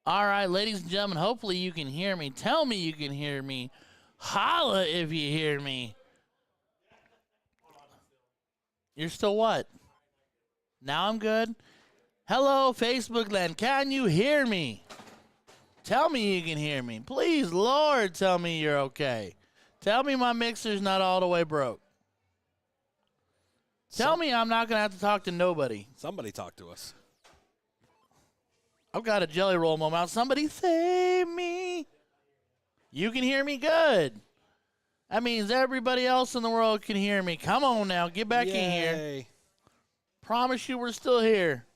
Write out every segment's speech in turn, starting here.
All right, ladies and gentlemen, hopefully you can hear me. Tell me you can hear me. Holla if you hear me. You're still what? Now I'm good? Hello, Facebook land. Can you hear me? Tell me you can hear me. Please, Lord, tell me you're okay. Tell me my mixer's not all the way broke. Tell me I'm not going to have to talk to nobody. Somebody talk to us. I've got a jelly roll moment. Somebody save me. You can hear me good. That means everybody else in the world can hear me. Come on now. Get back in here. Promise you we're still here.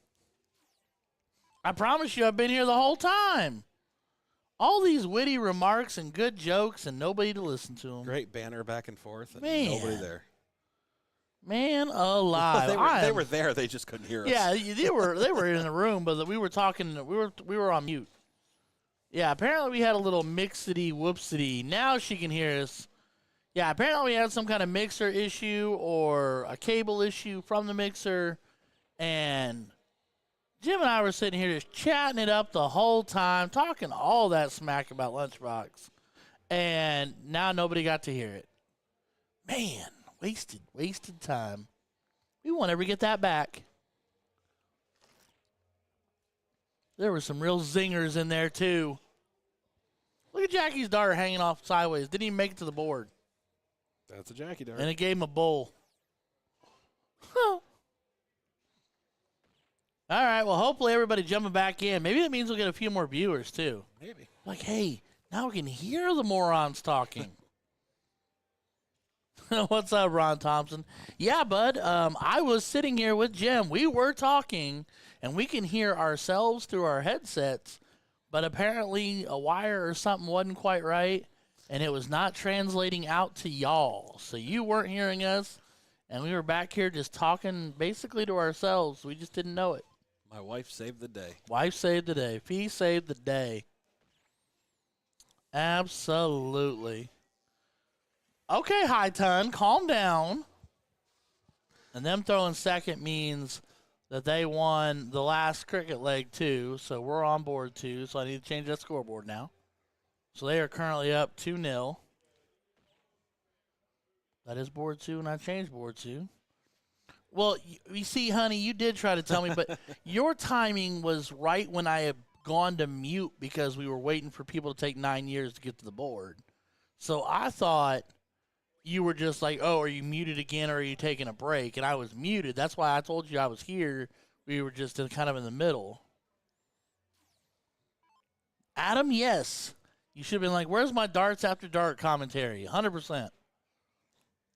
I promise you I've been here the whole time. All these witty remarks and good jokes and nobody to listen to them. Great banner back and forth and Man. nobody there. Man alive. they were there. They just couldn't hear us. Yeah, they were in the room, but we were talking. We were on mute. Yeah, apparently we had a little mixity whoopsity. Now she can hear us. Yeah, apparently we had some kind of mixer issue or a cable issue from the mixer, and Jim and I were sitting here just chatting it up the whole time, talking all that smack about Lunchbox, and now nobody got to hear it. Man. Wasted time. We won't ever get that back. There were some real zingers in there, too. Look at Jackie's dart hanging off sideways. Didn't even make it to the board. That's a Jackie dart. And it gave him a bull. All right, well, hopefully everybody jumping back in. Maybe that means we'll get a few more viewers, too. Maybe. Like, hey, now we can hear the morons talking. What's up, Ron Thompson? Yeah, bud, I was sitting here with Jim. We were talking, and we can hear ourselves through our headsets, but apparently a wire or something wasn't quite right, and it was not translating out to y'all. So you weren't hearing us, and we were back here just talking basically to ourselves. We just didn't know it. My wife saved the day. Wife saved the day. Fee saved the day. Absolutely. Okay, High Ton, calm down. And them throwing second means that they won the last cricket leg, too. So we're on board, too. So I need to change that scoreboard now. So they are currently up 2-0. That is board 2, and I changed board 2. Well, you see, honey, you did try to tell me, but your timing was right when I had gone to mute because we were waiting for people to take 9 years to get to the board. So I thought you were just like, oh, are you muted again or are you taking a break? And I was muted. That's why I told you I was here. We were just kind of in the middle. Adam, yes. You should have been like, where's my darts after dark commentary? 100%.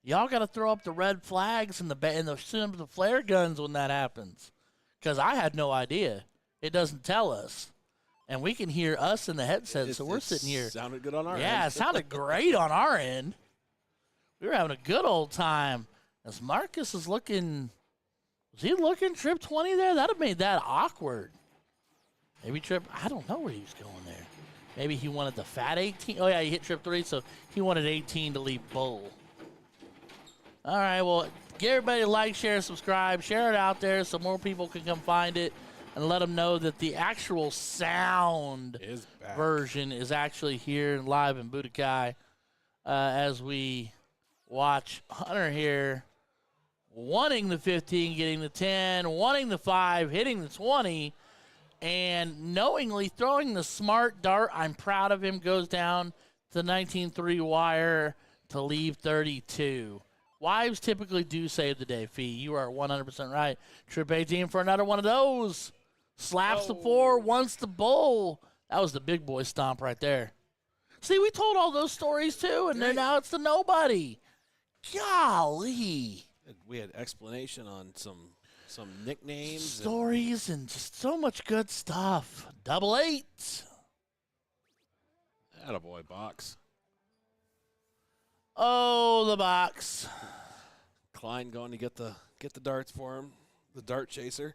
Y'all got to throw up the red flags and the flare guns when that happens. Because I had no idea. It doesn't tell us. And we can hear us in the headset, so we're sitting here. Sounded good on our end. Yeah, it sounded great on our end. We were having a good old time. As Marcus is looking, was he looking trip 20 there? That would have made that awkward. Maybe trip, I don't know where he was going there. Maybe he wanted the fat 18. Oh, yeah, he hit trip 3, so he wanted 18 to leave bull. All right, well, get everybody to like, share, subscribe. Share it out there so more people can come find it and let them know that the actual sound version is actually here and live in Budokai as we watch Hunter here wanting the 15, getting the 10, wanting the 5, hitting the 20, and knowingly throwing the smart dart. I'm proud of him. Goes down to the 19-3 wire to leave 32. Wives typically do save the day, Fee. You are 100% right. Trip 18 for another one of those. Slaps the 4, wants the bull. That was the big boy stomp right there. See, we told all those stories too, and then now it's the nobody. Golly. We had explanation on some nicknames. Stories and just so much good stuff. 8. Attaboy, box. Oh, the box. Klein going to get the darts for him. The dart chaser.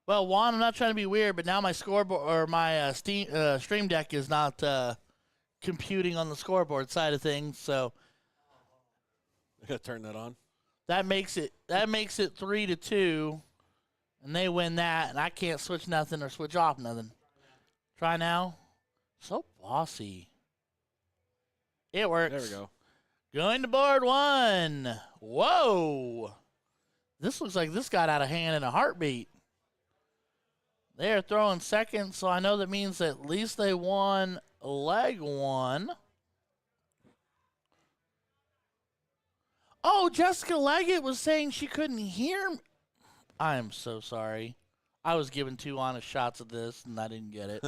Well, Juan, I'm not trying to be weird, but now my scoreboard or my Stream Deck is not computing on the scoreboard side of things, so I gotta turn that on. That makes it 3-2, And they win that, and I can't switch nothing or switch off nothing. Try now. So bossy. It works. There we go. Going to board 1. Whoa. This looks like this got out of hand in a heartbeat. They are throwing second, so I know that means at least they won leg 1. Oh, Jessica Leggett was saying she couldn't hear me. I am so sorry. I was given 2 honest shots of this, and I didn't get it.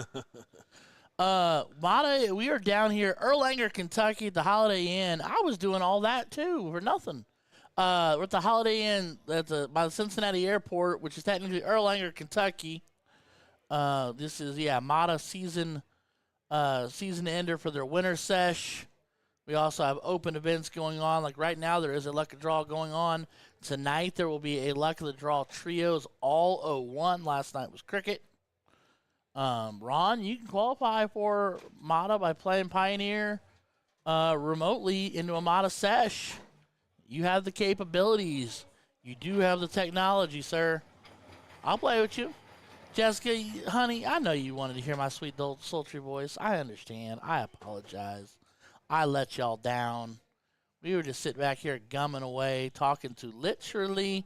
MADA, we are down here, Erlanger, Kentucky, at the Holiday Inn. I was doing all that, too, for nothing. We're at the Holiday Inn by the Cincinnati airport, which is technically Erlanger, Kentucky. This is, MADA season ender for their winter sesh. We also have open events going on. Like right now, there is a luck of draw going on. Tonight, there will be a luck of the draw trios, all 01. Last night was cricket. Ron, you can qualify for MADA by playing Pioneer remotely into a MADA sesh. You have the capabilities. You do have the technology, sir. I'll play with you. Jessica, honey, I know you wanted to hear my sweet, sultry voice. I understand. I apologize. I let y'all down. We were just sitting back here gumming away, talking to literally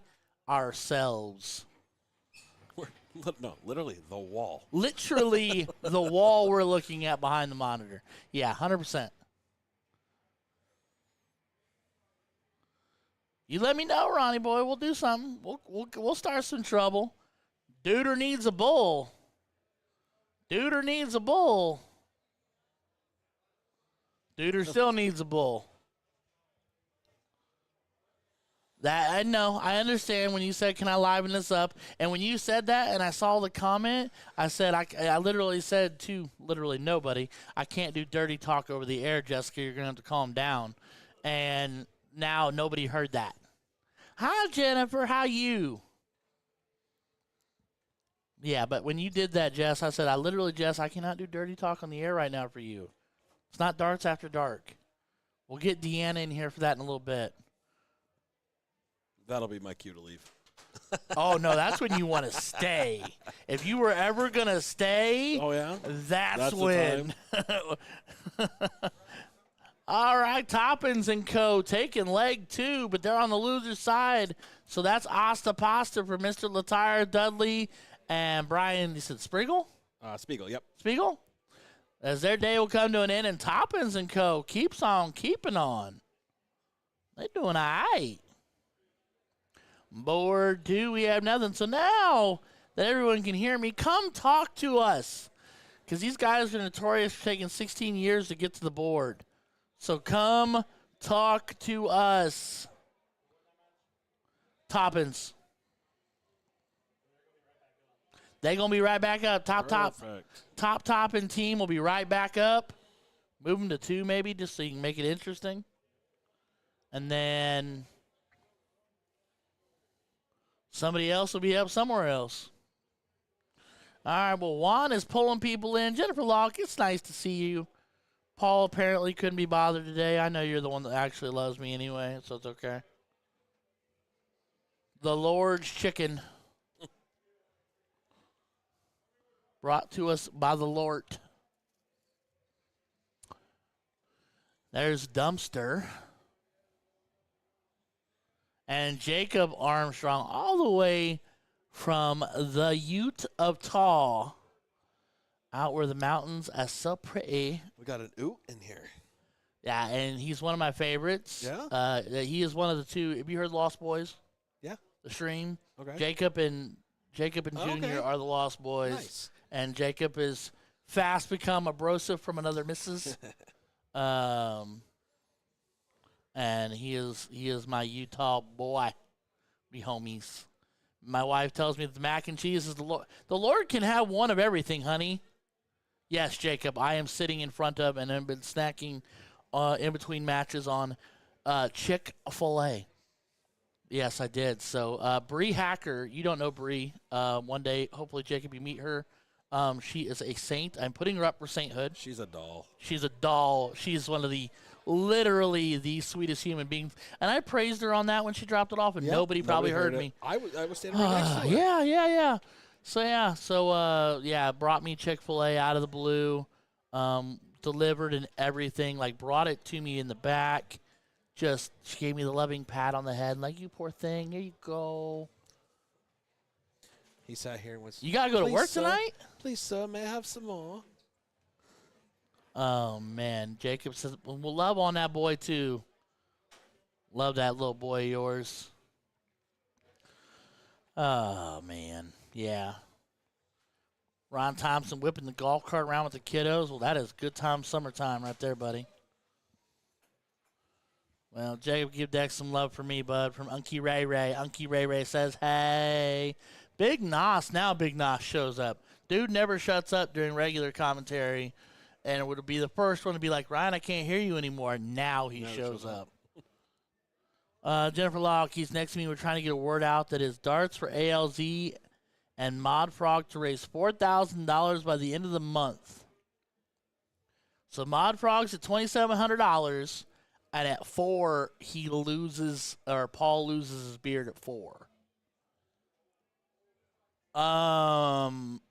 ourselves. No, literally the wall. Literally the wall we're looking at behind the monitor. Yeah, 100%. You let me know, Ronnie boy. We'll do something. We'll start some trouble. Duder needs a bull. Duder needs a bull. Duder still needs a bull. That I know. I understand when you said, can I liven this up? And when you said that and I saw the comment, I said, I literally said to literally nobody, I can't do dirty talk over the air, Jessica. You're going to have to calm down. And now nobody heard that. Hi, Jennifer. How you? Yeah, but when you did that, Jess, I said, Jess, I cannot do dirty talk on the air right now for you. It's not darts after dark. We'll get Deanna in here for that in a little bit. That'll be my cue to leave. Oh, no, that's when you want to stay. If you were ever going to stay, oh, yeah? That's when. All right, Toppins and Co. taking leg 2, but they're on the loser side. So that's Asta Pasta for Mr. Latire, Dudley, and Brian. You said Spriggle? Spiegel, yep. Spiegel? As their day will come to an end, and Toppins and Co. keeps on keeping on. They're doing all right. Board 2, we have nothing. So now that everyone can hear me, come talk to us. Because these guys are notorious for taking 16 years to get to the board. So come talk to us. Toppins. They're going to be right back up. Top and team will be right back up. Move them to 2 maybe just so you can make it interesting. And then somebody else will be up somewhere else. All right, well, Juan is pulling people in. Jennifer Locke, it's nice to see you. Paul apparently couldn't be bothered today. I know you're the one that actually loves me anyway, so it's okay. The Lord's Chicken. Brought to us by the Lord. There's Dumpster. And Jacob Armstrong, all the way from the Ute of Taw, out where the mountains are so pretty. We got an oot in here. Yeah, and he's one of my favorites. Yeah? He is one of the 2. Have you heard Lost Boys? Yeah. The stream? Okay. Jacob and Junior are the Lost Boys. Nice. And Jacob is fast become a brosif from another missus. And he is my Utah boy. We homies. My wife tells me that the mac and cheese is the Lord. The Lord can have one of everything, honey. Yes, Jacob, I am sitting in front of and have been snacking in between matches on Chick-fil-A. Yes, I did. So Bree Hacker, you don't know Bree. One day, hopefully, Jacob, you meet her. She is a saint. I'm putting her up for sainthood. She's a doll. She's a doll. She's one of the literally the sweetest human being. And I praised her on that when she dropped it off, and nobody probably heard me. I was standing right next to her. Yeah. So brought me Chick-fil-A out of the blue, delivered and everything, like brought it to me in the back. Just, she gave me the loving pat on the head, like, you poor thing, here you go. He sat here and was, you got to go to work tonight? Please, sir, may I have some more? Oh, man. Jacob says, we'll love on that boy, too. Love that little boy of yours. Oh, man. Yeah. Ron Thompson whipping the golf cart around with the kiddos. Well, that is good time, summertime right there, buddy. Well, Jacob, give Dex some love for me, bud, from Unky Ray Ray. Unky Ray Ray says, hey. Big Nos. Now Big Nos shows up. Dude never shuts up during regular commentary, and it would be the first one to be like, Ryan, I can't hear you anymore. Now he shows up. Jennifer Locke, he's next to me. We're trying to get a word out that is darts for ALZ and Mod Frog to raise $4,000 by the end of the month. So Mod Frog's at $2,700. And at 4, he loses, or Paul loses his beard at 4. I'm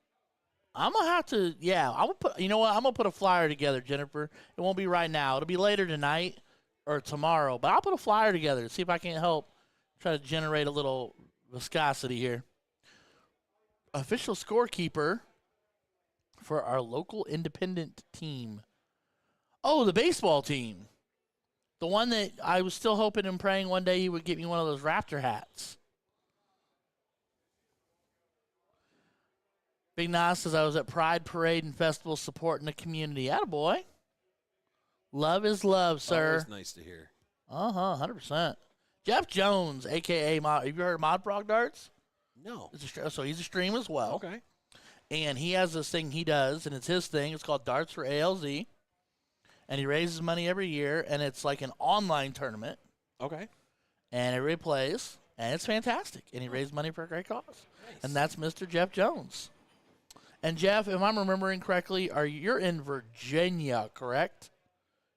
gonna have to, I'm gonna put. You know what? I'm gonna put a flyer together, Jennifer. It won't be right now. It'll be later tonight or tomorrow. But I'll put a flyer together to see if I can help try to generate a little viscosity here. Official scorekeeper for our local independent team. Oh, the baseball team. The one that I was still hoping and praying one day he would get me one of those Raptor hats. Big Nas says, I was at Pride Parade and Festival supporting the community. Attaboy. Love is love, sir. Always nice to hear. 100%. Jeff Jones, a.k.a. Mod. Have you heard of Mod Frog Darts? No. So he's a stream as well. Okay. And he has this thing he does, and it's his thing. It's called Darts for ALZ. And he raises money every year, and it's like an online tournament. Okay. And everybody plays, and it's fantastic. And he raised money for a great cause. Nice. And that's Mr. Jeff Jones. And Jeff, if I'm remembering correctly, you're in Virginia, correct?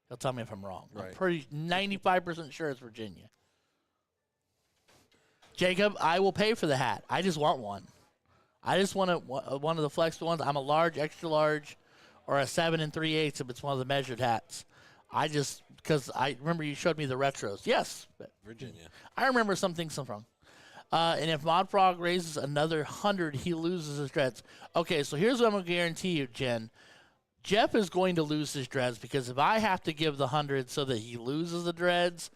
He'll tell me if I'm wrong. Right. I'm pretty 95% sure it's Virginia. Jacob, I will pay for the hat. I just want one. I just want one of the flexible ones. I'm a large, extra large, or a 7 3/8 if it's one of the measured hats. Because I remember you showed me the retros. Yes. Virginia. I remember some things wrong. And if Mod Frog raises another 100, he loses his dreads. Okay, so here's what I'm going to guarantee you, Jen. Jeff is going to lose his dreads because if I have to give the 100 so that he loses the dreads,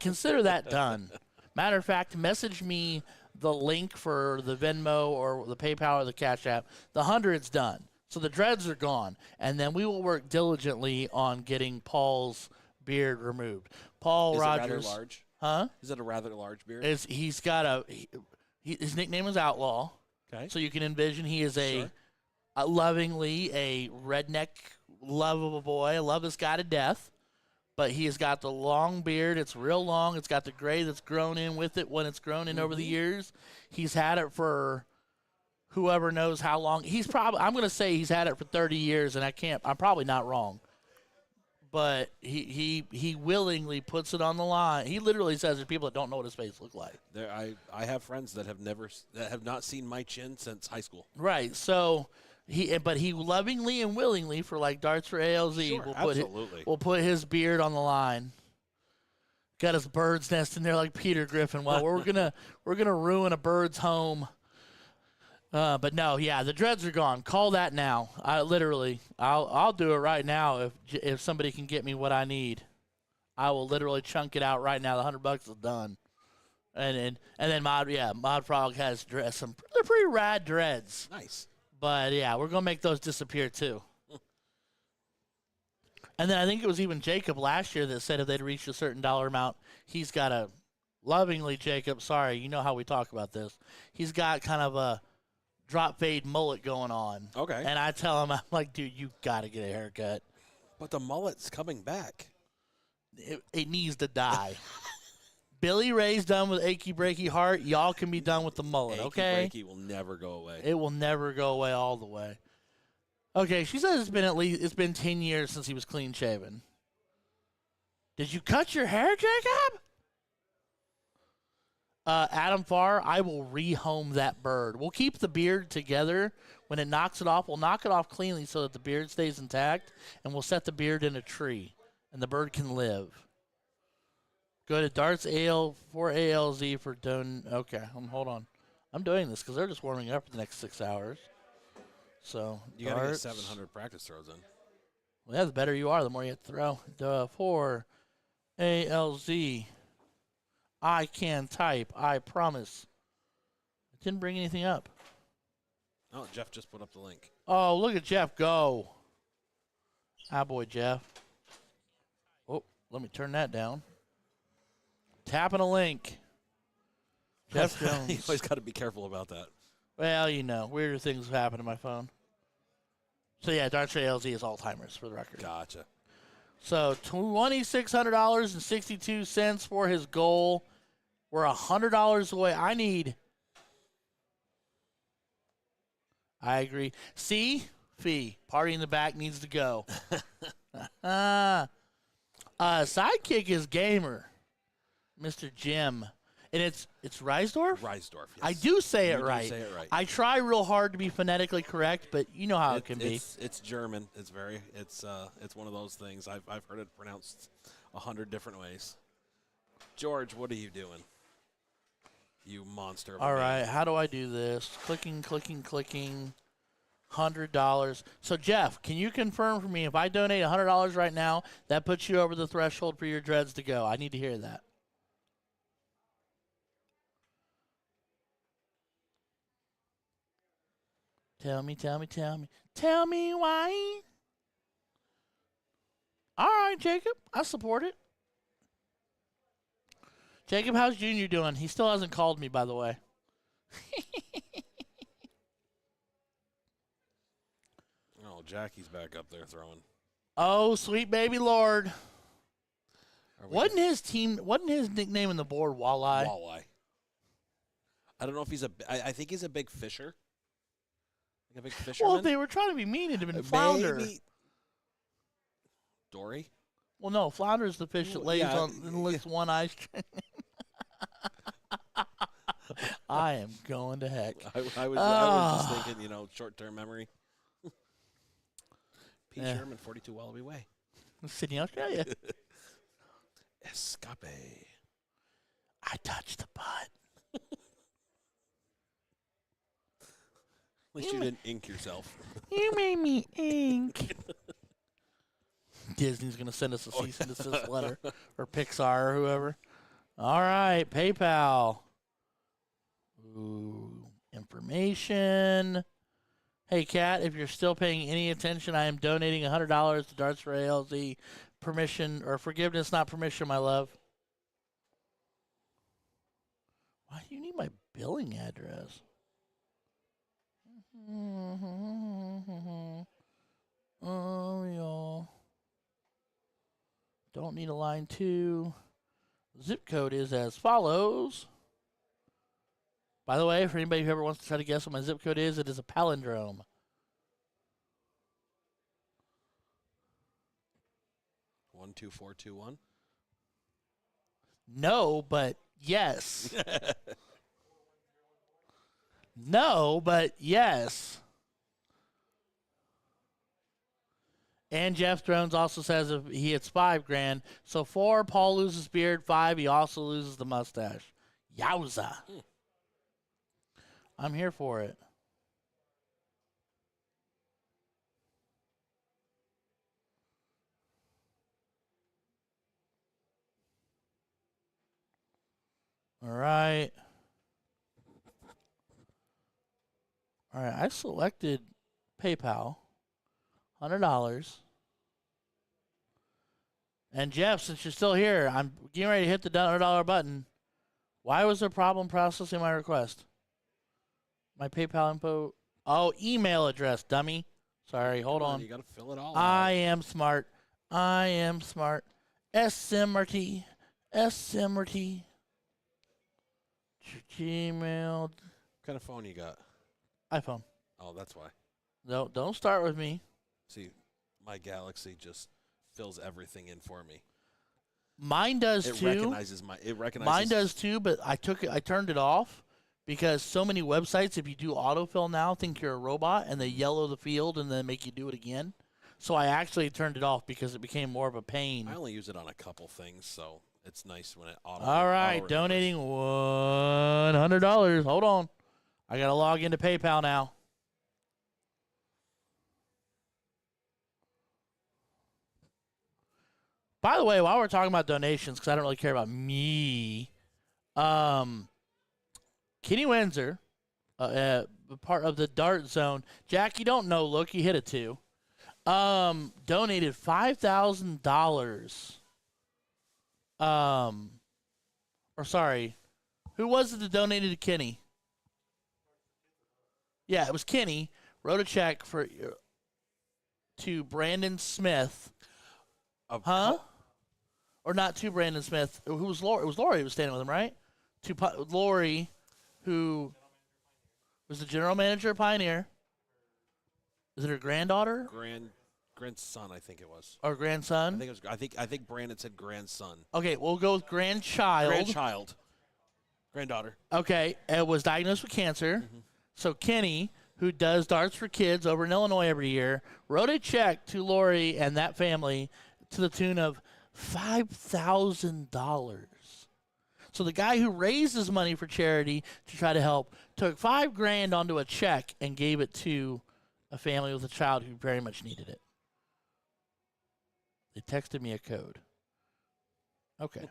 consider that done. Matter of fact, message me the link for the Venmo or the PayPal or the Cash App. The 100's done. So the dreads are gone, and then we will work diligently on getting Paul's beard removed. Paul Rogers. Is it rather large? Huh? Is it a rather large beard? He's got his nickname is Outlaw. Okay. So you can envision he is lovingly a redneck, lovable boy. I love this guy to death. But he has got the long beard. It's real long. It's got the gray that's grown in with it when it's grown in over the years. He's had it for whoever knows how long. I'm going to say he's had it for 30 years, and I'm probably not wrong. But he willingly puts it on the line. He literally says there's people that don't know what his face looks like. I have friends that have not seen my chin since high school. Right. So he lovingly and willingly for like Darts for ALZ will put his beard on the line. Got his bird's nest in there like Peter Griffin. Well, we're gonna ruin a bird's home. But no, the dreads are gone. Call that now. I'll do it right now if somebody can get me what I need. I will literally chunk it out right now. The $100 is done. And then Mod Frog has they're pretty rad dreads. Nice. But we're gonna make those disappear too. And then I think it was even Jacob last year that said if they'd reached a certain dollar amount, he's got a lovingly Jacob. Sorry, you know how we talk about this. He's got kind of a drop fade mullet going on. Okay. And I tell him, I'm like, dude, you got to get a haircut. But the mullet's coming back. It needs to die. Billy Ray's done with Achy Breaky Heart. Y'all can be done with the mullet, okay? Achy Breaky will never go away. It will never go away all the way. Okay, she says it's been 10 years since he was clean shaven. Did you cut your hair, Jacob? Adam Farr, I will rehome that bird. We'll keep the beard together. When it knocks it off, we'll knock it off cleanly so that the beard stays intact, and we'll set the beard in a tree, and the bird can live. Go to Darts AL for ALZ for done. Okay, hold on. I'm doing this because they're just warming up for the next 6 hours. So you got to get 700 practice throws in. Well, yeah, the better you are, the more you have to throw. For ALZ. I can type. I promise. It didn't bring anything up. Oh, Jeff just put up the link. Oh, look at Jeff go. Hi, boy, Jeff. Oh, let me turn that down. Tapping a link. Jeff Jones. You always got to be careful about that. Well, you know, weirder things happen to my phone. So, yeah, Darts ALZ is all-timers for the record. Gotcha. So, $2,600.62 for his goal. We're $100 away. I agree. See? Fee. Party in the back needs to go. Sidekick is Gamer. Mr. Jim. And it's Reisdorf? Reisdorf, yes. I do say it right. You say it right. I try real hard to be phonetically correct, but you know how it can be. It's German. It's one of those things. I've heard it pronounced 100 different ways. George, what are you doing? You monster. All right, how do I do this? Clicking. $100. So, Jeff, can you confirm for me if I donate $100 right now, that puts you over the threshold for your dreads to go? I need to hear that. Tell me. Tell me why. All right, Jacob, I support it. Jacob, how's Junior doing? He still hasn't called me, by the way. Oh, Jackie's back up there throwing. Oh, sweet baby Lord. Wasn't his nickname in the board Walleye? Walleye. I don't know if he's I think he's a big fisher. Like a big fisherman. Well, if they were trying to be mean, it'd have been Flounder. Maybe. Dory? Well, no, Flounder is the fish that lays on and licks one eye. I am going to heck. I was just thinking, short-term memory. Pete Sherman, 42 Wallaby Way. Sydney, Australia. Escape. I touched the butt. At least you didn't ink yourself. You made me ink. Disney's going to send us a cease and desist letter. Or Pixar or whoever. All right, PayPal. Ooh, information. Hey, Kat, if you're still paying any attention, I am donating $100 to Darts for ALZ. Permission or forgiveness, not permission, my love. Why do you need my billing address? Oh, y'all. Don't need a line 2. Zip code is as follows. By the way, for anybody who ever wants to try to guess what my zip code is, it is a palindrome. One, 2, 4, 2, 1. No, but yes. No, but yes. And Jeff Drones also says if he hits $5,000. So 4, Paul loses beard. 5, he also loses the mustache. Yowza. I'm here for it. All right. All right, I selected PayPal. $100. And Jeff, since you're still here, I'm getting ready to hit the $100 button. Why was there a problem processing my request? My PayPal info. Oh, email address, dummy. Sorry, hold on. You got to fill it all I out. am smart. SMRT. Gmail. What kind of phone you got? iPhone. Oh, that's why. No, don't start with me. See, my Galaxy just fills everything in for me. Mine does It too. recognizes Mine does too, but I turned it off because so many websites, if you do autofill now, think you're a robot and they yellow the field and then make you do it again. So I actually turned it off because it became more of a pain. I only use it on a couple things, so it's nice when it auto. All right, donating $100. Hold on. I got to log into PayPal now. By the way, while we're talking about donations, because I don't really care about me, Kenny Windsor, part of the Dart Zone. Jack, you don't know. Look, you hit it too. Donated $5,000. Or sorry, who was it that donated to Kenny? Yeah, it was Kenny. Wrote a check to Brandon Smith. Huh? Or not to Brandon Smith. Who was Lori? It was Lori who was standing with him, right? To Lori, who was the general manager of Pioneer. Is it her granddaughter? Grandson, I think it was. Or grandson? I think Brandon said grandson. Okay, we'll go with grandchild. Granddaughter. Okay, it was diagnosed with cancer. Mm-hmm. So Kenny, who does Darts for Kids over in Illinois every year, wrote a check to Lori and that family to the tune of $5,000. So the guy who raises money for charity to try to help took $5,000 onto a check and gave it to a family with a child who very much needed it. They texted me a code. Okay.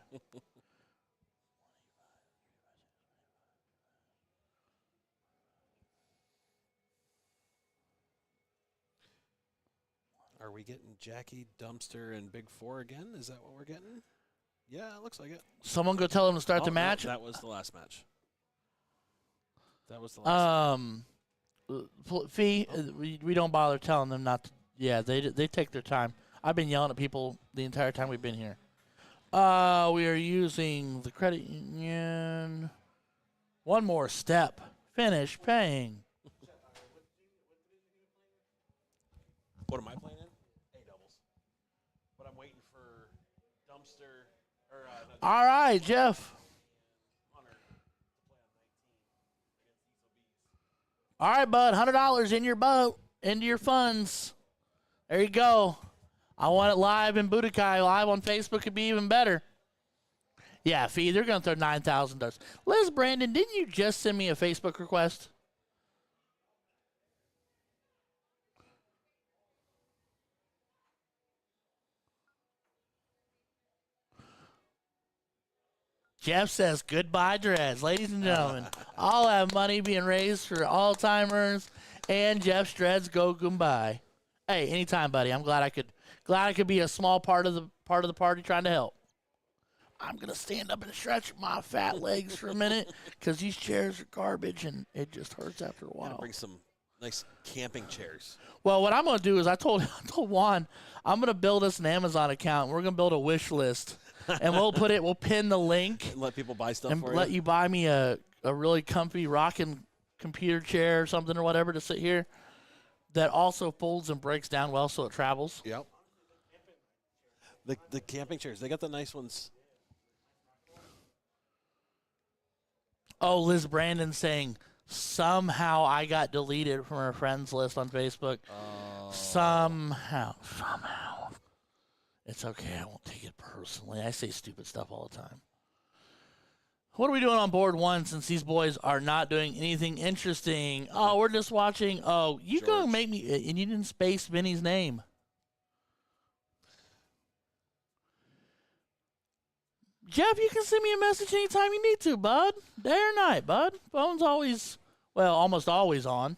Are we getting Jackie, Dumpster, and Big Four again? Is that what we're getting? Yeah, it looks like it. Someone go tell them to start the match. No, that was the last match. Fee, we don't bother telling them not to. Yeah, they take their time. I've been yelling at people the entire time we've been here. We are using the credit union. One more step. Finish paying. What am I playing in? A-doubles. But I'm waiting for Dumpster. All right, Jeff. All right, bud. $100 in your boat, into your funds. There you go. I want it live in Budokai. Live on Facebook could be even better. Yeah, Fee, they're going to throw $9,000. Liz Brandon, didn't you just send me a Facebook request? Jeff says, goodbye, Dreads. Ladies and gentlemen, all that money being raised for all-timers and Jeff's Dreads go goodbye. Hey, anytime, buddy. I'm glad I could be a small part of the party trying to help. I'm going to stand up and stretch my fat legs for a minute because these chairs are garbage and it just hurts after a while. Bring some nice camping chairs. Well, what I'm going to do is I told Juan, I'm going to build us an Amazon account. We're going to build a wish list. And we'll pin the link. And let people buy stuff and for you. let you buy me a really comfy rocking computer chair or something or whatever to sit here that also folds and breaks down well so it travels. Yep. The camping chairs, they got the nice ones. Oh, Liz Brandon saying, somehow I got deleted from her friends list on Facebook. Somehow. It's okay. I won't take it personally. I say stupid stuff all the time. What are we doing on board one since these boys are not doing anything interesting? Oh, we're just watching. Oh, you going to make me, and you didn't space Vinny's name. Jeff, you can send me a message anytime you need to, bud. Day or night, bud. Phone's always, almost always on.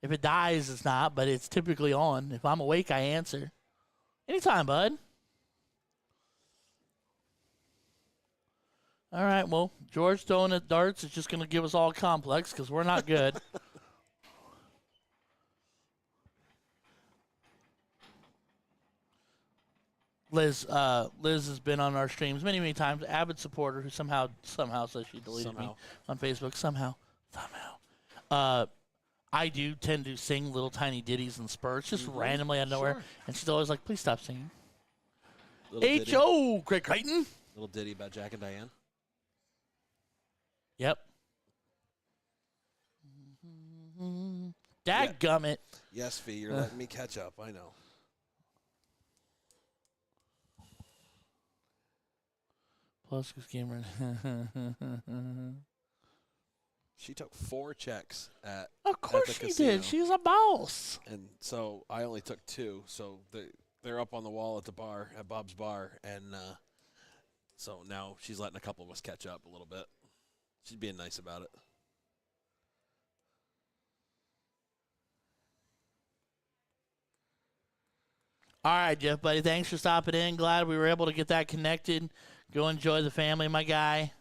If it dies, it's not, but it's typically on. If I'm awake, I answer. Anytime, bud. All right, well, George throwing at darts is just going to give us all a complex because we're not good. Liz has been on our streams many, many times. Avid supporter who somehow says she deleted me on Facebook. Somehow. I do tend to sing little tiny ditties and spurts just randomly out of nowhere. And she's always like, please stop singing. Little ditty, H.O. Craig Creighton. little ditty about Jack and Diane. Yep. Dadgummit. Yes, Fee, you're letting me catch up. I know. Plus, gamer. She took 4 checks at Of course the she casino. did. She's a boss. And so I only took 2. So they're up on the wall at the bar, at Bob's Bar. And so now she's letting a couple of us catch up a little bit. She's being nice about it. All right, Jeff, buddy. Thanks for stopping in. Glad we were able to get that connected. Go enjoy the family, my guy.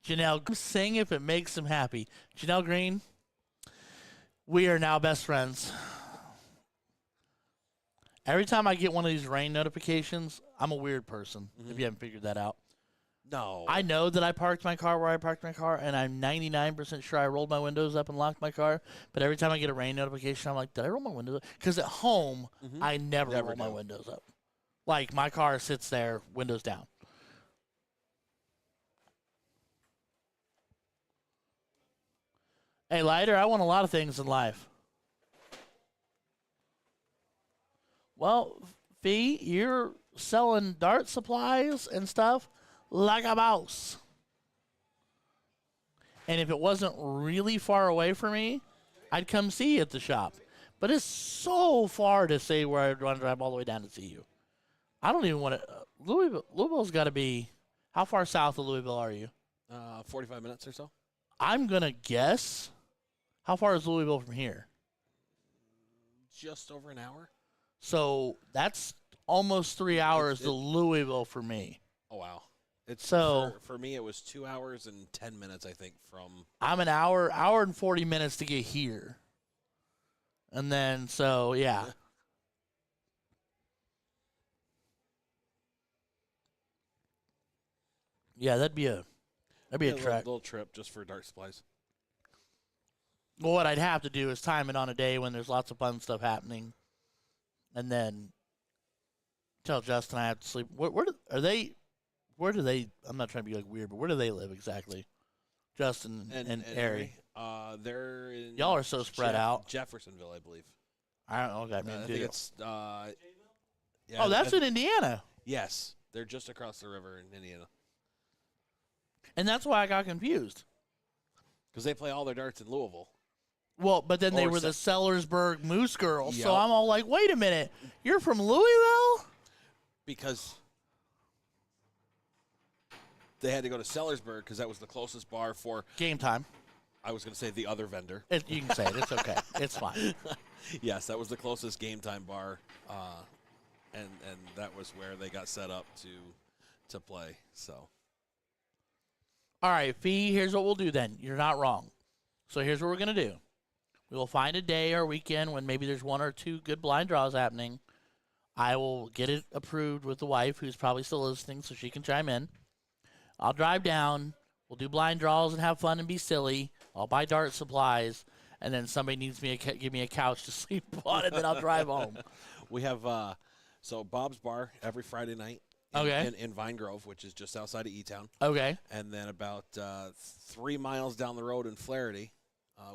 Janelle, sing if it makes him happy. Janelle Green, we are now best friends. Every time I get one of these rain notifications, I'm a weird person, if you haven't figured that out. No. I know that I parked my car where I parked my car, and I'm 99% sure I rolled my windows up and locked my car. But every time I get a rain notification, I'm like, did I roll my windows up? Because at home, I never roll my windows up. Like, my car sits there, windows down. Hey, Lighter, I want a lot of things in life. Well, Fee, you're selling dart supplies and stuff like a boss. And if it wasn't really far away from me, I'd come see you at the shop. But it's so far to say where I'd want to drive all the way down to see you. I don't even want to. Louisville's got to be. How far south of Louisville are you? 45 minutes or so. I'm going to guess. How far is Louisville from here? Just over an hour. So that's almost 3 hours to Louisville for me. Oh, wow. It's So for me, it was 2 hours and 10 minutes, I think, from. I'm an hour and 40 minutes to get here. And then, so, yeah. Yeah, that'd be a track. Little trip just for dart supplies. Well, what I'd have to do is time it on a day when there's lots of fun stuff happening, and then tell Justin I have to sleep. Where do they? I'm not trying to be like weird, but where do they live exactly? Justin and Harry. They're in. Y'all are so spread out. Jeffersonville, I believe. I don't know what that means. I think it's. Yeah, oh, that's in Indiana. Yes, they're just across the river in Indiana. And that's why I got confused. Because they play all their darts in Louisville. Well, but then they were the Sellersburg Moose Girls, Yep. so I'm all like, wait a minute, you're from Louisville? Because they had to go to Sellersburg because that was the closest bar for. Game time. I was going to say the other vendor. You can say it. It's okay. It's fine. Yes, that was the closest game time bar, and that was where they got set up to play. So. All right, Fee, here's what we'll do then. You're not wrong. So here's what we're going to do. We will find a day or weekend when maybe there's 1 or 2 good blind draws happening. I will get it approved with the wife, who's probably still listening, so she can chime in. I'll drive down. We'll do blind draws and have fun and be silly. I'll buy dart supplies, and then somebody needs me give me a couch to sleep on, and then I'll drive home. We have so Bob's Bar every Friday night. In Vine Grove, which is just outside of E-Town. Okay. And then about 3 miles down the road in Flaherty,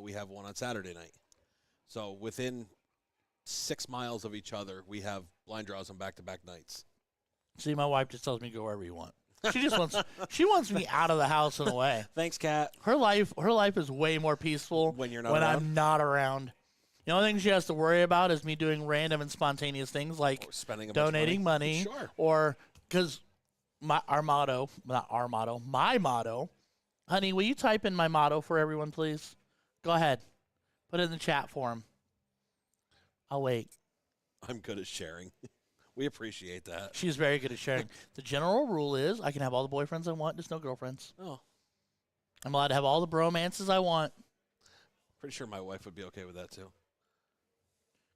we have one on Saturday night. So within 6 miles of each other, we have blind draws on back-to-back nights. See, my wife just tells me go wherever you want. She wants me out of the house and away. Thanks, Kat. Her life is way more peaceful when you're not when around? I'm not around. The only thing she has to worry about is me doing random and spontaneous things like spending donating money, sure. or because my motto, honey, will you type in my motto for everyone, please? Go ahead. Put it in the chat for him. I'll wait. I'm good at sharing. We appreciate that. She's very good at sharing. The general rule is I can have all the boyfriends I want, just no girlfriends. Oh. I'm allowed to have all the bromances I want. Pretty sure my wife would be okay with that, too.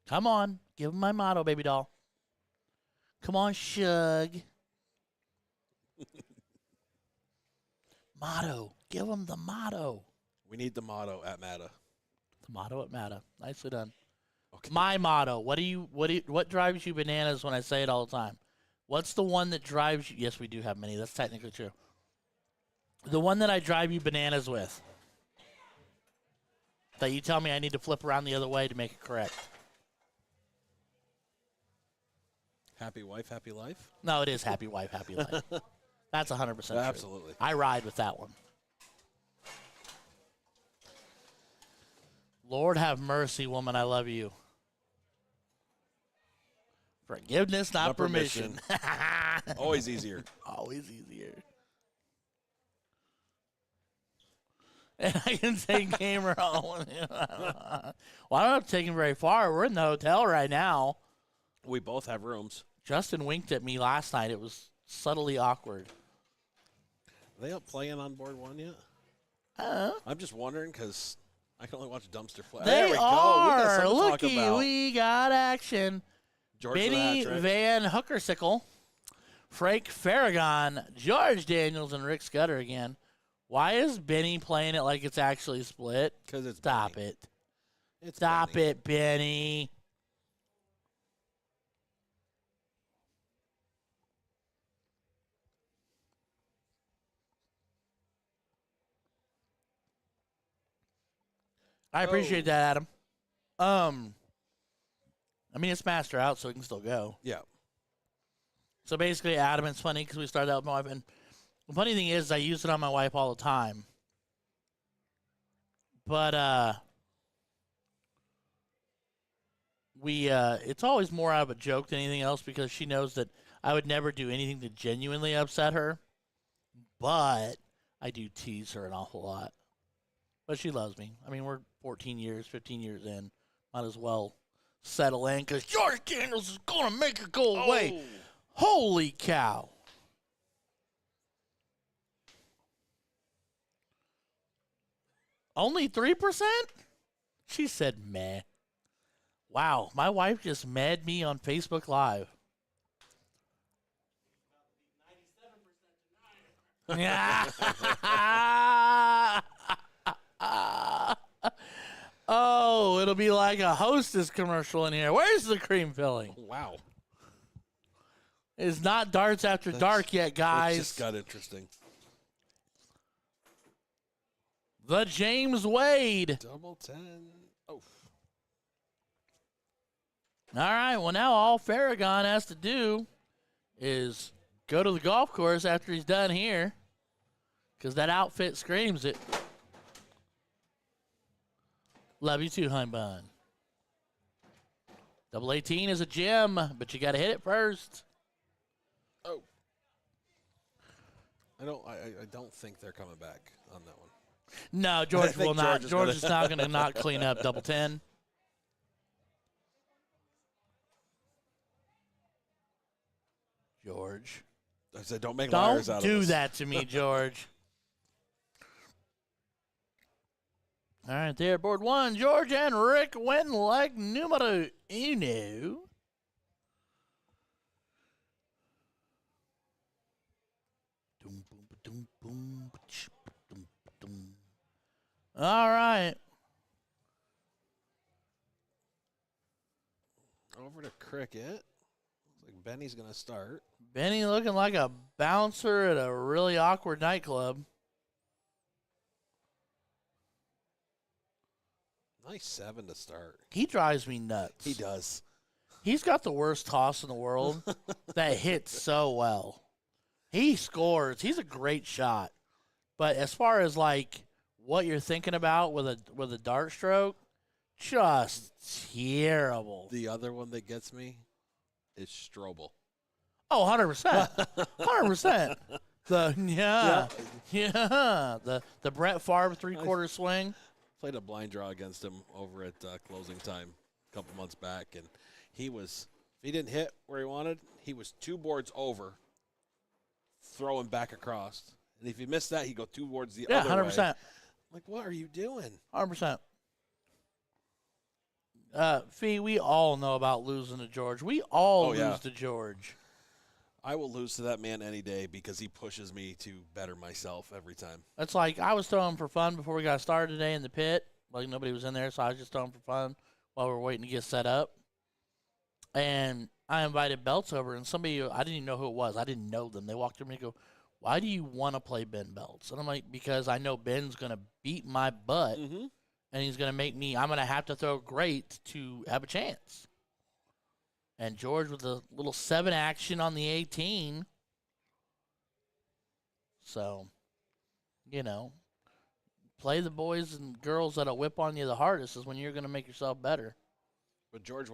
Come on. Give him my motto, baby doll. Come on, Shug. Motto. Give him the motto. We need the motto at MADA. The motto at MADA. Nicely done. Okay. My motto. What drives you bananas when I say it all the time? What's the one that drives you? Yes, we do have many. That's technically true. The one that I drive you bananas with. That you tell me I need to flip around the other way to make it correct. Happy wife, happy life? No, it is happy wife, happy life. That's 100% true. Absolutely. I ride with that one. Lord have mercy, woman, I love you. Forgiveness, not permission. Always easier. Always easier. And I can take gamer home. Well, I don't have to take him very far. We're in the hotel right now. We both have rooms. Justin winked at me last night. It was subtly awkward. Are they up playing on board one yet? I'm just wondering because I can only watch Dumpster Fly. They There we go. We are. got something to talk Looky, about. we got action. George Benny with a hat trick. Van Hookersickle, Frank Farragon, George Daniels, and Rick Scudder again. Why is Benny playing it like it's actually split? Because it's Stop Benny. it. It's Stop Benny. it, Benny. I appreciate that, Adam. I mean, it's master out, so it can still go. Yeah. So basically, Adam, it's funny because we started out with my wife, and the funny thing is I use it on my wife all the time. But it's always more out of a joke than anything else because she knows that I would never do anything to genuinely upset her. But I do tease her an awful lot. But she loves me. I mean, we're 14 years, 15 years in. Might as well settle in because George Daniels is going to make it go away. Holy cow. Only 3%? She said meh. Wow, my wife just mad me on Facebook Live. Oh, it'll be like a Hostess commercial in here. Where's the cream filling? Wow. It's not darts after dark yet, guys. It just got interesting. The James Wade. Double 10. Oh. All right, well, now all Farragon has to do is go to the golf course after he's done here because that outfit screams it. Love you too, hun bun. Double 18 is a gem, but you got to hit it first. Oh. I don't think they're coming back on that one. No, George will not. George George is is not going to not clean up double 10. George. I said, don't make liars Don't out of do us. that to me, George. All right, there, board one. George and Rick went like numero uno. All right. Over to Cricket. Looks like Benny's going to start. Benny looking like a bouncer at a really awkward nightclub. Nice 7 to start. He drives me nuts. He does. He's got the worst toss in the world that hits so well. He scores. He's a great shot. But as far as like what you're thinking about with a dart stroke, just terrible. The other one that gets me is Strobel. Oh, 100%. 100%. The Brett Favre 3/4 swing. Played a blind draw against him over at closing time a couple months back, and if he didn't hit where he wanted, he was 2 boards over, throwing back across. And if he missed that, he'd go 2 boards the other 100%. way. Like, what are you doing? 100%. Fee, we all know about losing to George. We all lose to George. I will lose to that man any day because he pushes me to better myself every time. It's like I was throwing for fun before we got started today in the pit. Like nobody was in there, so I was just throwing for fun while we're waiting to get set up. And I invited Belts over, and somebody, I didn't even know who it was. I didn't know them. They walked up to me and go, why do you want to play Ben Belts? And I'm like, because I know Ben's going to beat my butt, and he's going to make me, I'm going to have to throw great to have a chance. And George with a little 7 action on the 18. So, you know, play the boys and girls that'll whip on you the hardest is when you're going to make yourself better. But George,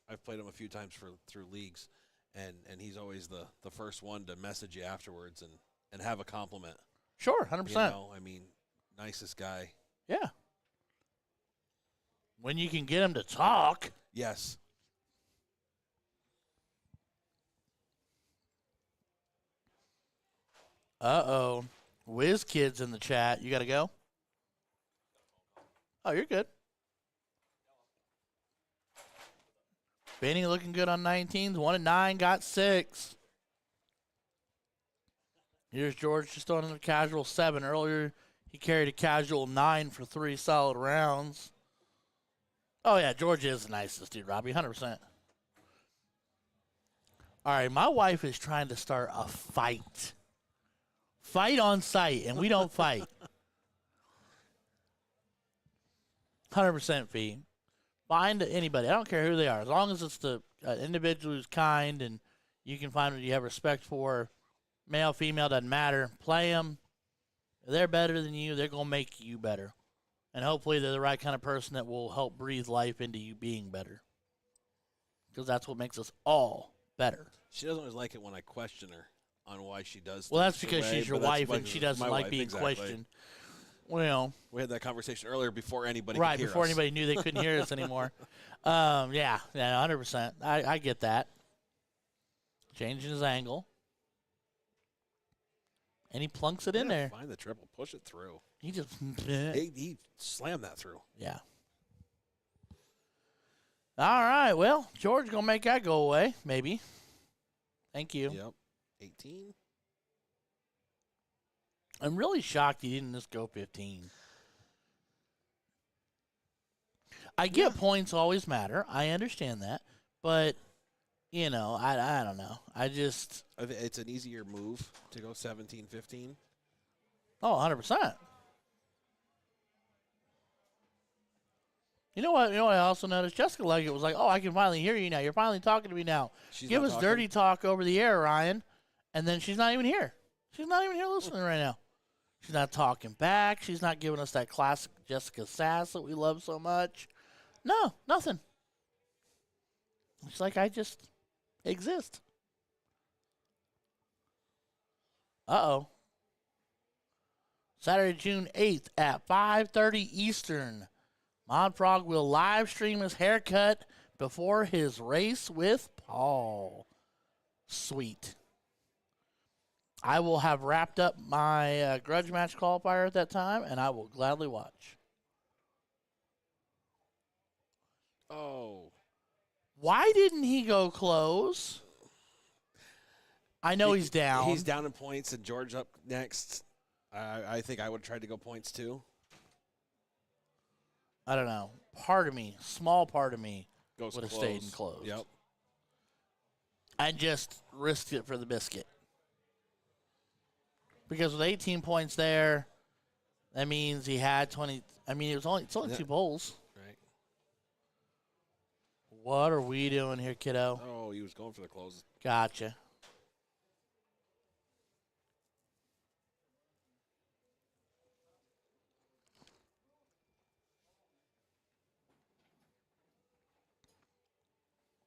I've played him a few times through leagues, and he's always the first one to message you afterwards and have a compliment. Sure, 100%. You know, I mean, nicest guy. Yeah. When you can get him to talk. Yes. Uh-oh. Whiz Kids in the chat. You got to go? Oh, you're good. Benny looking good on 19s. 1-9, got 6. Here's George just throwing in a casual 7. Earlier, he carried a casual 9 for 3 solid rounds. Oh, yeah, George is the nicest dude, Robbie, 100%. All right, my wife is trying to start a fight. Fight on site, and we don't fight. 100% fee. Find anybody. I don't care who they are. As long as it's the individual who's kind and you can find what you have respect for. Male, female, doesn't matter. Play them. If they're better than you, they're going to make you better. And hopefully they're the right kind of person that will help breathe life into you being better. Because that's what makes us all better. She doesn't always like it when I question her on why she does. Well, that's because she's your wife and she doesn't like being questioned. Well, we had that conversation earlier before anybody right could hear before us. anybody knew they couldn't hear us anymore. Yeah, 100%. I get that. Changing his angle, and he plunks it in there. Find the triple, push it through. He just he slammed that through. Yeah. All right. Well, George gonna make that go away. Maybe. Thank you. Yep. 18. I'm really shocked he didn't just go 15. I get points always matter. I understand that. But, you know, I don't know. I think it's an easier move to go 17, 15. Oh, 100%. You know what I also noticed? Jessica Leggett was like, oh, I can finally hear you now. You're finally talking to me now. Give us dirty talk over the air, Ryan. And then she's not even here. She's not even here listening right now. She's not talking back. She's not giving us that classic Jessica sass that we love so much. No, nothing. It's like I just exist. Uh-oh. Saturday, June 8th at 5:30 Eastern. Mod Frog will live stream his haircut before his race with Paul. Sweet. I will have wrapped up my grudge match qualifier at that time, and I will gladly watch. Oh. Why didn't he go close? I know he's down. He's down in points, and George up next. I think I would have tried to go points too. I don't know. Part of me, small part of me, would have stayed and closed. Yep. I just risked it for the biscuit. Because with 18 points there, that means he had 20. I mean, it's only 2 bowls. Right. What are we doing here, kiddo? Oh, he was going for the close. Gotcha.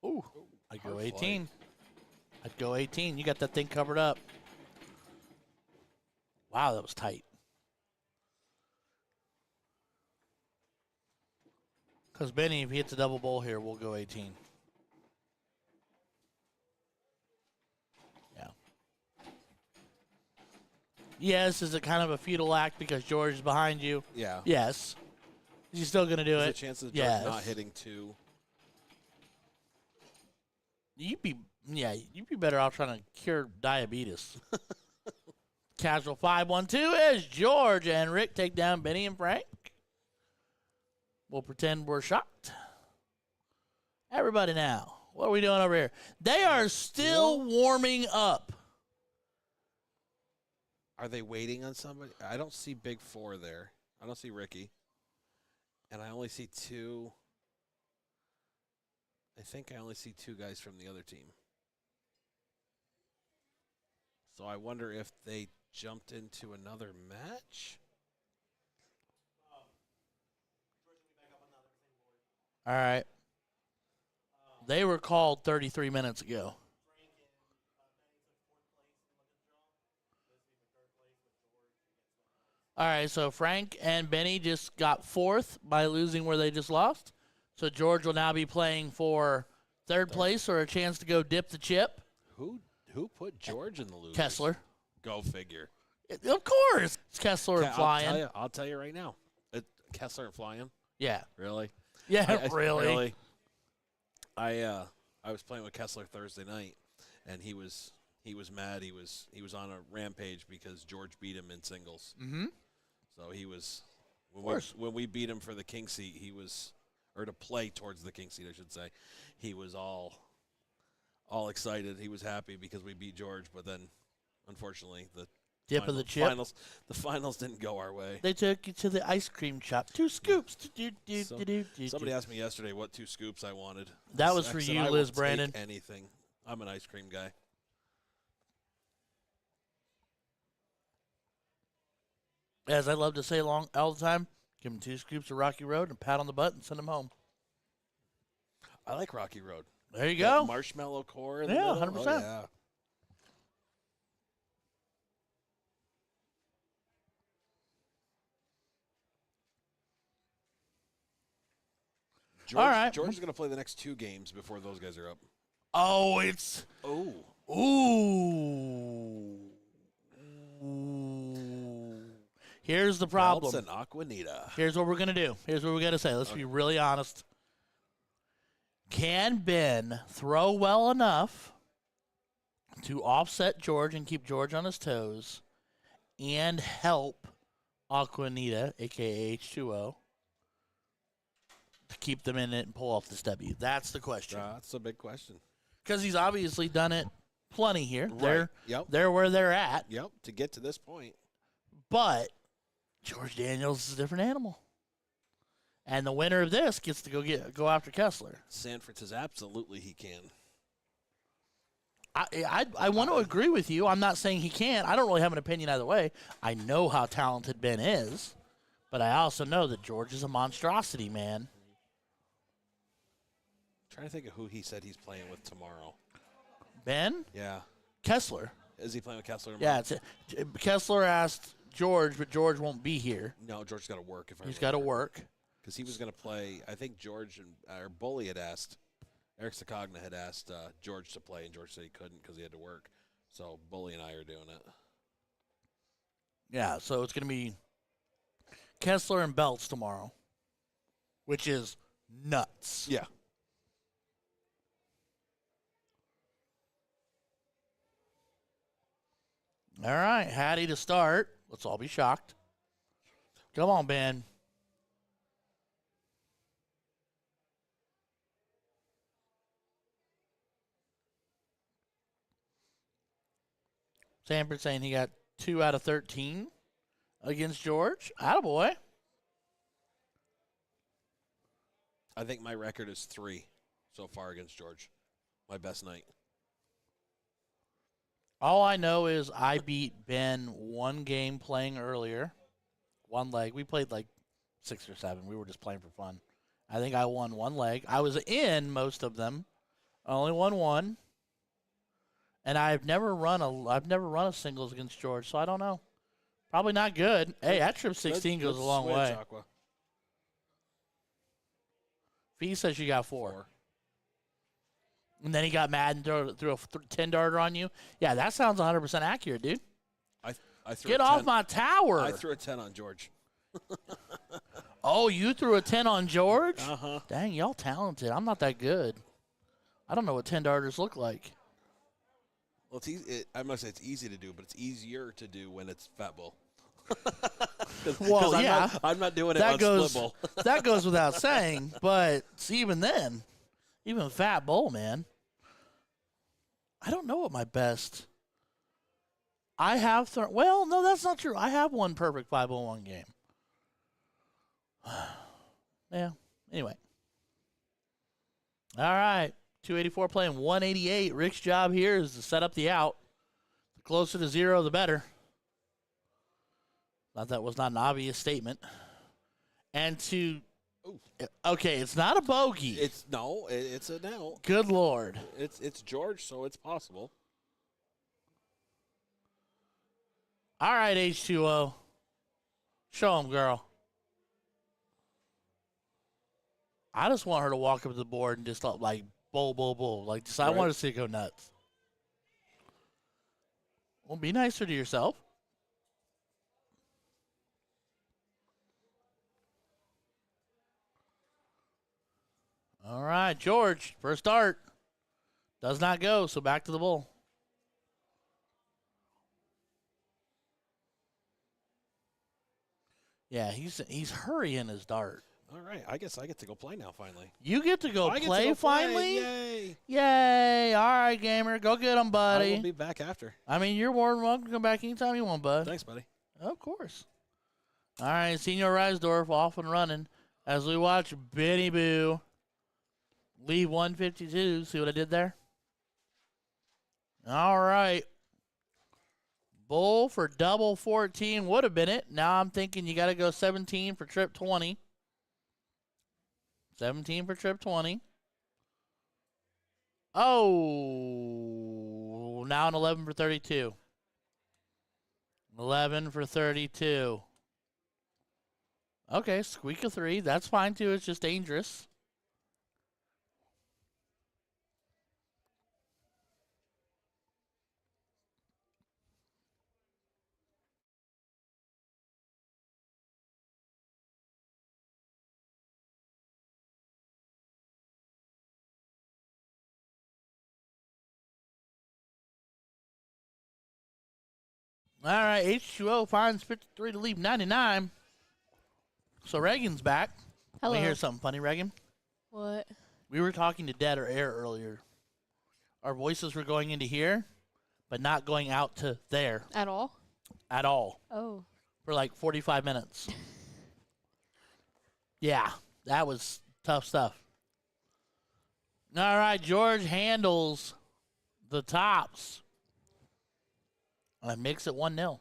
Ooh, I'd go 18. I'd go 18. You got that thing covered up. Wow, that was tight. Because Benny, if he hits a double bowl here, we'll go 18. Yeah. Yes, is it kind of a futile act because George is behind you? Yeah. Yes. Is he still going to do it? There's a chance of George not hitting 2. You'd be better off trying to cure diabetes. Casual 5-1-2 as George and Rick take down Benny and Frank. We'll pretend we're shocked. Everybody now. What are we doing over here? They are still warming up. Are they waiting on somebody? I don't see Big Four there. I don't see Ricky. And I only see two. I think I only see two guys from the other team. So I wonder if they jumped into another match. All right. They were called 33 minutes ago. All right, so Frank and Benny just got fourth by losing where they just lost. So George will now be playing for third place or a chance to go dip the chip. Who put George in the losers? Kessler. Go figure. Of course. It's Kessler and Flying. I'll tell you right now. Kessler and Flying? Yeah. Really? Yeah, really. I was playing with Kessler Thursday night, and he was mad. He was on a rampage because George beat him in singles. Mm-hmm. So he was when we beat him for the king seat, or to play towards the king seat, I should say. He was all excited. He was happy because we beat George, but then unfortunately the finals didn't go our way. They took you to the ice cream shop. 2 scoops. Somebody asked me yesterday what 2 scoops I wanted. That was for you, Liz Brandon. Anything. I'm an ice cream guy. As I love to say all the time, give them 2 scoops of Rocky Road and a pat on the butt and send them home. I like Rocky Road. There you go. Marshmallow core in the middle. 100%. Oh, yeah. All right. George is going to play the next 2 games before those guys are up. Oh, it's... Oh. Ooh. Here's the problem. Belts and Aquanita. Here's what we're going to do. Here's what we're going to say. Let's be really honest. Can Ben throw well enough to offset George and keep George on his toes and help Aquanita, a.k.a. H2O, to keep them in it and pull off this W? That's the question. That's a big question. Because he's obviously done it plenty here. Right. They're where they're at. Yep, to get to this point. But George Daniels is a different animal. And the winner of this gets to go after Kessler. Sanford says absolutely he can. I want to agree with you. I'm not saying he can't. I don't really have an opinion either way. I know how talented Ben is, but I also know that George is a monstrosity, man. I'm trying to think of who he said he's playing with tomorrow. Ben? Yeah. Kessler. Is he playing with Kessler tomorrow? Yeah. Kessler asked George, but George won't be here. No, George's got to work. He's got to work. Because he was going to play, I think George or Bully had asked, Eric Sakogna had asked George to play, and George said he couldn't because he had to work. So Bully and I are doing it. Yeah, so it's going to be Kessler and Belts tomorrow, which is nuts. Yeah. All right, Hattie to start. Let's all be shocked. Come on, Ben. Sanford saying he got 2 out of 13 against George. Attaboy. I think my record is 3 so far against George. My best night. All I know is I beat Ben 1 game playing earlier. 1 leg. We played like 6 or 7. We were just playing for fun. I think I won 1 leg. I was in most of them. I only won 1. And I've never run a singles against George, so I don't know. Probably not good. Hey, that trip 16 goes a long way. Aqua. Fee says you got 4. And then he got mad and threw a 10-darter on you. Yeah, that sounds 100% accurate, dude. I threw Get off my tower. I threw a 10 on George. Oh, you threw a 10 on George? Uh-huh. Dang, y'all talented. I'm not that good. I don't know what 10-darters look like. Well, I must say it's easy to do, but it's easier to do when it's Fat Bull. Well, yeah. I'm not doing it That on goes- split bowl. That goes without saying, but even then, even Fat Bowl, man, I don't know what my best. I have thrown. Well, no, that's not true. I have one perfect 501 game. Yeah. Anyway. All right. 284 playing 188. Rick's job here is to set up the out. The closer to 0, the better. Thought that was not an obvious statement. And to. Okay, it's not a bogey. It's a no. Good Lord. It's George, so it's possible. All right, H2O. Show him, girl. I just want her to walk up to the board and just like bowl, bowl, bowl. Like, just, I want to see it go nuts. Well, be nicer to yourself. All right, George, first start. Does not go, so back to the bull. Yeah, he's hurrying his dart. All right, I guess I get to go play now finally. You get to go play finally? Yay. Yay. All right, gamer. Go get him, buddy. I will be back after. I mean, you're more than welcome to come back anytime you want, bud. Thanks, buddy. Of course. All right, Senior Reisdorf off and running as we watch Benny Boo leave 152. See what I did there? All right. Bull for double 14 would have been it. Now I'm thinking you got to go 17 for trip 20. 17 for trip 20. Oh, now an 11 for 32. 11 for 32. Okay, squeak a 3. That's fine, too. It's just dangerous. All right, H2O finds 53 to leave 99. So Reagan's back. Hello. Let me hear something funny, Reagan. What? We were talking to Dead or Air earlier. Our voices were going into here, but not going out to there At all? at all Oh. for like 45 minutes. Yeah, that was tough stuff. All right, George handles the tops. And makes it 1-0.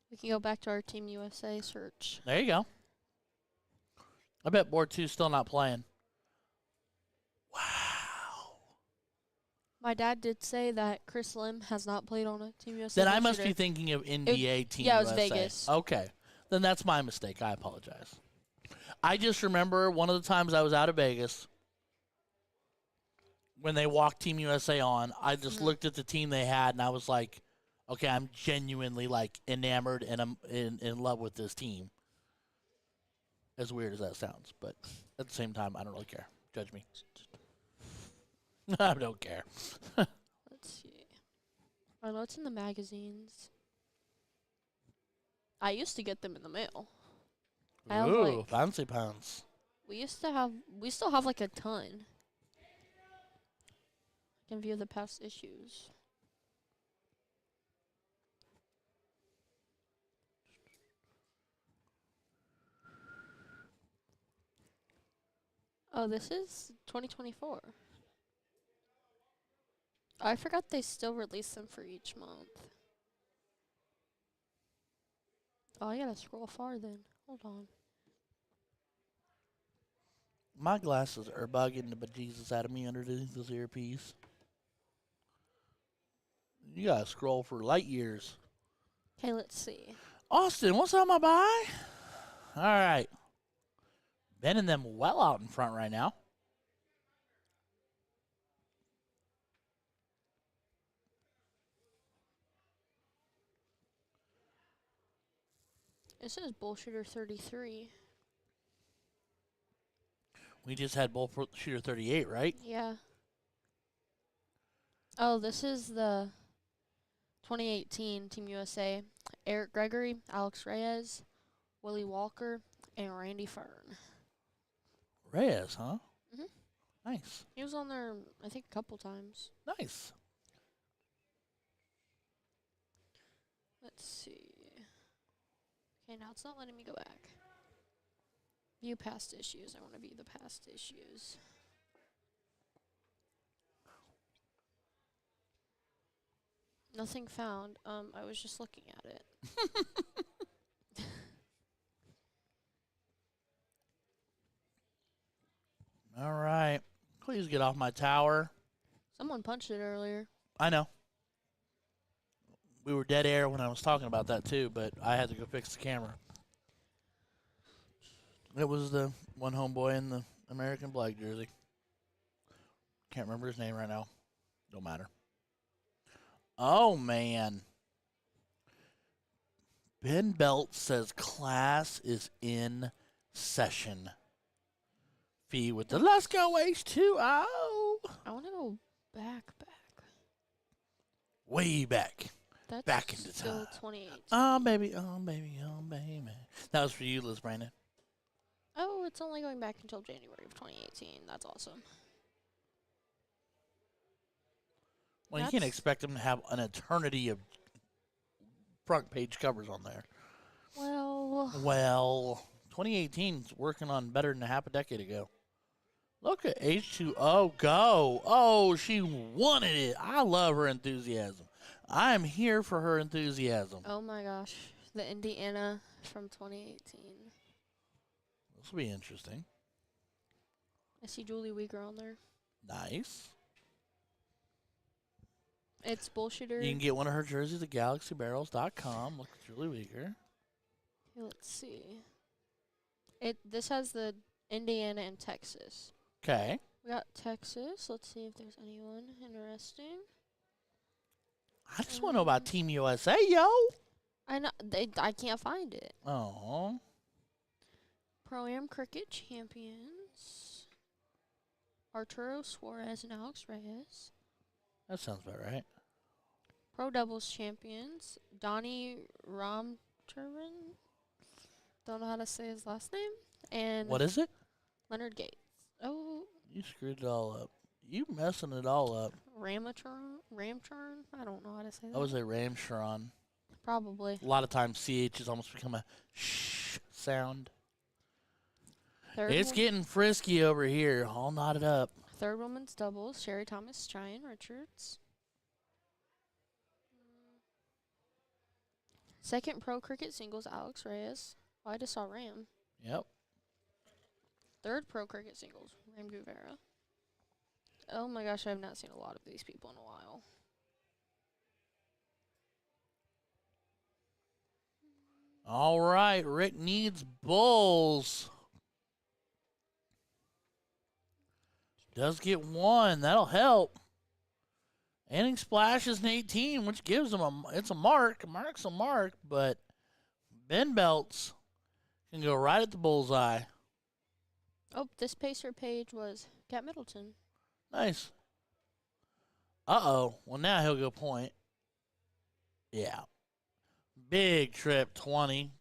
We can go back to our Team USA search. There you go. I bet board 2's still not playing. Wow. My dad did say that Chris Lim has not played on a Team USA. Then I must shooter. be thinking of NBA Team yeah, it was USA. Vegas. Okay. Then that's my mistake. I apologize. I just remember one of the times I was out of Vegas when they walked Team USA on, I just looked at the team they had and I was like, okay, I'm genuinely like enamored and I'm in love with this team. As weird as that sounds, but at the same time, I don't really care. Judge me. I don't care. Let's see. I know it's in the magazines. I used to get them in the mail. I have, Ooh, like- fancy pants. We still have like a ton. I can view the past issues. Oh, this is 2024. I forgot they still release them for each month. Oh, I gotta scroll far then. Hold on. My glasses are bugging the bejesus out of me underneath this earpiece. You gotta scroll for light years. Okay, let's see. Austin, what's up, my boy? All right. Bending them well out in front right now. It says Bullshooter 33. We just had Bull Shooter 38, right? Yeah. Oh, this is the 2018 Team USA, Eric Gregory, Alex Reyes, Willie Walker, and Randy Fern. Reyes, huh? Mhm. Nice. He was on there, I think, a couple times. Nice. Let's see. Okay, now it's not letting me go back. View past issues. I want to view the past issues. Nothing found. I was just looking at it. All right. Please get off my tower. Someone punched it earlier. I know. We were dead air when I was talking about that too, but I had to go fix the camera. It was the one homeboy in the American flag jersey. Can't remember his name right now. Don't matter. Oh, man. Ben Belt says class is in session. Fee with the let's go H2O. I want to go back. Way back. That's Back into still time. 2018. Oh, baby. Oh, baby. Oh, baby. That was for you, Liz Brandon. Oh, it's only going back until January of 2018. That's awesome. Well, you can't expect them to have an eternity of front page covers on there. Well, 2018 is working on better than a half a decade ago. Look at H2O go. Oh, she wanted it. I love her enthusiasm. I'm here for her enthusiasm. oh my gosh. The Indiana from 2018. This will be interesting. I see Julie Weeger on there. Nice. It's bullshitter. You can get one of her jerseys at galaxybarrels.com. Look at Julie Weeger. Okay, let's see. This has the Indiana and Texas. Okay. We got Texas. Let's see if there's anyone interesting. I just want to know about Team USA, yo. I know I can't find it. Oh. Pro-Am Cricket Champions. Arturo Suarez and Alex Reyes. That sounds about right. Pro Doubles Champions. Donnie Ramturin. Don't know how to say his last name. And What is it? Leonard Gates. Oh, You screwed it all up. You messing it all up. Ramturn? I don't know how to say that. I was a Ramsharon. Probably. A lot of times CH has almost become a shh sound. It's getting frisky over here. All knotted up. Third women's doubles, Sherry Thomas, Cheyenne Richards. Second pro cricket singles, Alex Reyes. Oh, I just saw Ram. Yep. Third pro cricket singles, Ram Guevara. Oh my gosh, I have not seen a lot of these people in a while. All right, Rick needs bulls. Does get one. That'll help. Inning splash is an 18, which gives him it's a mark. Mark's a mark, but Ben Belts can go right at the bullseye. Oh, this pacer page was Cat Middleton. Nice. Uh-oh. Well, now he'll go point. Yeah. Big trip 20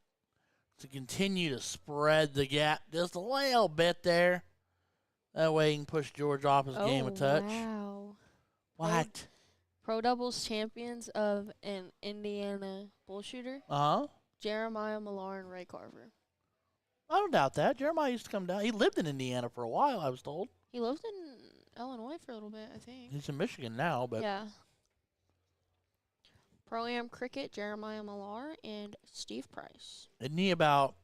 to continue to spread the gap just a little bit there. That way he can push George off his game a touch. Wow. What? Pro doubles champions of an Indiana bullshooter, Uh-huh. Jeremiah Millar and Ray Carver. I don't doubt that. Jeremiah used to come down. He lived in Indiana for a while, I was told. He lived in Illinois for a little bit, I think. He's in Michigan now, but Yeah. Pro-Am Cricket, Jeremiah Millar and Steve Price. isn't he about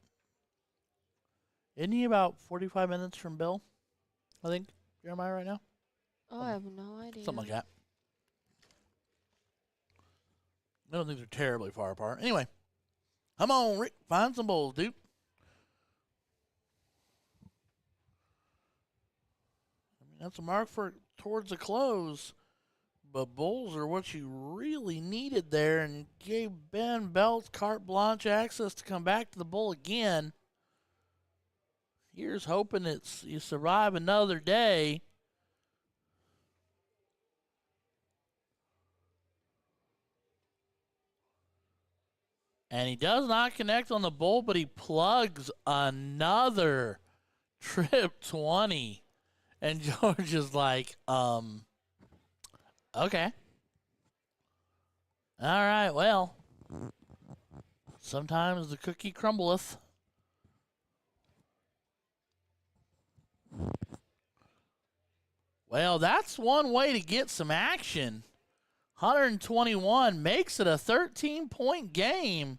45 minutes from Bill? I think Jeremiah right now. Oh, I have no idea. Something like that. I don't think they're terribly far apart. Anyway, come on, Rick. Find some bowls, dude. I mean, that's a mark for towards the close. But bowls are what you really needed there and gave Ben Belt carte blanche access to come back to the bowl again. Here's hoping you survive another day. And he does not connect on the bowl, but he plugs another trip 20. And George is like, okay. All right, well, sometimes the cookie crumbleth. Well, that's one way to get some action. 121 makes it a 13-point game.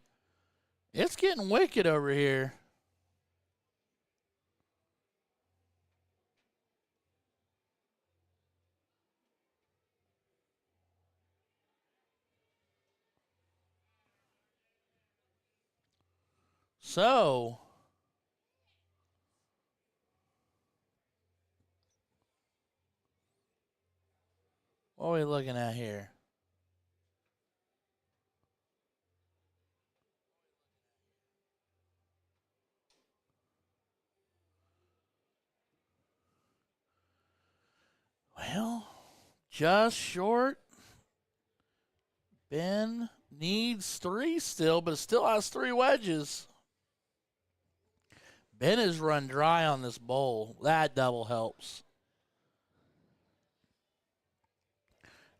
It's getting wicked over here. So, what are we looking at here? Well, just short. Ben needs 3 still, but still has 3 wedges. Ben has run dry on this bowl. That double helps.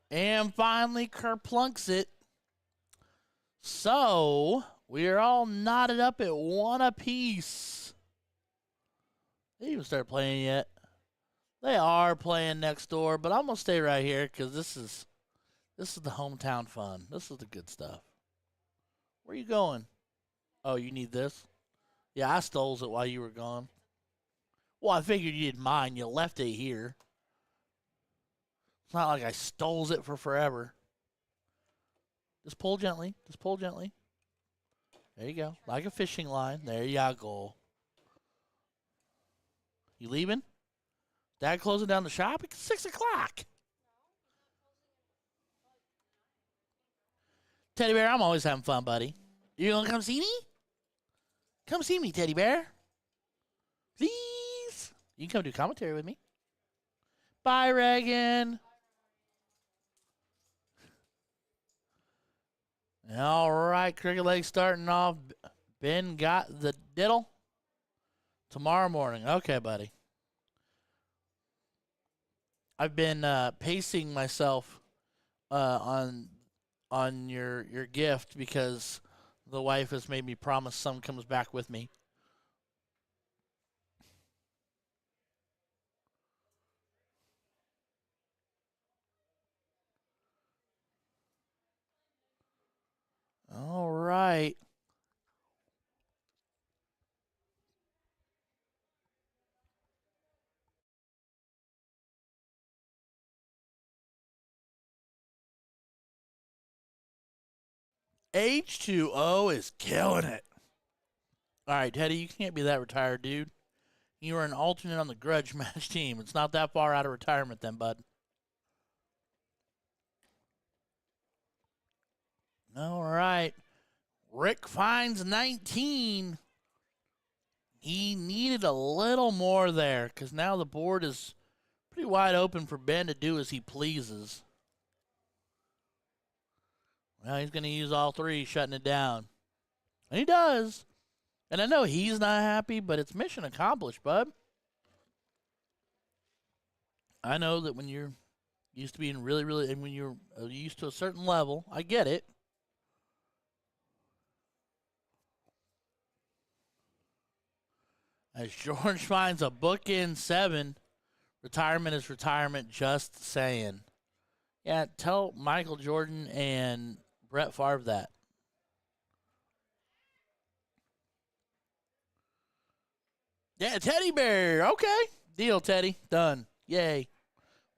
And finally, Kerplunks it. So, we are all knotted up at 1 apiece. They even start playing yet. They are playing next door, but I'm going to stay right here because this is the hometown fun. This is the good stuff. Where you going? Oh, you need this? Yeah, I stole it while you were gone. Well, I figured you didn't mind. You left it here. It's not like I stole it for forever. Just pull gently. Just pull gently. There you go. Like a fishing line. There you go. You leaving? Dad closing down the shop? It's 6 o'clock. Teddy Bear, I'm always having fun, buddy. You gonna come see me? Come see me, Teddy Bear. Please. You can come do commentary with me. Bye, Reagan. All right, Cricket Lake starting off. Ben got the diddle. Tomorrow morning. Okay, buddy. I've been pacing myself on your gift because the wife has made me promise some comes back with me. All right. H2O is killing it. All right, Teddy, you can't be that retired, dude. You are an alternate on the grudge match team. It's not that far out of retirement then, bud. All right. Rick finds 19. He needed a little more there because now the board is pretty wide open for Ben to do as he pleases. Well, he's going to use all 3, shutting it down. And he does. And I know he's not happy, but it's mission accomplished, bud. I know that when you're used to being really, and when you're used to a certain level, I get it. As George finds a bookend 7, retirement is retirement, just saying. Yeah, tell Michael Jordan and Brett Favre that. Yeah, Teddy Bear. Okay. Deal, Teddy. Done. Yay.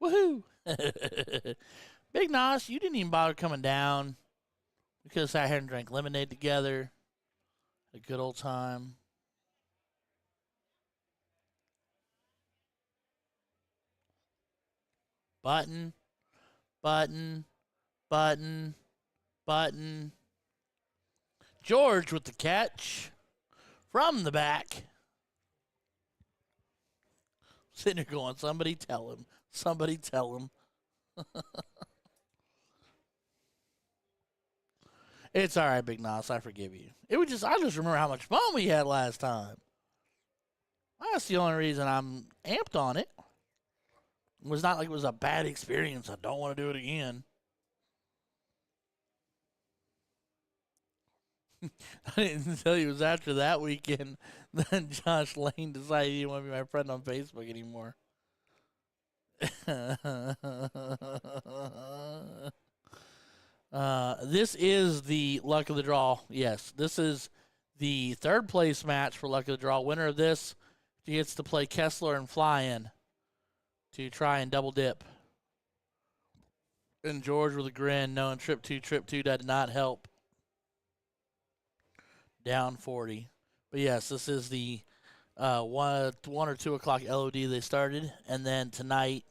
Woohoo. Big Nos, you didn't even bother coming down. We could have sat here and drank lemonade together. A good old time. Button, button, button, button. George with the catch from the back. Sitting here going, somebody tell him. Somebody tell him. It's all right, Big Nos. I forgive you. I just remember how much fun we had last time. That's the only reason I'm amped on it. It was not like it was a bad experience. I don't want to do it again. I didn't tell you it was after that weekend that Josh Lane decided he didn't want to be my friend on Facebook anymore. This is the luck of the draw. Yes, this is the third place match for luck of the draw. Winner of this gets to play Kessler and Fly In to try and double dip. And George with a grin, knowing trip two did not help. Down 40. But yes, this is the 1 or 2 o'clock LOD they started. And then tonight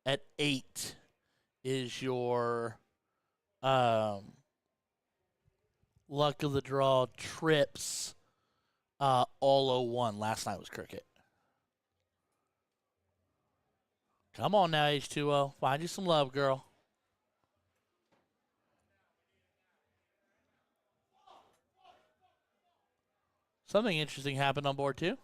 at 8 is your luck of the draw trips all 01. Last night was cricket. Come on now, H2O. Find you some love, girl. Something interesting happened on board, too.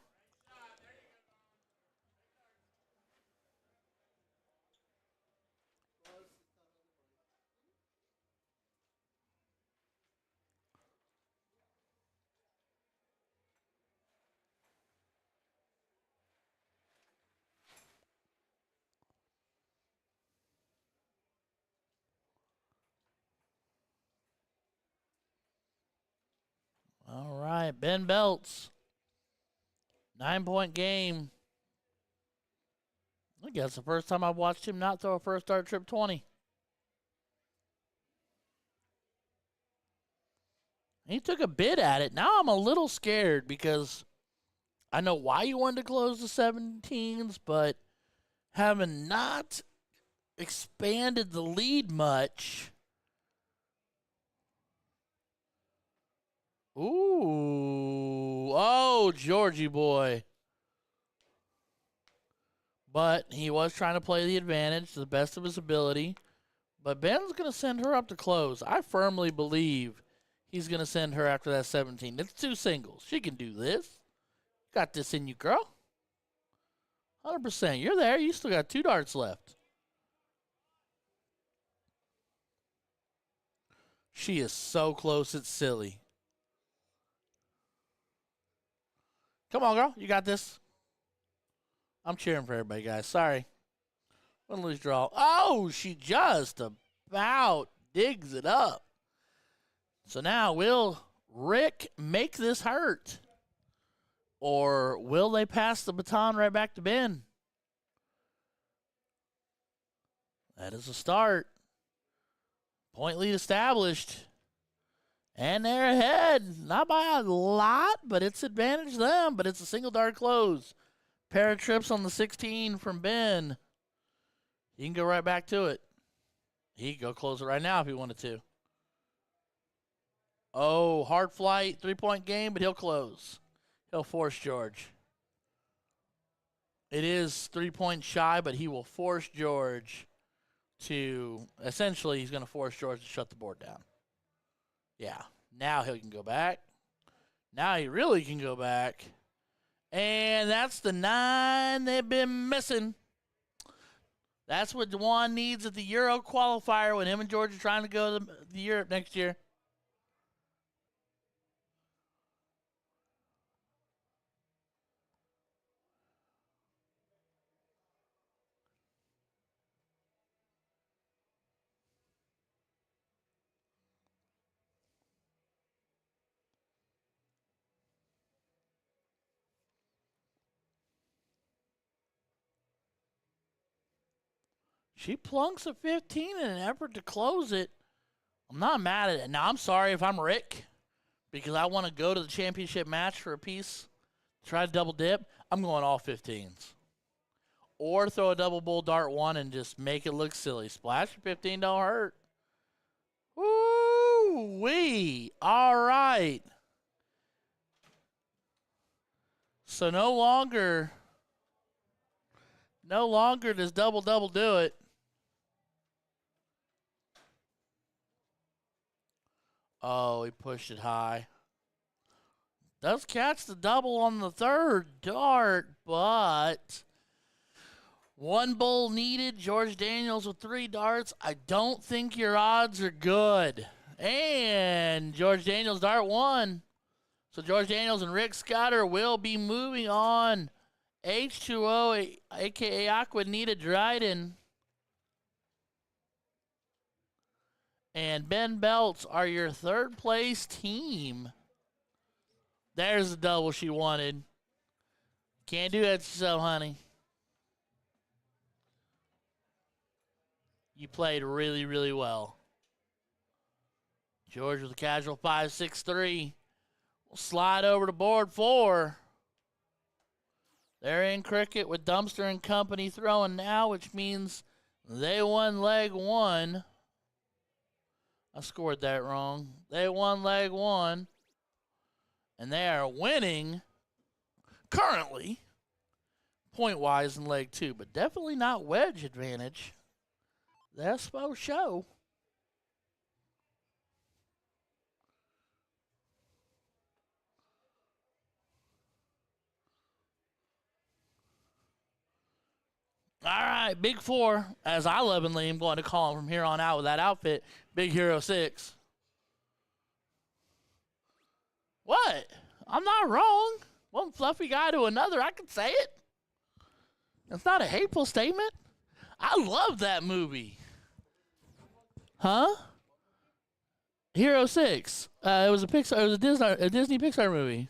All right, Ben Belts. 9-point game. I guess the first time I've watched him not throw a first start trip 20. He took a bid at it. Now I'm a little scared because I know why you wanted to close the 17s, but having not expanded the lead much. Ooh. Oh, Georgie boy. But he was trying to play the advantage to the best of his ability. But Ben's going to send her up to close. I firmly believe he's going to send her after that 17. It's 2 singles. She can do this. Got this in you, girl. 100%. You're there. You still got 2 darts left. She is so close, it's silly. Come on, girl. You got this. I'm cheering for everybody, guys. Sorry. Win, lose, draw. Oh, she just about digs it up. So now, will Rick make this hurt? Or will they pass the baton right back to Ben? That is a start. Point lead established. And they're ahead. Not by a lot, but it's advantage them. But it's a single dart close. Pair of trips on the 16 from Ben. He can go right back to it. He can go close it right now if he wanted to. Oh, hard flight, 3-point game, but he'll close. He'll force George. It is 3 points shy, but he will force George to, essentially, he's going to force George to shut the board down. Yeah, now he can go back. Now he really can go back. And that's the 9 they've been missing. That's what Juwan needs at the Euro qualifier when him and George are trying to go to the Europe next year. She plunks a 15 in an effort to close it. I'm not mad at it. Now, I'm sorry if I'm Rick, because I want to go to the championship match for a piece, try to double dip. I'm going all 15s. Or throw a double bull dart 1 and just make it look silly. Splash for 15 don't hurt. Woo-wee. All right. So no longer does double do it. Oh, he pushed it high. Does catch the double on the third dart, but one bowl needed. George Daniels with 3 darts. I don't think your odds are good. And George Daniels dart 1. So George Daniels and Rick Scudder will be moving on. H2O, a.k.a. Aquanita Dryden, and Ben Belts are your third place team. There's the double she wanted. Can't do that to yourself, honey. You played really, really well. George with a casual 5-6-3. We'll slide over to board 4. They're in cricket with Dumpster and company throwing now, which means they won leg 1. I scored that wrong. They won leg 1. And they are winning currently point-wise in leg 2, but definitely not wedge advantage. That's supposed to show. All right, Big 4, as I lovingly am going to call him from here on out with that outfit, Big Hero 6. What? I'm not wrong. One fluffy guy to another, I can say it. It's not a hateful statement. I love that movie. Huh? Hero 6. It was a Pixar. It was a Disney Pixar movie.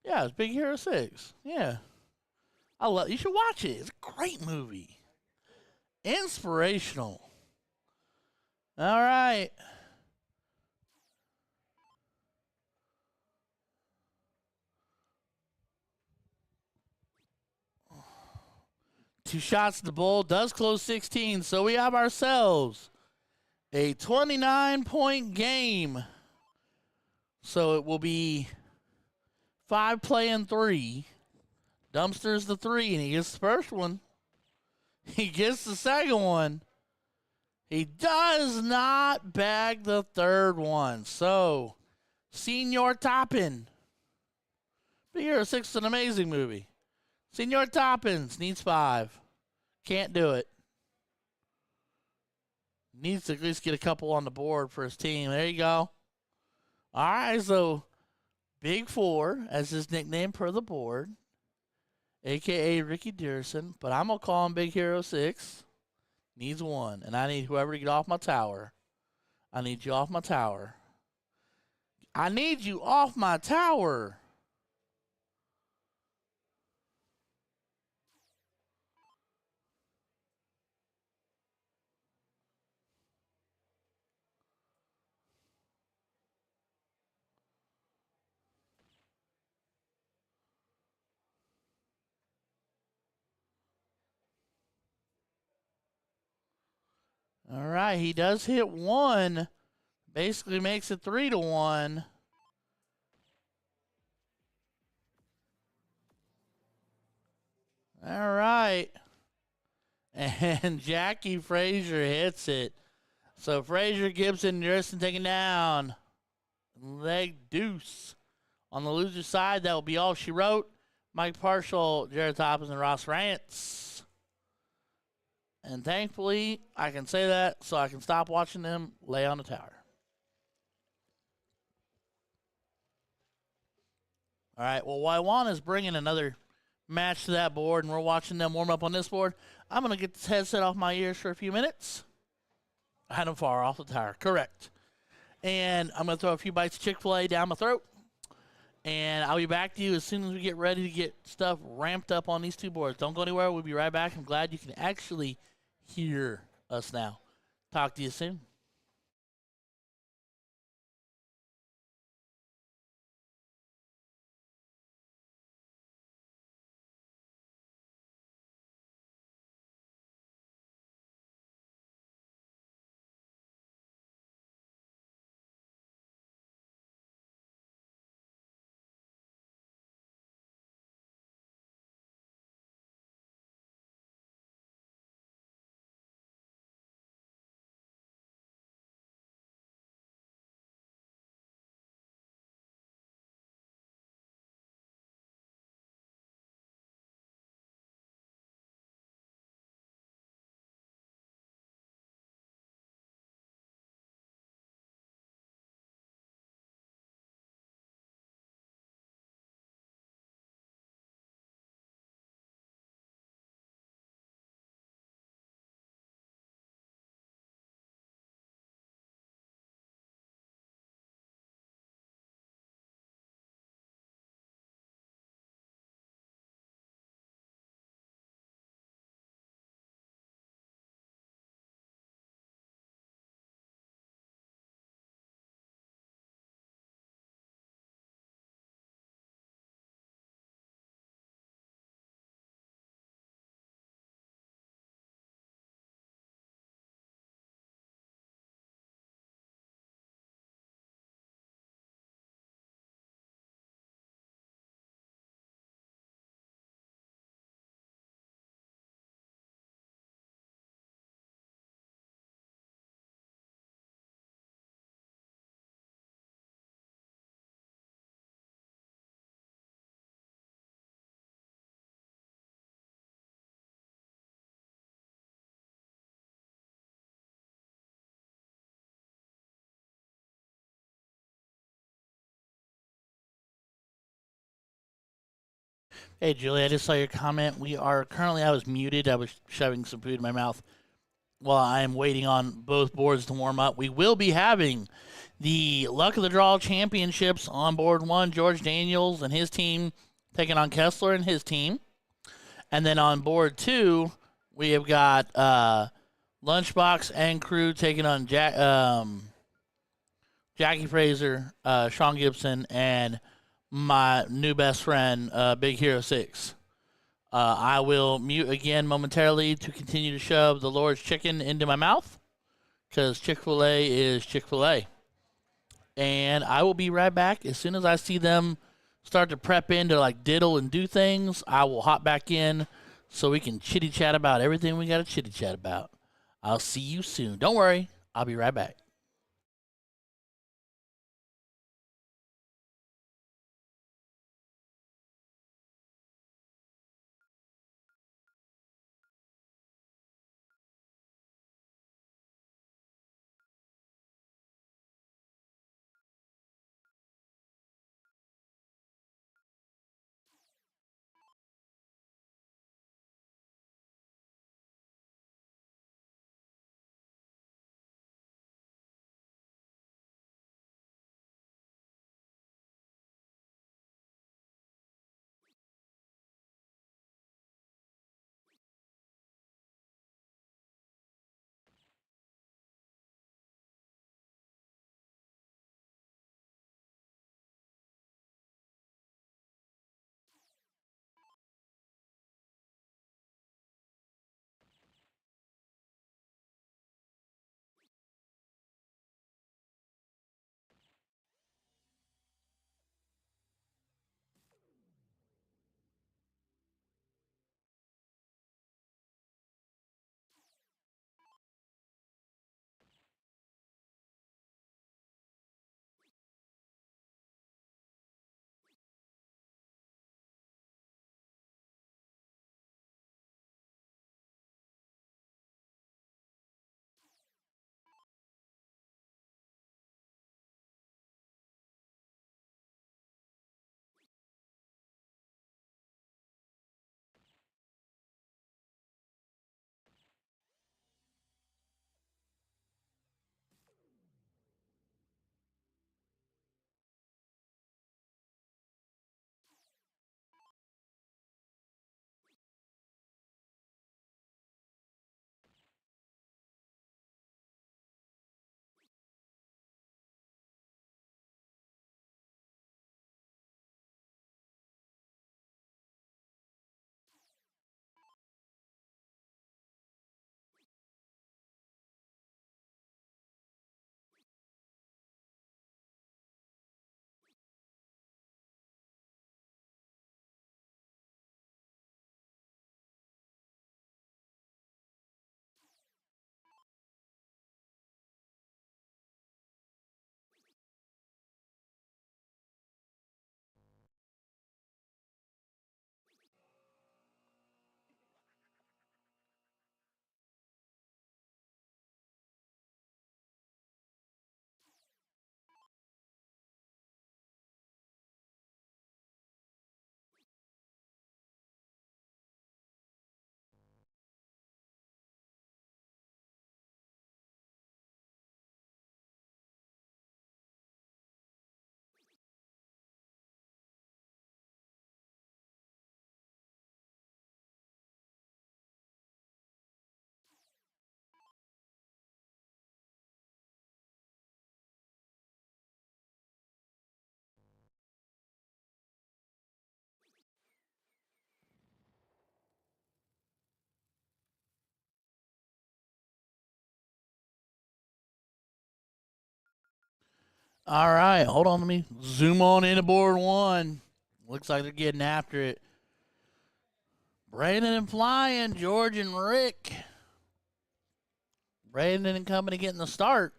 Yeah, it's Big Hero 6. Yeah. You should watch it. It's a great movie. Inspirational. All right. Two shots to the bowl. Does close 16. So we have ourselves a 29-point game. So it will be 5 playing 3. Dumpster's the 3, and he gets the first one. He gets the second one. He does not bag the third one. So, Senor Toppin. Big Hero 6 is an amazing movie. Senor Toppins needs 5. Can't do it. Needs to at least get a couple on the board for his team. There you go. All right, so Big 4 as his nickname per the board, a.k.a. Ricky Dearson, but I'm going to call him Big Hero 6. Needs 1, and I need whoever to get off my tower. I need you off my tower. I need you off my tower. All right, he does hit 1. Basically makes it 3-1. All right. And Jackie Frazier hits it. So Frazier, Gibson, Dearson taken down. Leg deuce. On the loser side, that will be all she wrote. Mike Parshall, Jared Toppins, and Ross Rance. And thankfully, I can say that so I can stop watching them lay on the tower. All right, well, Waiwana's bringing another match to that board, and we're watching them warm up on this board. I'm going to get this headset off my ears for a few minutes. I had them far off the tower. Correct. And I'm going to throw a few bites of Chick-fil-A down my throat. And I'll be back to you as soon as we get ready to get stuff ramped up on these two boards. Don't go anywhere. We'll be right back. I'm glad you can actually hear us now. Talk to you soon. Hey, Julie, I just saw your comment. We are currently, I was muted. I was shoving some food in my mouth while I am waiting on both boards to warm up. We will be having the Luck of the Draw Championships on board one. George Daniels and his team taking on Kessler and his team. And then on board two, we have got Lunchbox and crew taking on Jackie Fraser, Sean Gibson, and my new best friend, Big Hero 6. I will mute again momentarily to continue to shove the Lord's chicken into my mouth because Chick-fil-A is Chick-fil-A. And I will be right back. As soon as I see them start to prep in to like diddle and do things, I will hop back in so we can chitty chat about everything we got to chitty chat about. I'll see you soon. Don't worry. I'll be right back. All right, hold on. Let me zoom on into board one. Looks like they're getting after it. Brandon and Flying, George and Rick. Brandon and company getting the start.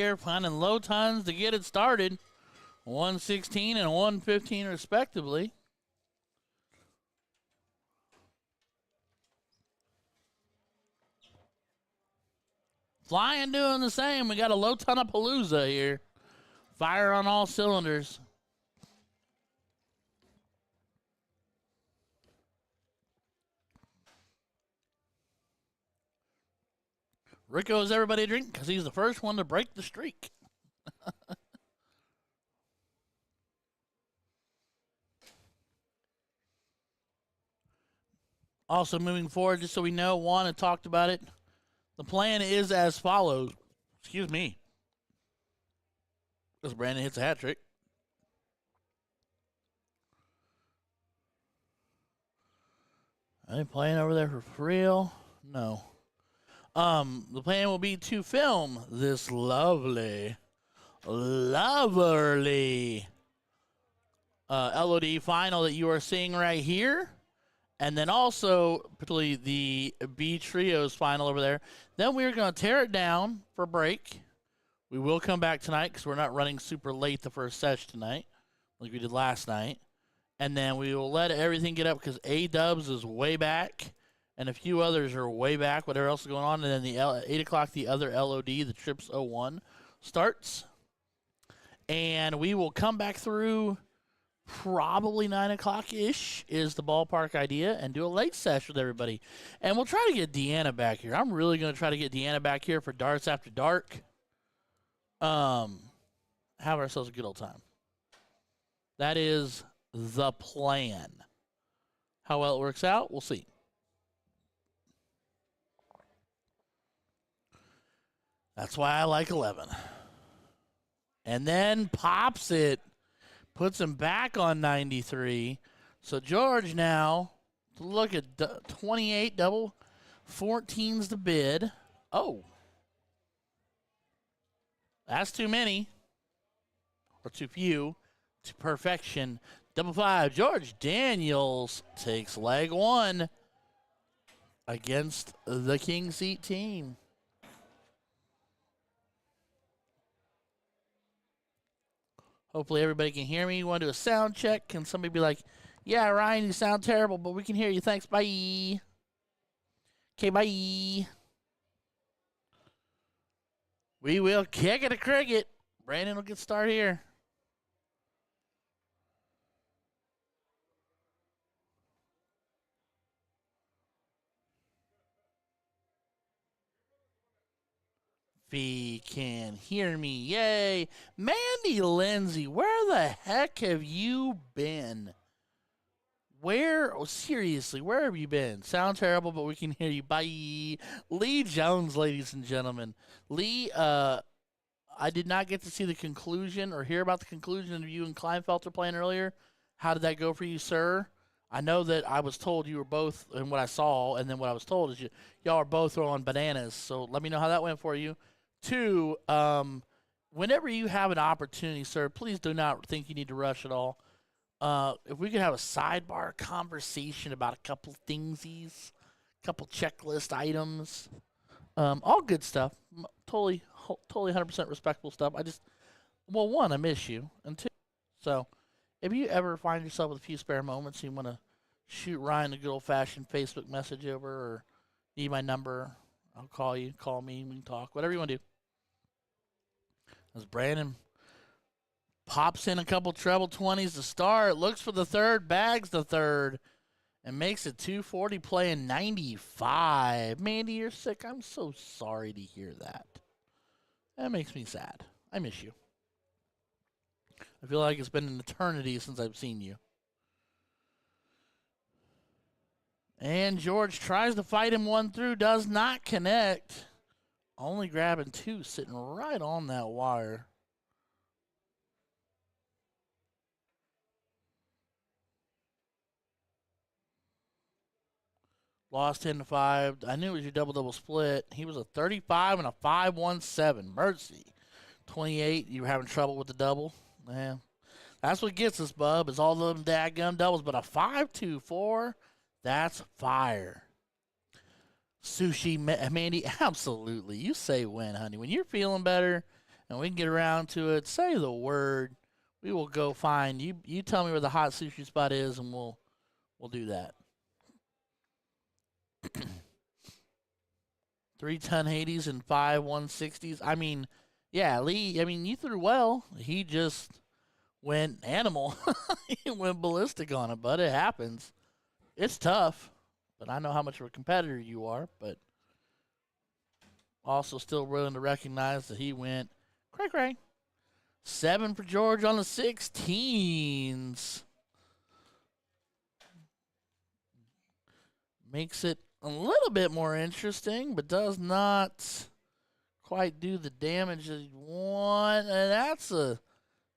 here, finding low tons to get it started. 116 and 115 respectively. Flying doing the same. We got a low ton of palooza here. Fire on all cylinders. Rico owes everybody a drink because he's the first one to break the streak. Also, moving forward, just so we know, Juan had talked about it. The plan is as follows. Excuse me. Because Brandon hits a hat trick. Are they playing over there for real? No. The plan will be to film this lovely LOD final that you are seeing right here. And then also, particularly the B Trios final over there. Then we're going to tear it down for break. We will come back tonight because we're not running super late the first session tonight like we did last night. And then we will let everything get up because A-Dubs is way back. And a few others are way back, whatever else is going on. And then the 8 o'clock, the other LOD, the Trips 01, starts. And we will come back through probably 9 o'clock-ish is the ballpark idea, and do a late session with everybody. And we'll try to get Deanna back here. I'm really going to try to get Deanna back here for Darts After Dark. Have ourselves a good old time. That is the plan. How well it works out, we'll see. That's why I like 11. And then pops it. Puts him back on 93. So George now, look at 28 double. 14's the bid. Oh. That's too many. Or too few. To perfection. Double 5. George Daniels takes leg 1 against the King Seat team. Hopefully everybody can hear me. You want to do a sound check? Can somebody be like, yeah, Ryan, you sound terrible, but we can hear you. Thanks. Bye. Okay, bye. We will kick it a cricket. Brandon will get started here. If he can hear me, yay. Mandy Lindsay, where the heck have you been? Seriously, where have you been? Sound terrible, but we can hear you. Bye. Lee Jones, ladies and gentlemen. Lee, I did not get to see the conclusion or hear about the conclusion of you and Kleinfelter playing earlier. How did that go for you, sir? I know that I was told you were both, and what I saw, and then what I was told is y'all are both throwing bananas. So let me know how that went for you. 2, whenever you have an opportunity, sir, please do not think you need to rush at all. If we could have a sidebar conversation about a couple thingsies, a couple checklist items, all good stuff, totally 100% respectable stuff. Well, 1, I miss you, and 2, so if you ever find yourself with a few spare moments and you want to shoot Ryan a good old-fashioned Facebook message over or need my number, I'll call you, call me, we can talk, whatever you want to do. As Brandon pops in a couple treble 20s to start, looks for the third, bags the third, and makes it 240 playing 95. Mandy, you're sick. I'm so sorry to hear that. That makes me sad. I miss you. I feel like it's been an eternity since I've seen you. And George tries to fight him 1 through, does not connect. Only grabbing 2, sitting right on that wire. Lost 10-5. I knew it was your double-double split. He was a 35 and a 5-1-7. Mercy. 28, you were having trouble with the double. Yeah. That's what gets us, bub, is all of them dadgum doubles. But a 5-2-4, that's fire. Sushi, Mandy, absolutely. You say when, honey. When you're feeling better and we can get around to it. Say the word. We will go find you. You tell me where the hot sushi spot is, and we'll do that. 3 1080s and 5 160s. I mean, yeah, Lee. I mean, you threw well. He just went animal. He went ballistic on it, but it happens. It's tough, but I know how much of a competitor you are. But also still willing to recognize that he went cray-cray. 7 for George on the 16s. Makes it a little bit more interesting, but does not quite do the damage that you want. And that's a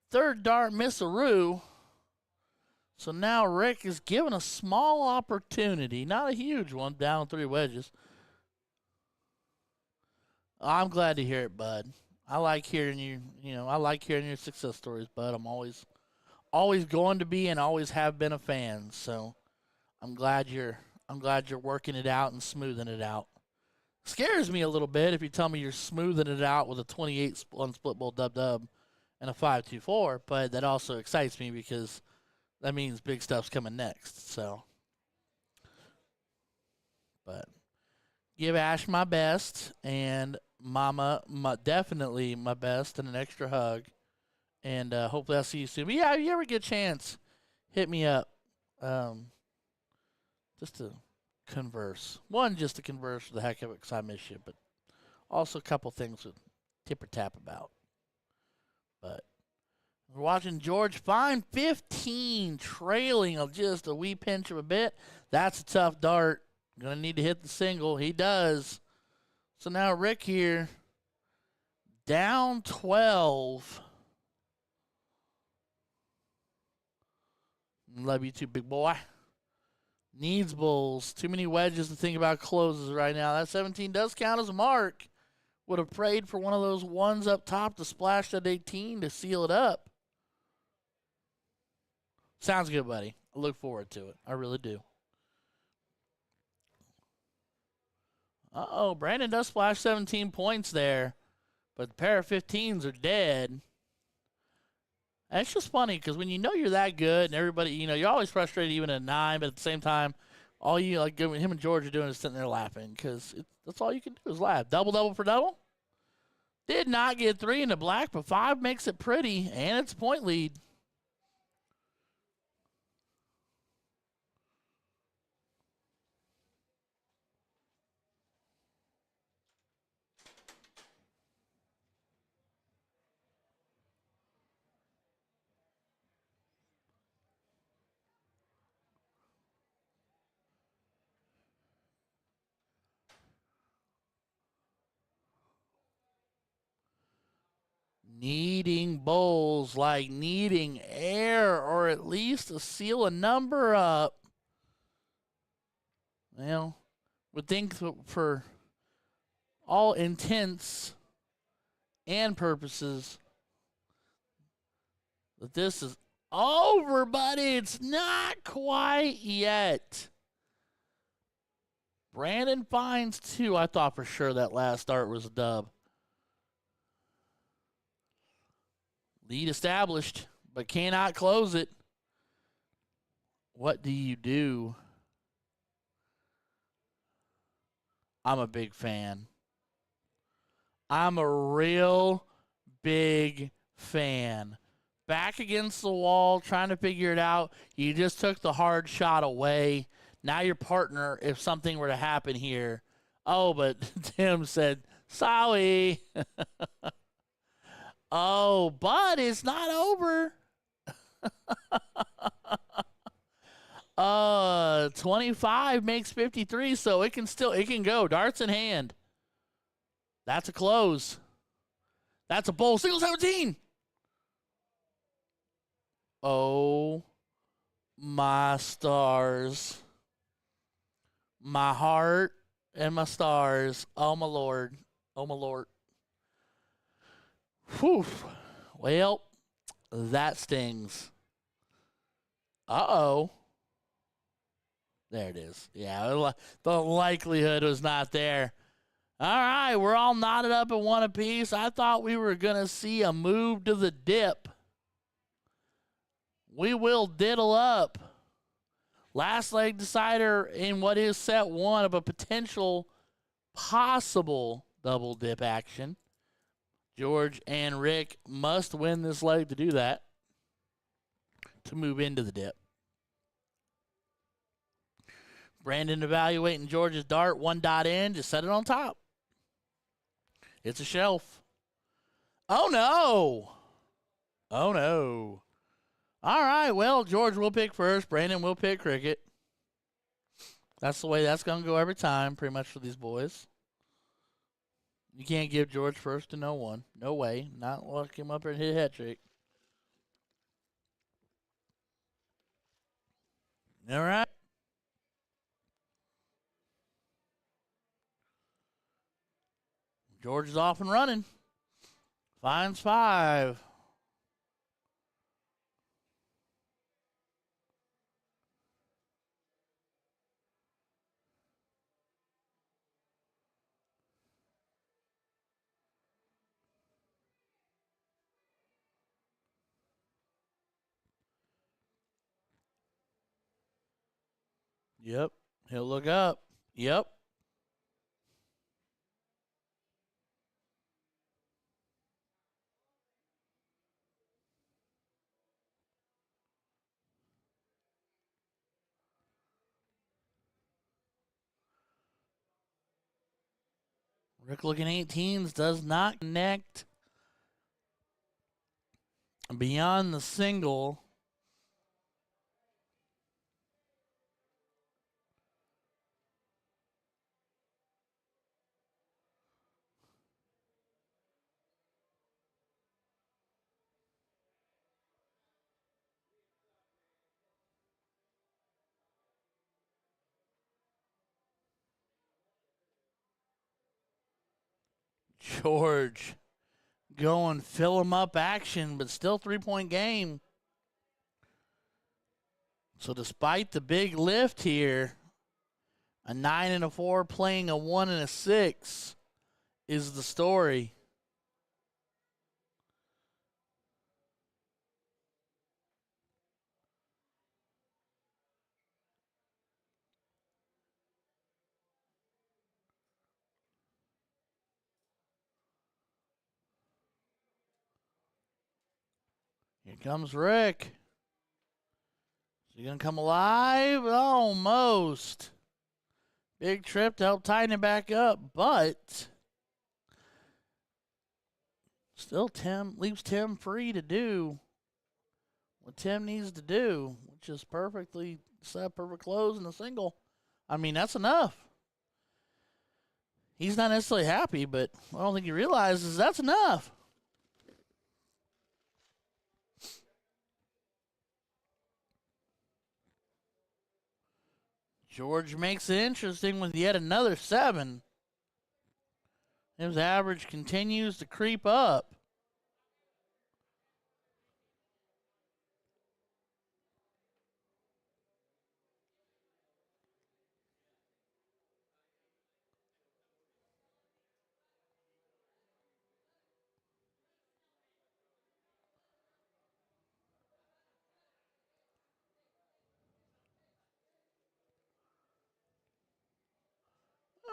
third dart miss-a-roo. So now Rick is given a small opportunity, not a huge one, down 3 wedges. I'm glad to hear it, bud. I like hearing I like hearing your success stories, bud. I'm always going to be and always have been a fan. So I'm glad you're working it out and smoothing it out. Scares me a little bit if you tell me you're smoothing it out with a 28 on split bowl dub and a 5-2-4, but that also excites me because that means big stuff's coming next. So, but give Ash my best and Mama definitely my best and an extra hug, and hopefully I'll see you soon. But yeah, if you ever get a chance, hit me up, just to converse. One, just to converse for the heck of it because I miss you, but also a couple things to tip or tap about. But we're watching George Fine, 15, trailing just a wee pinch of a bit. That's a tough dart. Gonna need to hit the single. He does. So now Rick here, down 12. Love you too, big boy. Needs bowls. Too many wedges to think about closes right now. That 17 does count as a mark. Would have prayed for one of those ones up top to splash that 18 to seal it up. Sounds good, buddy. I look forward to it. I really do. Uh-oh, Brandon does splash 17 points there, but the pair of 15s are dead. And it's just funny because when you know you're that good and everybody, you're always frustrated even at 9, but at the same time, all you, like him and George are doing is sitting there laughing because that's all you can do is laugh. Double for double. Did not get 3 into black, but 5 makes it pretty, and it's a point lead. Needing bowls like needing air or at least to seal a number up. Well, would think for all intents and purposes that this is over, but it's not quite yet. Brandon finds 2. I thought for sure that last start was a dub. Lead established, but cannot close it. What do you do? I'm a big fan. I'm a real big fan. Back against the wall, trying to figure it out. You just took the hard shot away. Now your partner, if something were to happen here. Oh, but Tim said, sorry. Oh, but it's not over. 25 makes 53, so it can go. Darts in hand. That's a close. That's a bowl. Single 17. Oh, my stars. My heart and my stars. Oh, my Lord. Oh, my Lord. Whew. Well, that stings. Uh-oh. There it is. Yeah, the likelihood was not there. All right, we're all knotted up in one apiece. I thought we were going to see a move to the dip. We will diddle up. Last leg decider in what is set one of a potential possible double dip action. George and Rick must win this leg to do that, to move into the dip. Brandon evaluating George's dart, 1 dot in, just set it on top. It's a shelf. Oh, no. Oh, no. All right, well, George will pick first. Brandon will pick cricket. That's the way that's going to go every time, pretty much, for these boys. You can't give George first to no one. No way. Not lock him up and hit a hat trick. All right. George is off and running. Finds 5. Yep. He'll look up. Yep. Rick looking 18s does not connect beyond the single. George going fill him up action, but still 3-point game. So despite the big lift here, a 9 and a 4 playing a 1 and a 6 is the story. Here comes Rick. Is he going to come alive? Almost. Big trip to help tighten it back up, but still Tim leaves Tim free to do what Tim needs to do, which is perfectly set, perfect close in a single. I mean, that's enough. He's not necessarily happy, but I don't think he realizes that's enough. George makes it interesting with yet another 7. His average continues to creep up.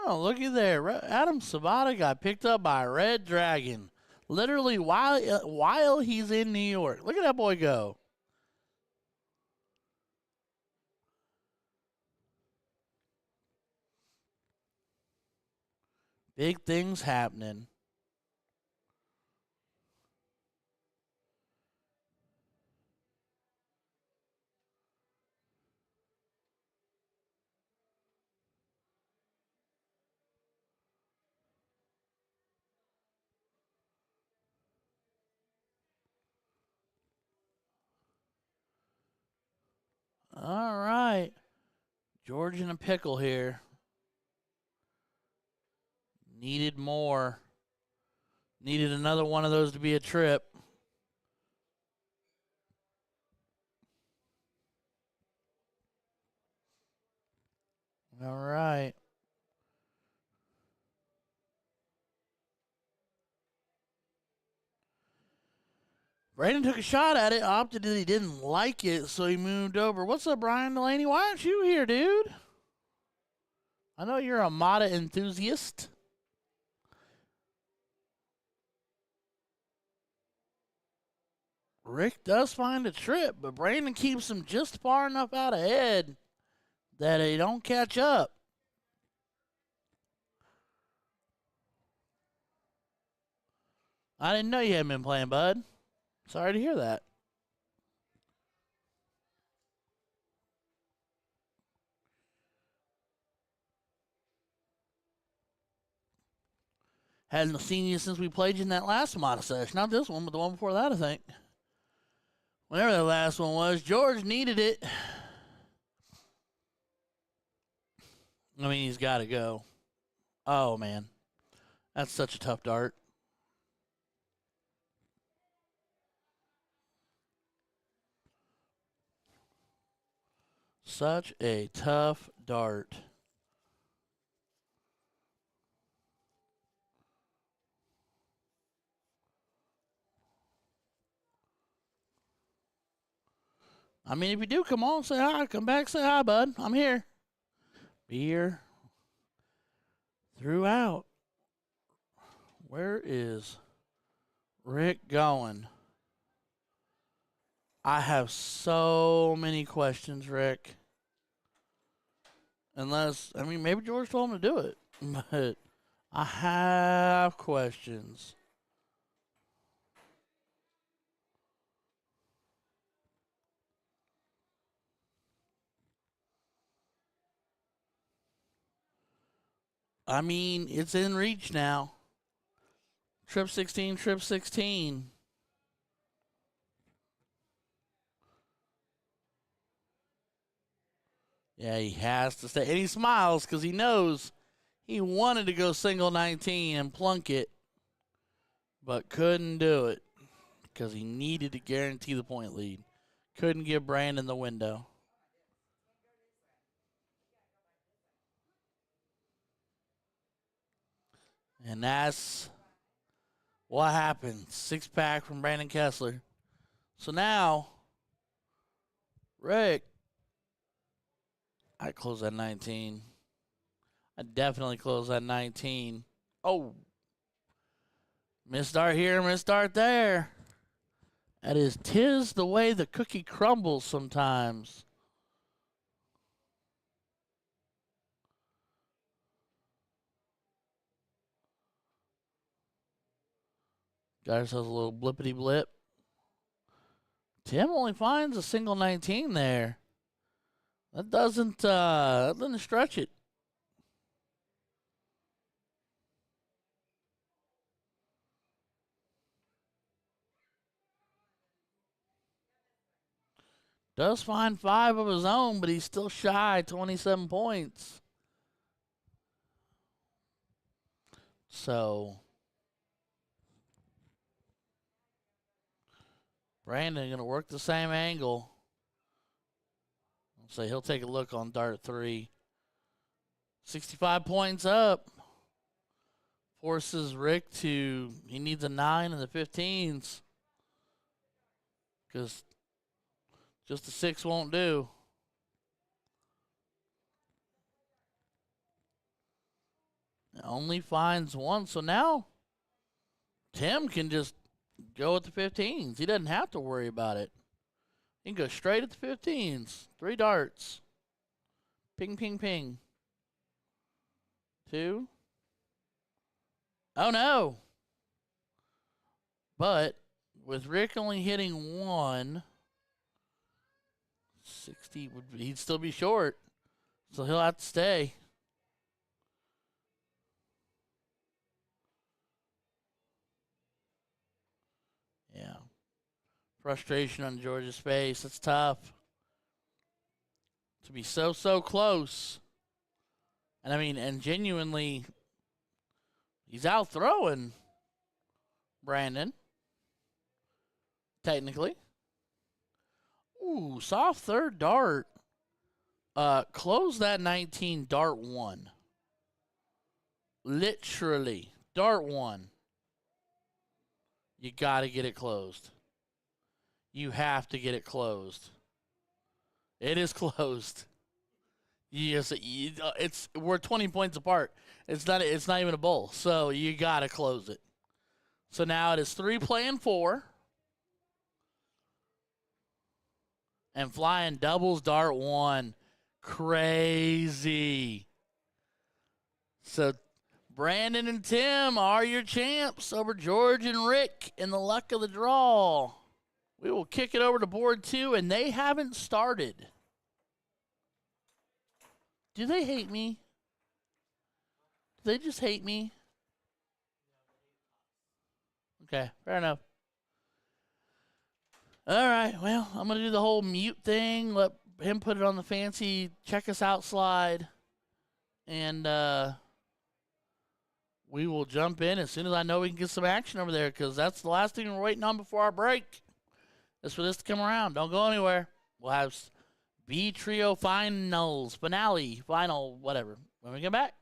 Oh, looky there. Adam Sabata got picked up by a Red Dragon. Literally while he's in New York. Look at that boy go. Big things happening. All right. George in a pickle here. Needed more. Needed another one of those to be a trip. All right. Brandon took a shot at it, opted that he didn't like it, so he moved over. What's up, Brian Delaney? Why aren't you here, dude? I know you're a MADA enthusiast. Rick does find a trip, but Brandon keeps him just far enough out ahead that he don't catch up. I didn't know you hadn't been playing, bud. Sorry to hear that. Hadn't seen you since we played you in that last MADA session. Not this one, but the one before that, I think. Whenever the last one was, George needed it. I mean, he's got to go. Oh, man. That's such a tough dart. Such a tough dart. I mean, if you do, come on, say hi. Come back, say hi, bud. I'm here. Be here throughout. Where is Rick going? I have so many questions, Rick. Unless, I mean, maybe George told him to do it. But I have questions. I mean, it's in reach now. Trip 16, trip 16. Yeah, he has to stay. And he smiles because he knows he wanted to go single 19 and plunk it, but couldn't do it because he needed to guarantee the point lead. Couldn't give Brandon the window. And that's what happened. 6-pack from Brandon Kessler. So now, Rick, I close at 19. I definitely close at 19. Oh. Missed dart here, missed dart there. That is 'tis the way the cookie crumbles sometimes. Got ourselves a little blippity blip. Tim only finds a single 19 there. That doesn't stretch it. Does find 5 of his own, but he's still shy, 27 points. So Brandon going to work the same angle. So he'll take a look on dart 3. 65 points up. Forces Rick to, he needs a 9 in the 15s. Because just a 6 won't do. Only finds 1. So now Tim can just go with the 15s. He doesn't have to worry about it. He can go straight at the 15s. 3 darts. Ping, ping, ping. 2. Oh, no. But with Rick only hitting 1, 60, he'd still be short. So he'll have to stay. Yeah. Frustration on George's face. It's tough to be so close. And I mean, and genuinely, he's out throwing Brandon. Technically. Ooh, soft third dart. Close that 19, dart 1. Literally, dart 1. You got to get it closed. You have to get it closed. It is closed. Yes, we're 20 points apart. It's not even a bowl, so you gotta close it. So now it is 3 playing 4. And flying doubles dart 1. Crazy. So Brandon and Tim are your champs over George and Rick in the luck of the draw. We will kick it over to board 2, and they haven't started. Do they hate me? Do they just hate me? Okay, fair enough. All right, well, I'm going to do the whole mute thing, let him put it on the fancy check us out slide, and we will jump in as soon as I know we can get some action over there, because that's the last thing we're waiting on before our break is for this to come around. Don't go anywhere. We'll have B Trio Finals, finale, final, whatever, when we get back.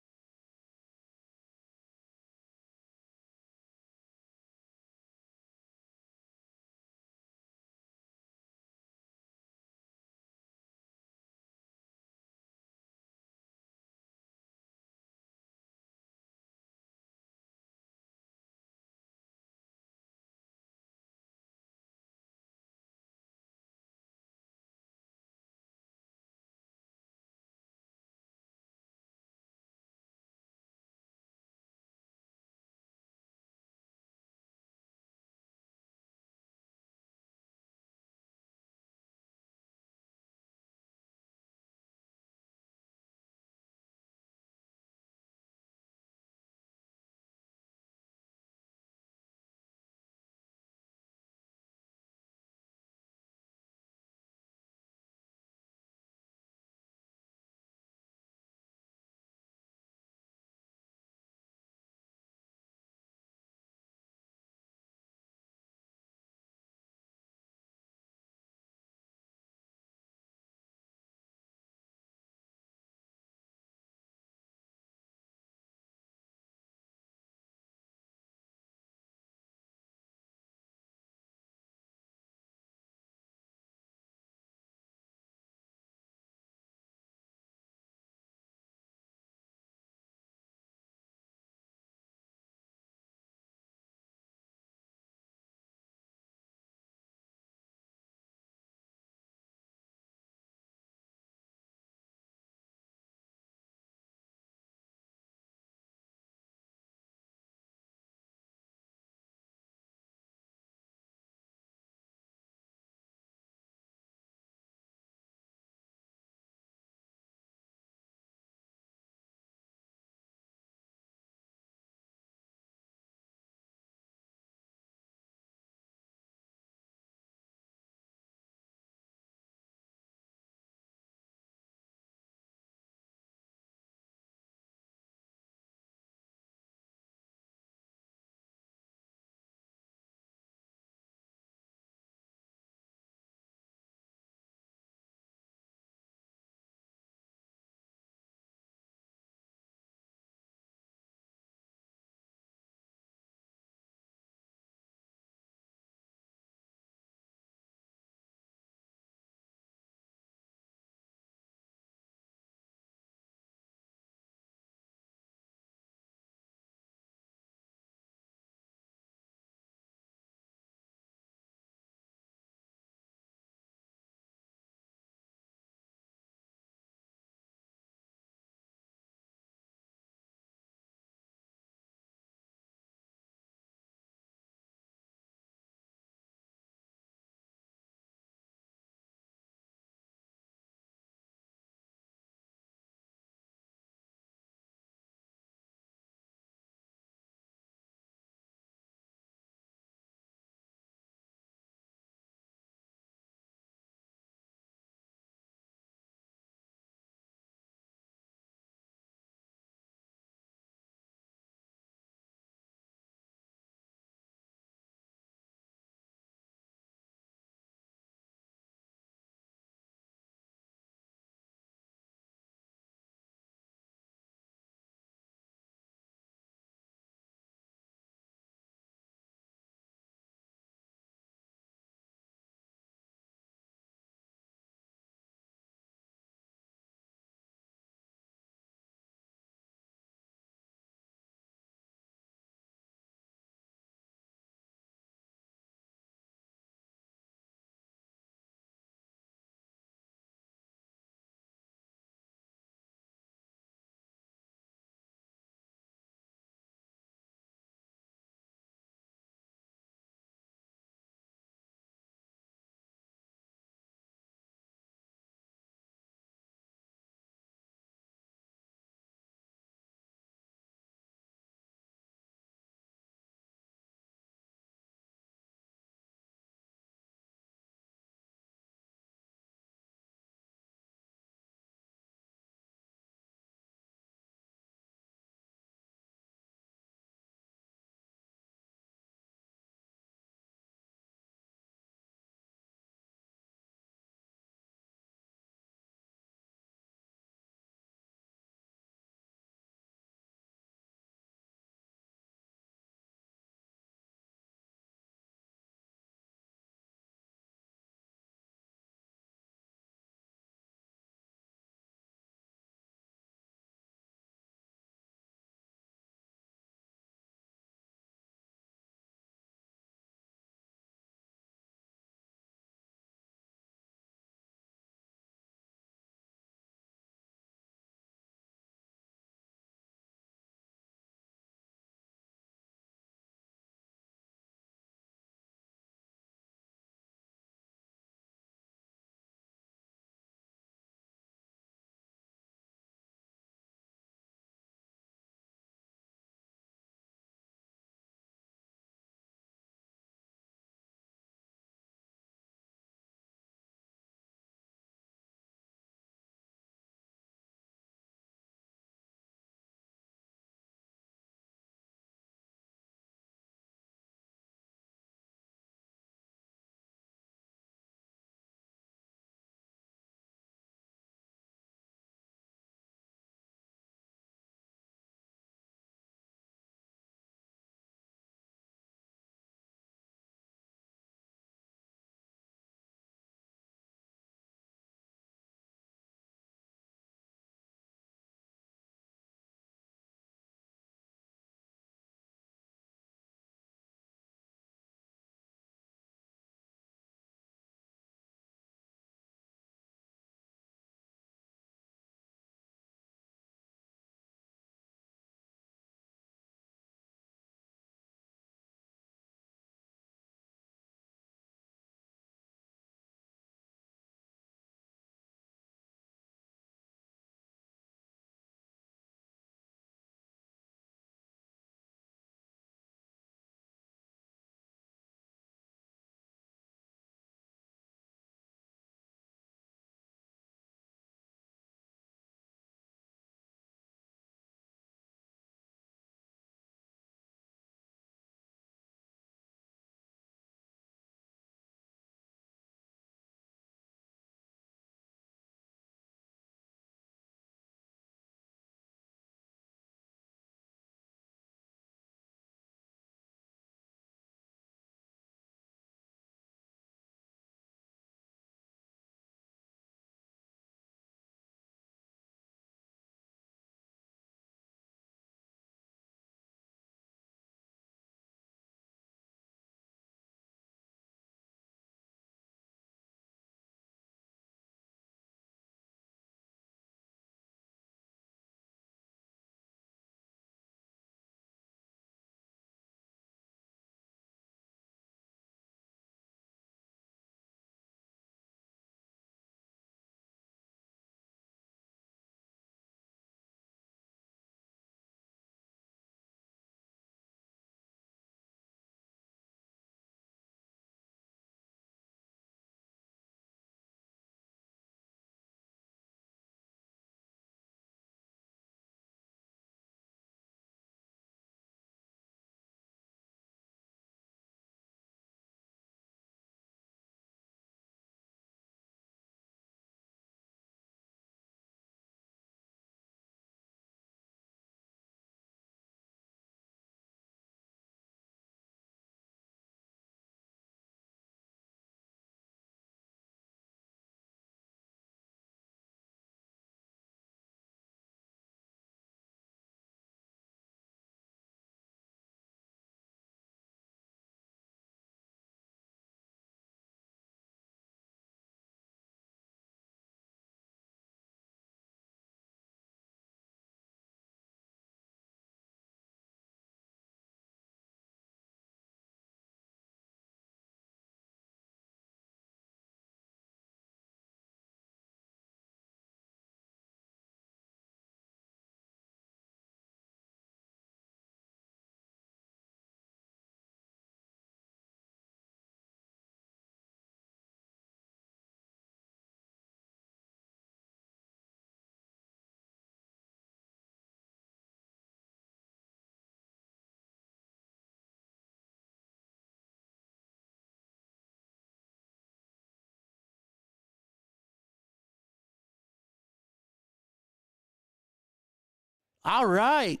All right.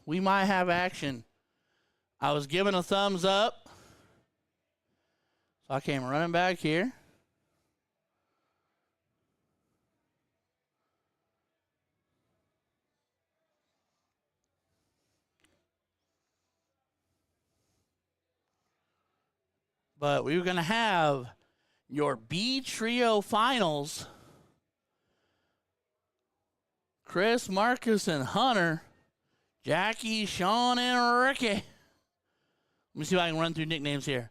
We might have action. I was given a thumbs up. So I came running back here. But we were going to have your B Trio Finals. Chris, Marcus, and Hunter. Jackie, Sean, and Ricky. Let me see if I can run through nicknames here.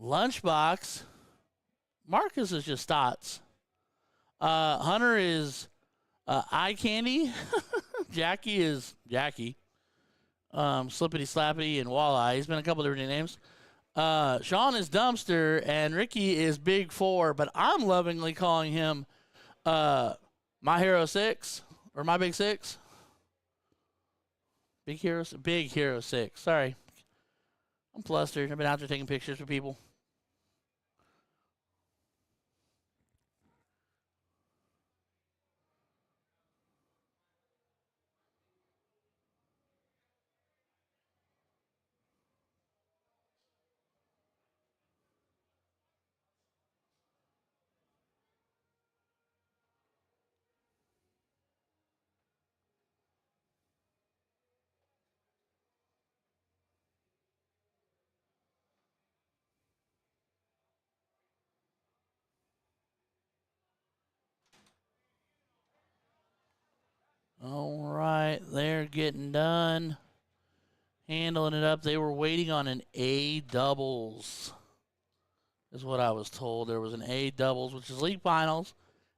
Lunchbox. Marcus is just Stotts. Hunter is Eye Candy. Jackie is Jackie. Slippity Slappity and Walleye. He's been a couple different names. Sean is Dumpster, and Ricky is Big Four, but I'm lovingly calling him My Hero 6, or My Big 6. Big Hero 6. Sorry. I'm flustered. I've been out there taking pictures for people. All right, they're getting done. Handling it up. They were waiting on an A doubles, is what I was told. There was an A doubles, which is league finals.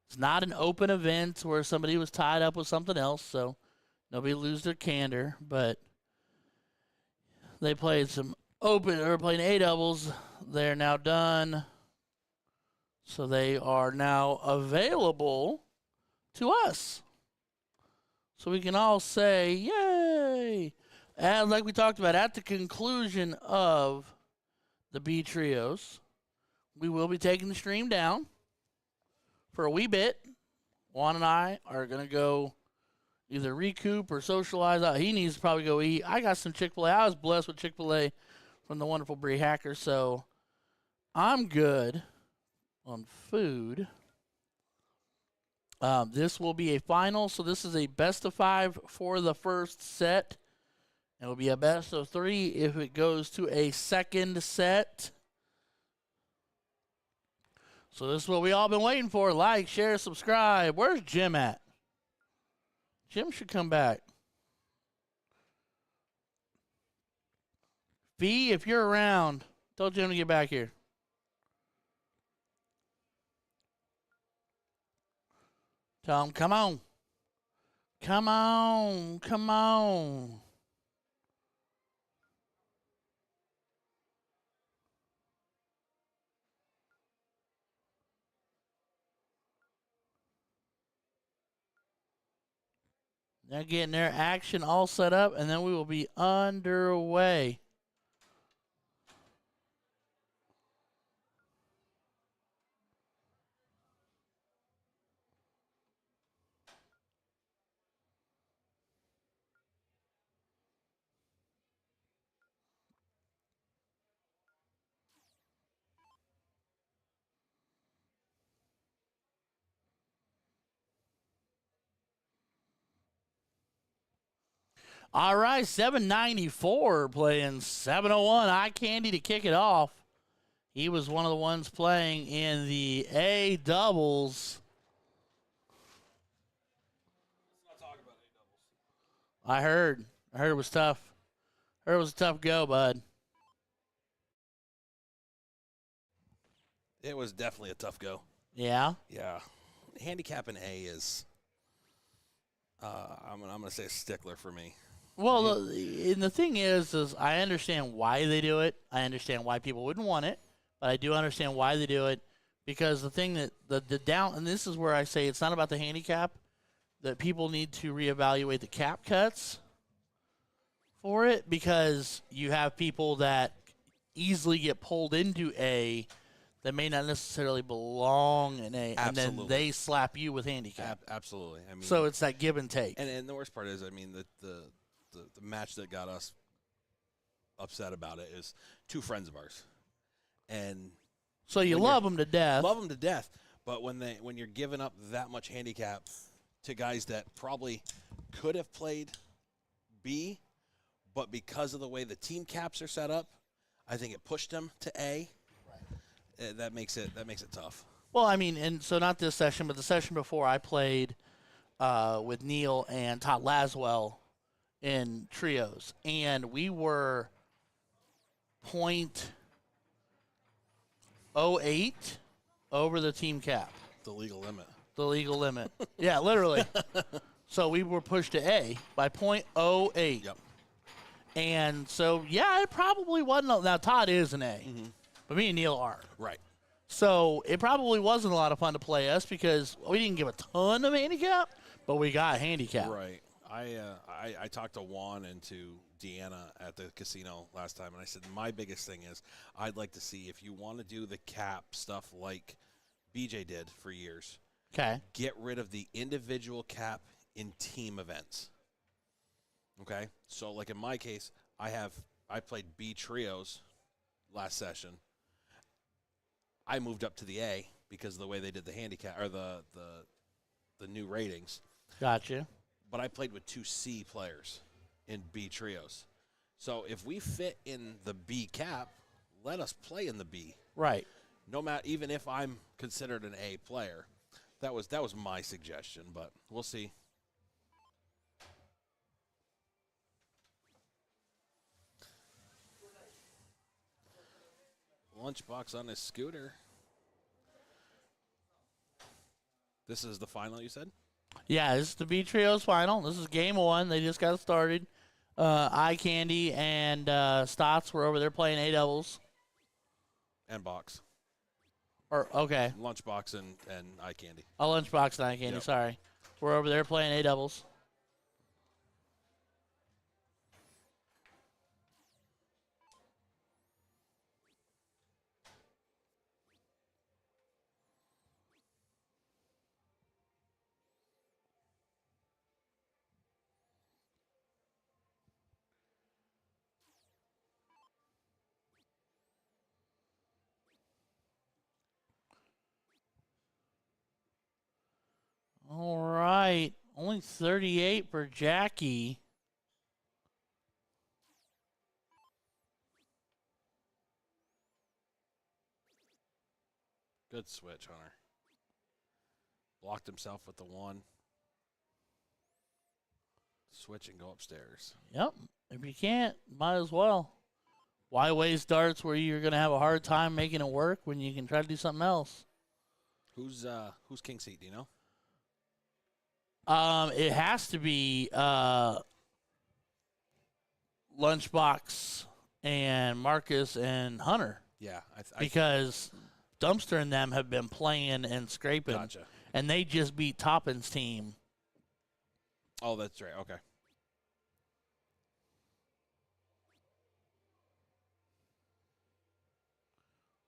It's not an open event where somebody was tied up with something else, so nobody lose their candor. But they played some playing A doubles. They're now done, so they are now available to us. So we can all say, yay! And like we talked about, at the conclusion of the B Trios, we will be taking the stream down for a wee bit. Juan and I are going to go either recoup or socialize out. He needs to probably go eat. I got some Chick-fil-A. I was blessed with Chick-fil-A from the wonderful Bree Hacker, so I'm good on food. This will be a final, so this is a best of 5 for the first set. It will be a best of 3 if it goes to a second set. So this is what we all been waiting for. Like, share, subscribe. Where's Jim at? Jim should come back. V, if you're around, tell Jim to get back here. Tell him, come on. Come on. Come on. They're getting their action all set up, and then we will be underway. All right, 794 playing 701. Eye Candy to kick it off. He was one of the ones playing in the A doubles. Let's not talk about A doubles. I heard it was tough. Heard it was a tough go, bud. It was definitely a tough go. Yeah? Yeah. Handicapping A is, I'm going to say a stickler for me. Well, and the thing is I understand why they do it. I understand why people wouldn't want it, but I do understand why they do it, because the thing that the down, and this is where I say it's not about the handicap, that people need to reevaluate the cap cuts for it, because you have people that easily get pulled into A that may not necessarily belong in A, and then Absolutely. they slap you with handicap. Absolutely. I mean, So it's that give and take. and the worst part is, I mean, the match that got us upset about it is two friends of ours, and So you when love them to death. love them to death. But when you're giving up that much handicap to guys that probably could have played B, but because of the way the team caps are set up, I think it pushed them to A. Right. That makes it tough. Well, I mean, and so not this session, but the session before I played with Neil and Todd Laswell in trios, and we were .08 over the team cap, The legal limit. the legal limit. Yeah, literally. So we were pushed to A by .08. Yep. And so, yeah, it probably wasn't. Now, Todd is an A, but me and Neil are. Right. So it probably wasn't a lot of fun to play us because we didn't give a ton of handicap, but we got handicap. Right. I talked to Juan and to Deanna at the casino last time, and I said my biggest thing is I'd like to see if you want to do the cap stuff like BJ did for years, Okay. get rid of the individual cap in team events. Okay? So like in my case, I played B trios last session. I moved up to the A because of the way they did the handicap or the new ratings. Gotcha. But I played with two C players in B trios. So if we fit in the B cap, let us play in the B. Right. No matter, even if I'm considered an A player. That was my suggestion, but we'll see. Lunchbox on his scooter. This is the final, you said? Yeah, this is the B Trios final. This is game one. They just got started. Eye Candy and Stotts were over there playing A doubles. And box. Or okay, Lunchbox and eye candy. a lunchbox and Eye Candy. Yep. Sorry, we're over there playing A doubles. All right, only 38 for Jackie. Good switch, Hunter. Blocked himself with the one. Switch and go upstairs. Yep. If you can't, might as well. Why waste darts where you're going to have a hard time making it work when you can try to do something else? Who's king seat? Do you know? It has to be Lunchbox and Marcus and Hunter Yeah, because Dumpster and them have been playing and scraping, gotcha. and they just beat Toppin's team. Oh, that's right. Okay.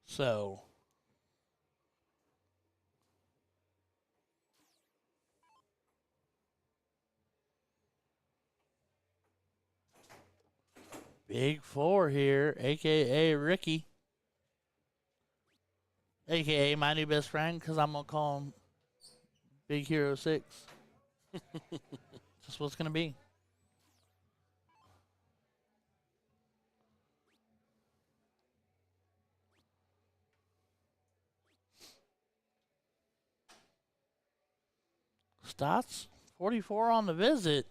So Big Four here, a.k.a. Ricky, a.k.a. my new best friend, because I'm going to call him Big Hero 6. Just what's going to be. Stotts, 44 on the visit.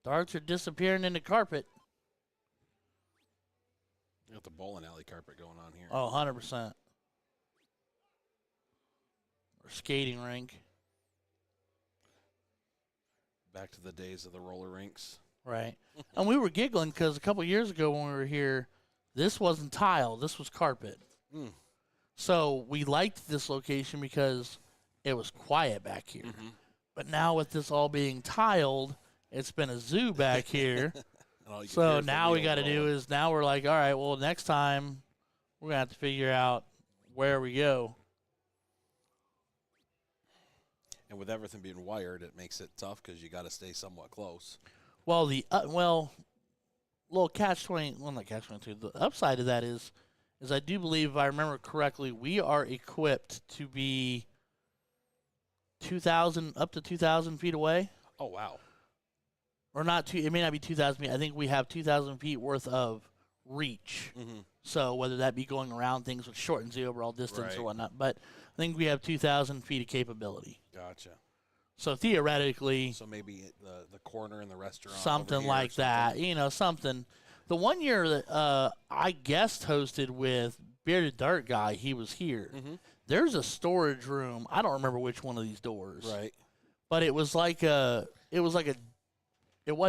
Darts are disappearing in the carpet. You got the bowling alley carpet going on here. Oh, 100%. Or skating rink. Back to the days of the roller rinks. Right. And we were giggling because a couple years ago when we were here, this wasn't tile. This was carpet. Mm. So we liked this location because it was quiet back here. Mm-hmm. But now with this all being tiled, it's been a zoo back here. So now we got to do is now we're like, all right, well, next time we're going to have to figure out where we go. And with everything being wired, it makes it tough because you got to stay somewhat close. Well, little catch-20, well, not catch-22. The upside of that is I do believe, if I remember correctly, we are equipped to be 2,000 up to 2,000 feet away. Oh, wow. Or not two. It may not be 2,000 feet. I think we have 2,000 feet worth of reach. Mm-hmm. So whether that be going around things, which shortens the overall distance Right. or whatnot, but I think we have 2,000 feet of capability. Gotcha. So theoretically, So maybe the corner in the restaurant. something over here or like that, something. The one year that I guest hosted with Bearded Dart Guy, he was here. Mm-hmm. There's a storage room. I don't remember which one of these doors. Right. But it wasn't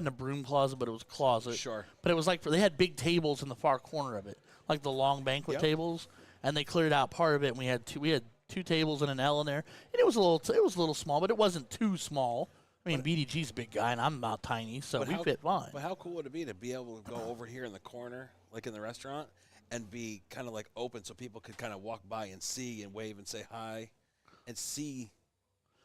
a broom closet, but it was a closet. Sure. But it was they had big tables in the far corner of it, like the long banquet Yep. tables, and they cleared out part of it. And we had two tables and an L in there, and it was a little small, but it wasn't too small. I mean, BDG's a big guy, and I'm about tiny, so we fit fine. But how cool would it be to be able to go over here in the corner, like in the restaurant, and be kind of like open so people could kind of walk by and see and wave and say hi and see.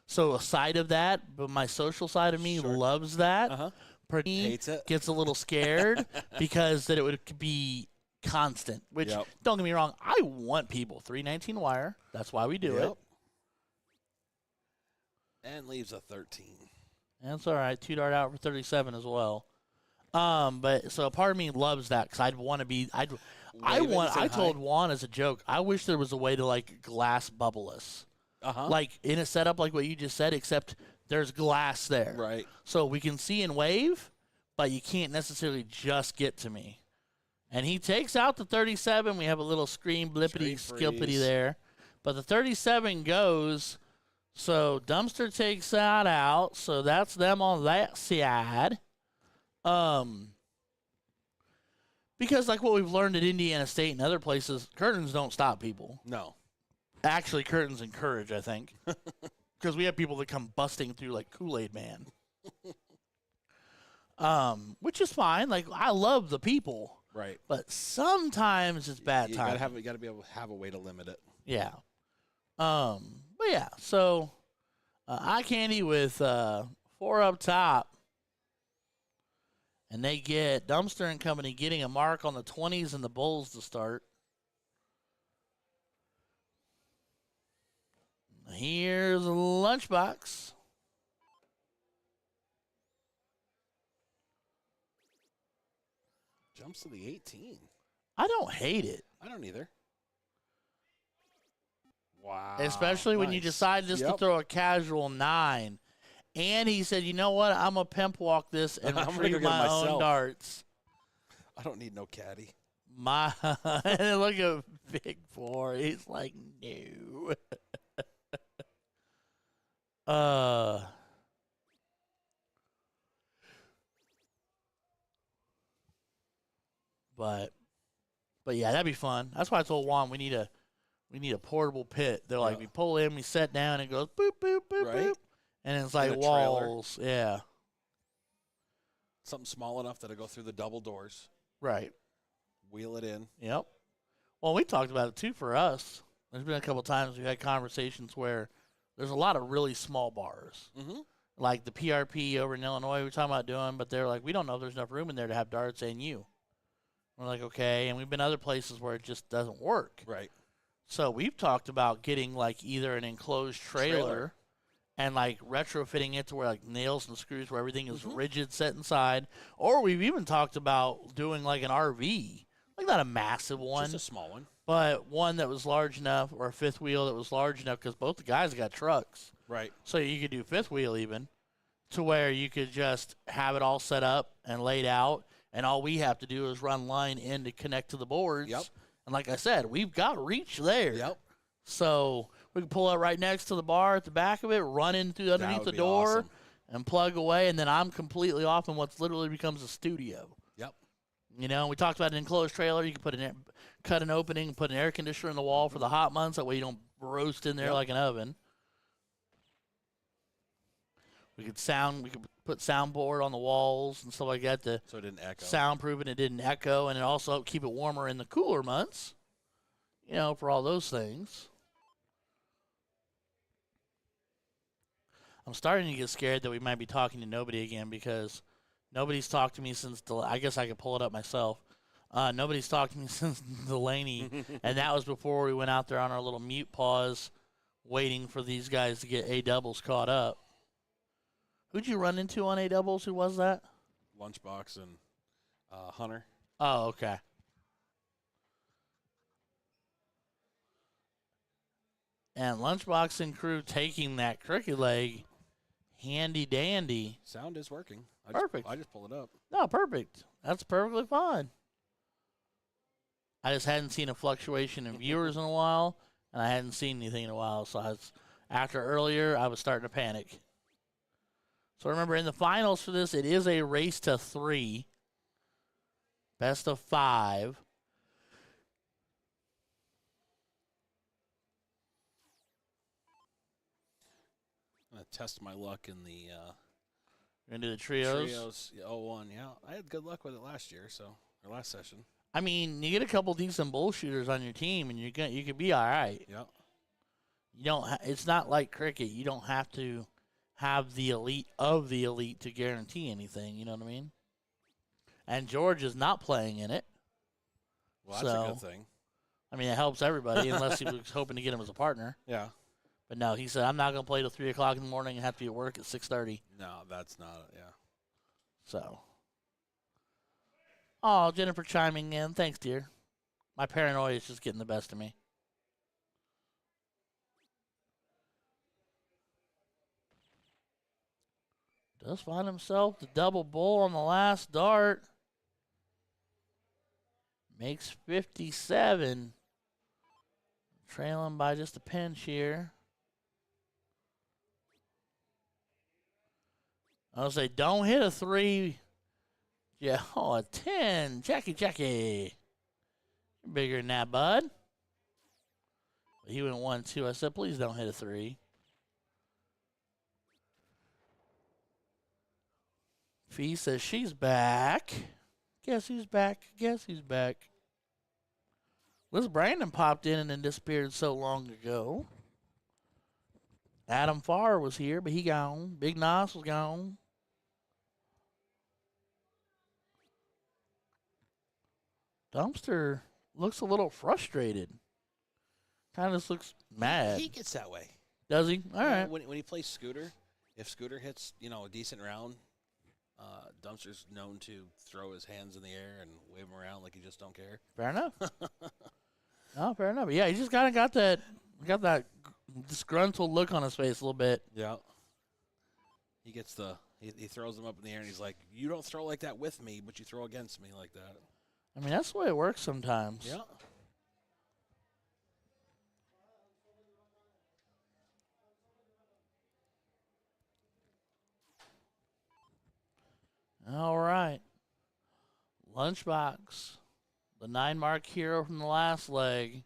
So aside of that, but my social side of me Sure. loves that. Uh-huh. Pretty Hates it. gets a little scared because that it would be constant. Which, Yep. don't get me wrong, I want people 319 wire. That's why we do it. And leaves a 13. That's all right. 2 dart out for 37 as well. But so part of me loves that because I'd want to be. I told Juan as a joke. I wish there was a way to glass bubble us, like in a setup like what you just said, except there's glass there, Right. so we can see and wave, but you can't necessarily just get to me. And he takes out the 37. We have a little screen blippity skilpity freeze. there, but the 37 goes. So Dumpster takes that out. So that's them on that side. Because like what we've learned at Indiana State and other places, curtains don't stop people. No. Actually, curtains encourage, I think. Because we have people that come busting through like Kool-Aid Man. Which is fine. Like, I love the people. Right. But sometimes it's bad You time. gotta be able to have a way to limit it. Yeah. But yeah, so eye candy with 4 up top. And they get Dumpster and Company getting a mark on the 20s and the Bulls to start. Here's a lunchbox. Jumps to the 18. I don't hate it. I don't either. Wow. Especially when you Nice. decide just to Yep. throw a casual 9. And he said, you know what? I'm going to pimp walk this and I'm gonna retrieve go get it my own myself. darts. I don't need no caddy. And look at Big 4. He's like, no. But yeah, that'd be fun. That's why I told Juan we need a portable pit. They're like, Yeah. we pull in, we set down, and it goes boop boop boop Right. boop, and it's like a trailer. walls. Yeah, Something small enough that'll go through the double doors. right. Wheel it in. Yep. Well, we talked about it too for us. There's been a couple times we've had conversations where there's a lot of really small bars. Mm-hmm. Like the PRP over in Illinois, we were talking about doing, but they're like, we don't know if there's enough room in there to have darts and you. We're like, okay. And we've been other places where it just doesn't work. Right. So we've talked about getting like either an enclosed trailer and like retrofitting it to where like nails and screws where everything is rigid set inside. Or we've even talked about doing like an RV, like not a massive one, Just a small one. but one that was large enough, or a fifth wheel that was large enough, because both the guys got trucks. Right. So you could do fifth wheel even, to where you could just have it all set up and laid out, and all we have to do is run line in to connect to the boards. Yep. And like I said, we've got reach there. Yep. So we can pull up right next to the bar at the back of it, run in through underneath the would be door, awesome. and plug away, and then I'm completely off in what's literally becomes a studio. Yep. You know, we talked about an enclosed trailer. You can cut an opening, put an air conditioner in the wall for the hot months. That way you don't roast in there like an oven. We could put soundboard on the walls and stuff like that to So it didn't echo. soundproof and it didn't echo, and it also keep it warmer in the cooler months. for all those things. I'm starting to get scared that we might be talking to nobody again because nobody's talked to me since. I guess I could pull it up myself. Nobody's talked to me since Delaney, and that was before we went out there on our little mute pause, waiting for these guys to get A doubles caught up. Who'd you run into on A doubles? Who was that? Lunchbox and Hunter. Oh, okay. And Lunchbox and crew taking that cricket leg, handy dandy. Sound is working. Perfect. I just pull it up. No, perfect. That's perfectly fine. I just hadn't seen a fluctuation in viewers in a while, and I hadn't seen anything in a while. So after earlier, I was starting to panic. So remember, in the finals for this, it is a race to 3. Best of 5. I'm going to test my luck in the You're going to do the trios? Trios 01. Yeah, I had good luck with it last year, or last session. I mean, you get a couple decent bullshooters on your team, and you could be all right. Yeah. You don't. It's not like cricket. You don't have to have the elite of the elite to guarantee anything. You know what I mean? And George is not playing in it. Well, that's a good thing. I mean, it helps everybody unless he was hoping to get him as a partner. Yeah. But no, he said, I'm not going to play till 3 o'clock in the morning and have to be at work at 6:30. No, that's not it. Yeah. So. Oh, Jennifer chiming in. Thanks, dear. My paranoia is just getting the best of me. Does find himself the double bull on the last dart. Makes 57. Trailing by just a pinch here. I'll say, don't hit a 3. Yeah, a 10. Jackie. You're bigger than that, bud. But he went 1-2. I said, please don't hit a 3. Fee says she's back. Guess who's back? Liz Brandon popped in and then disappeared so long ago. Adam Farr was here, but he gone. Big Nos was gone. Dumpster looks a little frustrated. Kind of just looks mad. He gets that way. Does he? All right. When he plays Scooter, if Scooter hits, a decent round, Dumpster's known to throw his hands in the air and wave them around like he just don't care. Fair enough. No, fair enough. Yeah, he just kind of got that disgruntled look on his face a little bit. Yeah. He gets he throws them up in the air and he's like, you don't throw like that with me, but you throw against me like that. I mean, that's the way it works sometimes. Yeah. All right. Lunchbox. The 9-mark hero from the last leg.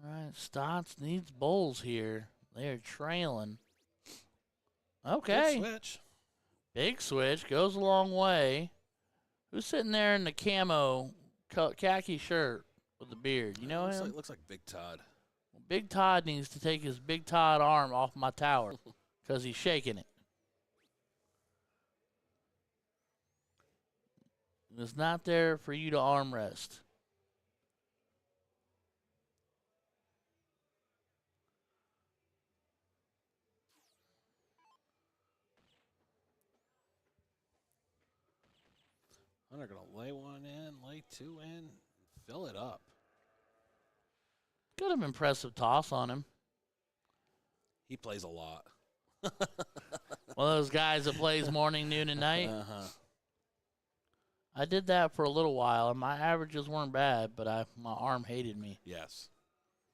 All right, Stotts needs bowls here. They are trailing. Okay. Good switch. Big switch. Goes a long way. Who's sitting there in the camo khaki shirt with the beard? You know him? Looks like Big Todd. Well, Big Todd needs to take his Big Todd arm off my tower because he's shaking it. It's not there for you to armrest. They're going to lay one in, lay 2 in, fill it up. Good, an impressive toss on him. He plays a lot. One of those guys that plays morning, noon, and night. Uh-huh. I did that for a little while, and my averages weren't bad, but my arm hated me. Yes.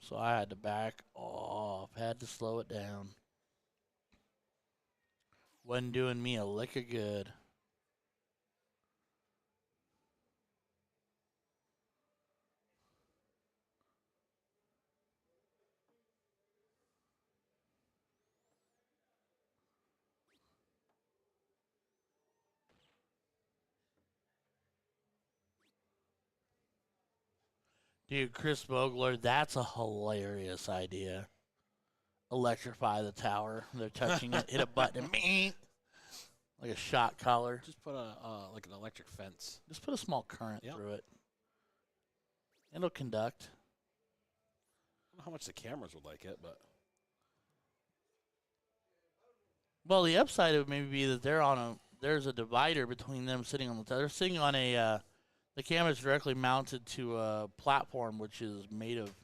So I had to back off, had to slow it down. Wasn't doing me a lick of good. Dude, Chris Vogler, that's a hilarious idea. Electrify the tower. They're touching it, hit a button, and meh, like a shot collar. Just put a like an electric fence. Just put a small current Yep. through it. It'll conduct. I don't know how much the cameras would like it, but Well, the upside of it may be that there's a divider between them sitting on the they're sitting on the camera's directly mounted to a platform which is made of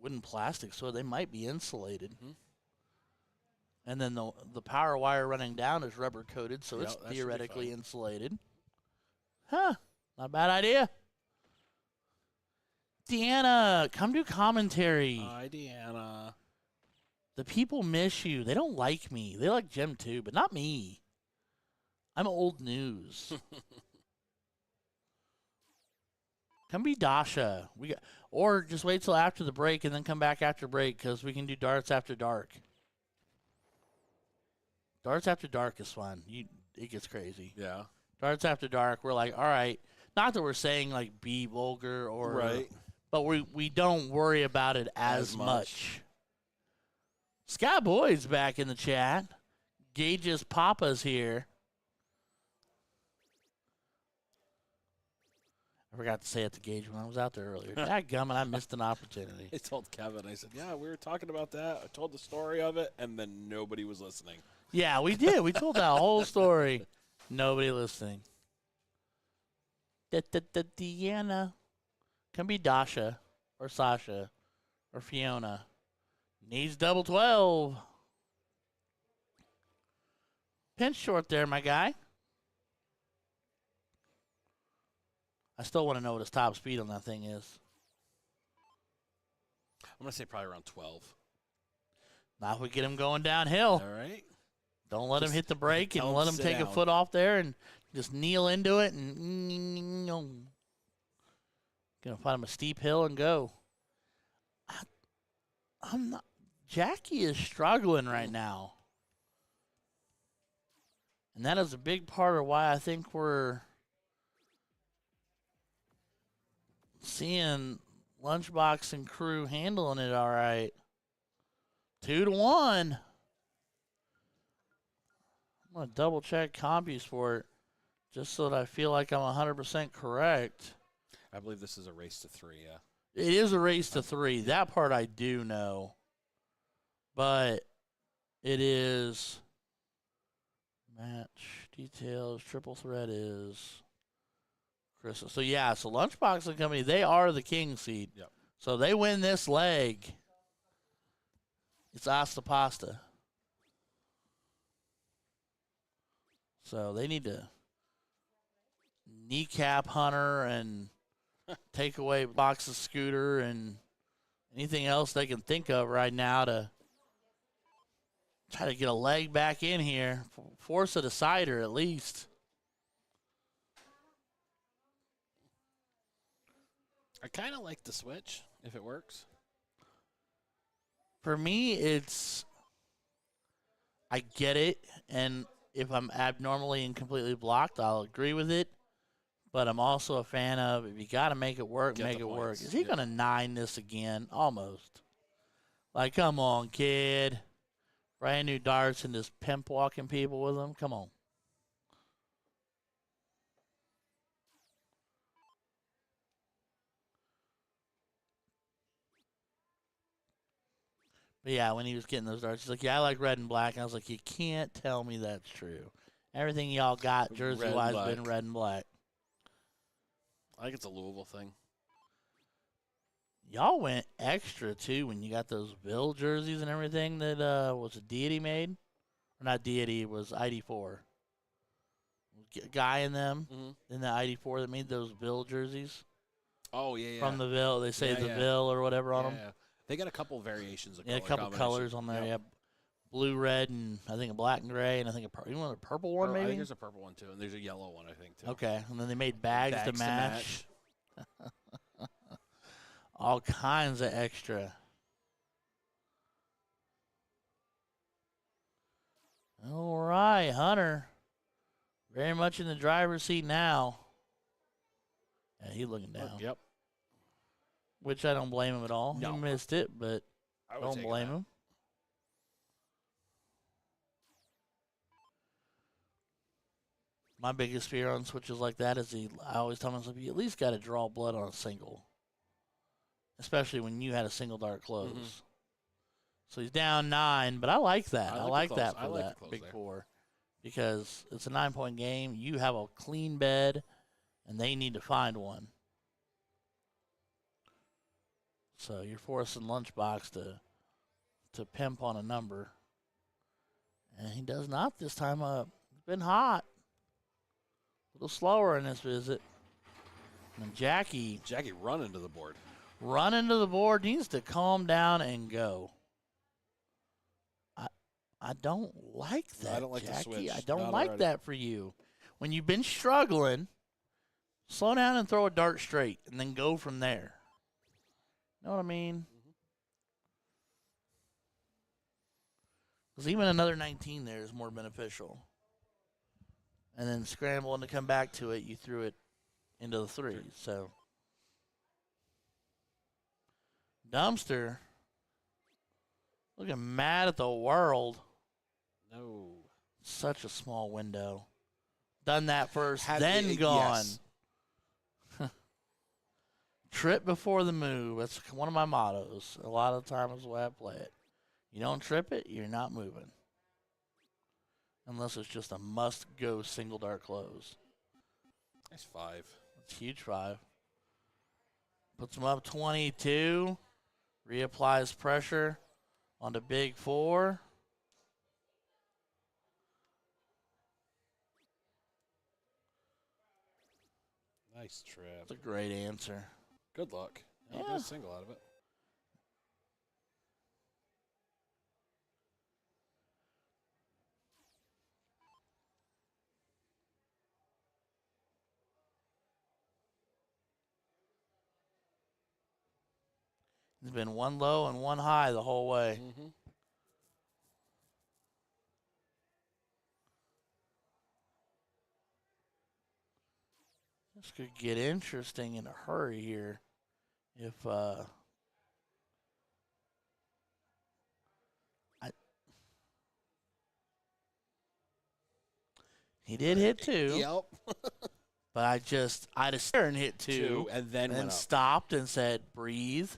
wooden plastic, so they might be insulated. Mhm. And then the power wire running down is rubber coated, so Yeah, it's that should be theoretically fine. insulated. Huh? Not a bad idea. Deanna, come do commentary. hi, Deanna. The people miss you. They don't like me. They like Jim too, but not me. I'm old news. Come be Dasha. Or just wait till after the break and then come back after break because we can do darts after dark. Darts after dark is fun. It gets crazy. Yeah. Darts after dark, we're like, all right. Not that we're saying like be vulgar or Right. but we don't worry about it as much. Sky Boy's back in the chat. Gage's Papa's here. I forgot to say it to Gage when I was out there earlier. Dadgummit, I missed an opportunity. I told Kevin, I said, yeah, we were talking about that. I told the story of it, and then nobody was listening. Yeah, we did. We told that whole story. Nobody listening. Deanna. Can be Dasha or Sasha or Fiona. Needs double 12. Pinch short there, my guy. I still want to know what his top speed on that thing is. I'm going to say probably around 12. Now if we get him going downhill. All right. Don't let him hit the brake and tell him let him sit take a down. foot off there and just kneel into it and gonna find him a steep hill and go. I'm not. Jackie is struggling right now, and that is a big part of why I think we're seeing Lunchbox and crew handling it all right. 2-1. I'm going to double check CompuSport just so that I feel like I'm 100% correct. I believe this is a race to 3, yeah. It is a race to 3. That part I do know. But it is match details, triple threat is Chris. So, yeah, so Lunchbox and Company, they are the king seed. Yep. So they win this leg. It's Asta Pasta. So they need to kneecap Hunter and take away Box's scooter and anything else they can think of right now to try to get a leg back in here. Force a decider at least. I kind of like the switch, if it works. For me, I get it, and if I'm abnormally and completely blocked, I'll agree with it. But I'm also a fan of if you got to make it work, Get make the it work. points. Is he Yeah. going to 9 this again? Almost. Like, come on, kid. Brand new darts and just pimp walking people with them. Come on. But yeah, when he was getting those darts, he's like, yeah, I like red and black. And I was like, you can't tell me that's true. Everything y'all got jersey-wise Red and been black. red and black. I think it's a Louisville thing. Y'all went extra, too, when you got those Bill jerseys and everything that was a Deity made. Or not Deity, it was ID4. guy in them Mm-hmm. in the '94 that made those Bill jerseys Oh, yeah. from the Bill. They say Yeah, the yeah. Bill or whatever on them. Yeah. They got a couple variations of Yeah, a color couple combination. colors on there. Yep. Yeah, blue, red, and I think a black and gray, and I think you want a purple one I maybe. think there's a purple one too, and there's a yellow one I think too. Okay, and then they made bags to Bags to match. All kinds of extra. All right, Hunter. Very much in the driver's seat now. Yeah, he's looking down. Yep. Which I don't blame him at all. No. He missed it, but I would don't take blame that. him. My biggest fear on switches like that is I always tell myself, you at least got to draw blood on a single. Especially when you had a single dart close. Mhm. So he's down 9, but I like that. I I like like the that close. I for like the that close big there. 4. Because it's a 9-point game. You have a clean bed, and they need to find one. So you're forcing Lunchbox to pimp on a number. And he does not this time up. It's been hot. A little slower in this visit. And Jackie running to the board. running to the board, needs to calm down and go. I don't like that, I don't like the Jackie. switch. I don't Not like already. that for you. When you've been struggling, slow down and throw a dart straight and then go from there. Know what I mean? Because even another 19 there is more beneficial. And then scrambling to come back to it, you threw it into the 3. So, Dumpster looking mad at the world. No. Such a small window. Done that first, Had then it- gone. yes. Trip before the move. That's one of my mottos. A lot of the time is the way I play it. You don't trip it, you're not moving. Unless it's just a must-go single dart close. That's 5. That's huge 5. Puts him up 22. Reapplies pressure on the big 4. Nice trip. That's a great answer. Good luck. Yeah. Get a single out of it. There's been one low and one high the whole way. Mm-hmm. This could get interesting in a hurry here. If he did hit 2, Yep. but I just and hit 2, and then went up. stopped and said, breathe,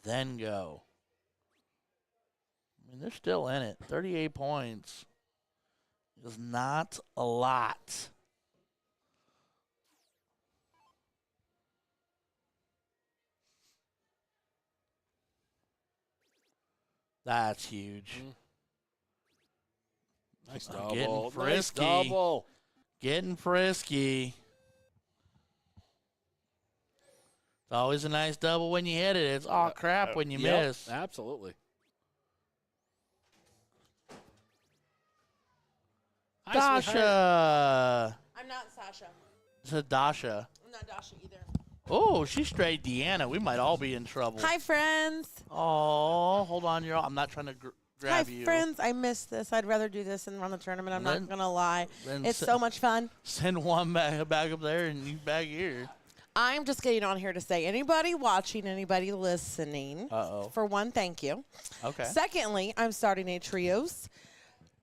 then go. I mean, they're still in it. 38 points is not a lot. That's huge. Nice Getting double. frisky. Nice double. Getting frisky. It's always a nice double when you hit it. It's all crap when you Yep, miss. Absolutely. Hi, sweetheart. Dasha. I'm not Sasha. It's a Dasha. I'm not Dasha either. Oh, she's straight Deanna. We might all be in trouble. Hi, friends. Oh, hold on. I'm not trying to grab Hi, you. friends. I missed this. I'd rather do this and run the tournament. I'm Then- not going to lie. then It's se- so much fun. Send one back up there and you back here. I'm just getting on here to say anybody watching, anybody listening, Uh-oh. for one, thank you. Okay. Secondly, I'm starting a trios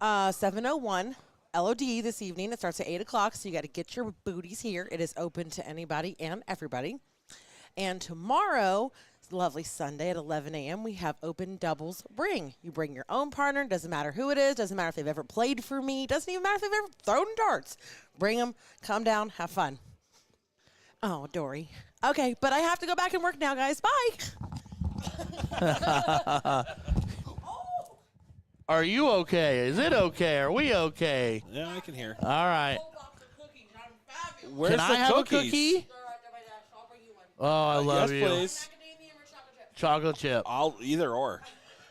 701 LOD this evening. It starts at 8 o'clock, so you got to get your booties here. It is open to anybody and everybody. And tomorrow, lovely Sunday at 11 a.m., we have open doubles ring. You bring your own partner. Doesn't matter who it is. Doesn't matter if they've ever played for me. Doesn't even matter if they've ever thrown darts. Bring them. Come down. Have fun. Oh, Dory. Okay, but I have to go back and work now, guys. Bye. Are you okay? Is it okay? Are we okay? Yeah, I can hear. All right. Where's Can the I have cookies? a cookie? Oh, I love yes, you. please. Chocolate chip. I'll either or.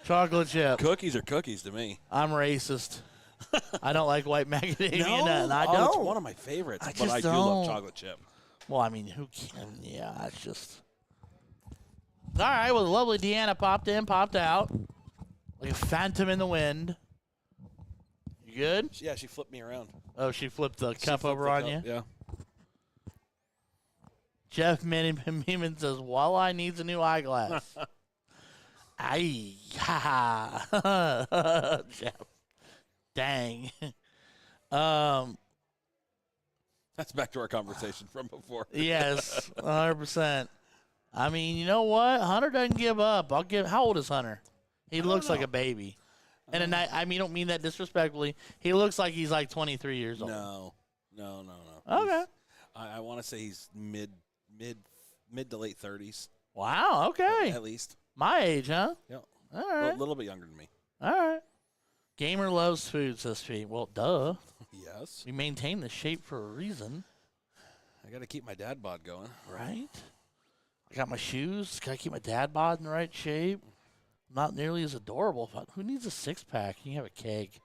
Chocolate chip. Cookies are cookies to me. I'm racist. I don't like white macadamia nut, and I Oh, don't. it's one of my favorites. I but just I do love don't. chocolate chip. Well, I mean, who can? Yeah, it's just. All right, well, the lovely Deanna popped in, popped out. Like a phantom in the wind. You good? Yeah, she flipped me around. Oh, she flipped the She cup flipped over the on cup, you? Yeah. Jeff Meeman says, Walleye needs a new eyeglass. Aye. Ha ha. Jeff. Dang. That's back to our conversation from before. Yes, 100%. I mean, you know what? Hunter doesn't give up. How old is Hunter? He looks like a baby. And I mean, I don't mean that disrespectfully. He looks like he's like 23 years old. No. Okay. I want to say he's mid to late 30s. Wow, okay. At least. My age, huh? Yeah. All A right. little bit younger than me. All right. Gamer loves food, says Pete. Well, duh. Yes. We maintain the shape for a reason, I got to keep my dad bod going. right? I got my shoes. Got to keep my dad bod in the right shape. Not nearly as adorable. Who needs a six-pack? You can have a keg.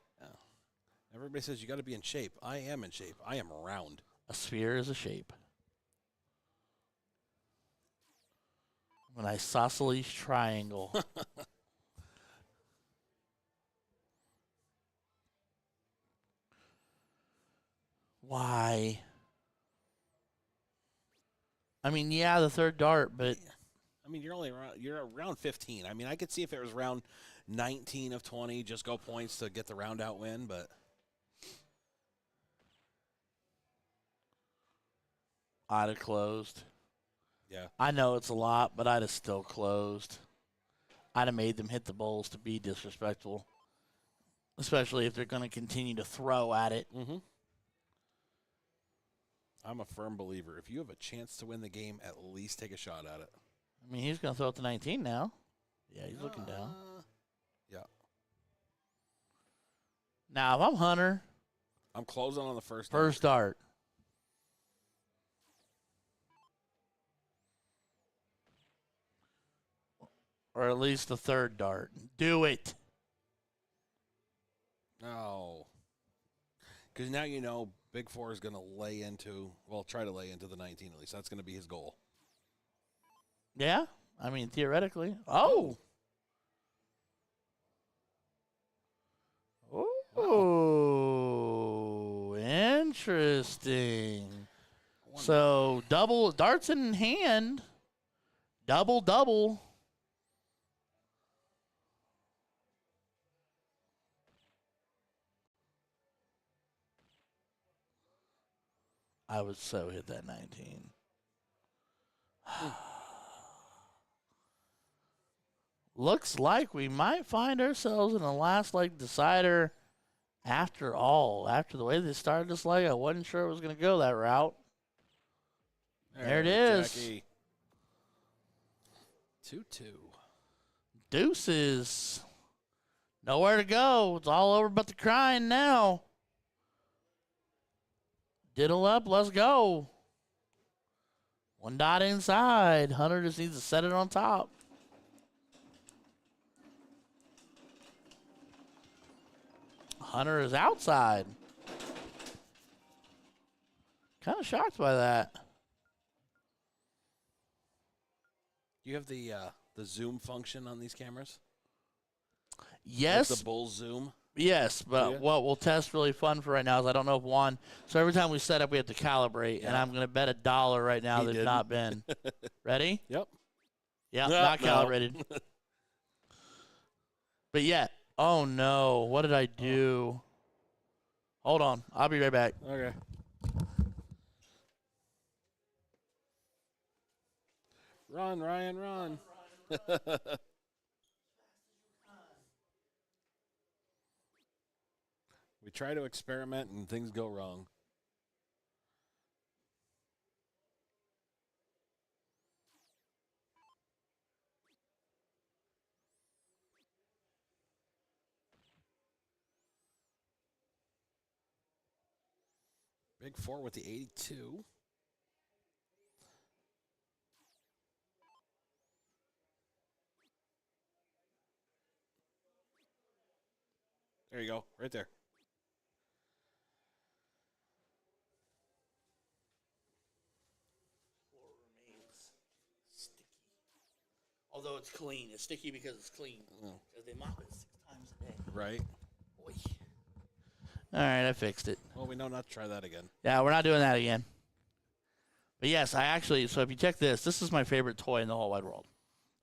Everybody says you got to be in shape. I am in shape. I am round. A sphere is a shape. An isosceles triangle. Why? I mean, yeah, the third dart, but I mean, you're around 15. I mean, I could see if it was round 19 of 20, just go points to get the round out win, but I'd have closed. yeah. I know it's a lot, but I'd have still closed. I'd have made them hit the bowls to be disrespectful, especially if they're going to continue to throw at it. Mm-hmm. I'm a firm believer. If you have a chance to win the game, at least take a shot at it. I mean, he's going to throw it to 19 now. Yeah, he's looking down. Yeah. Now, if I'm Hunter, I'm closing on the first dart. Or at least the third dart. Do it. No. Because now you know Big Four is going to try to lay into the 19 at least. That's going to be his goal. Yeah? I mean, theoretically. Oh! Oh, interesting. So, double, darts in hand. Double. I would so hit that 19. Looks like we might find ourselves in a last leg decider after all. After the way they started this leg, I wasn't sure it was going to go that route. There it is. Jackie. 2-2. Deuces. Nowhere to go. It's all over but the crying now. Diddle up. Let's go. One dot inside. Hunter just needs to set it on top. Hunter is outside. Kind of shocked by that. Do you have the zoom function on these cameras? Yes. Like the bull zoom? Yes, but Yeah. what we'll test really fun for right now is I don't know if one. So every time we set up, we have to calibrate, and I'm going to bet $1 right now He they've didn't. not been. Ready? Yep. Yeah, No, not no. calibrated. But yeah. Oh, no. What did I do? Hold on. I'll be right back. Okay. Run, Ryan, run. We try to experiment and things go wrong. Big Four with the 82. There you go. Right there. Floor remains sticky. Although it's clean. It's sticky because it's clean. Because they mop it 6 times a day. Right. Boy. All right, I fixed it. Well, we know not to try that again. Yeah, we're not doing that again. But yes, I actually, so if you check this is my favorite toy in the whole wide world.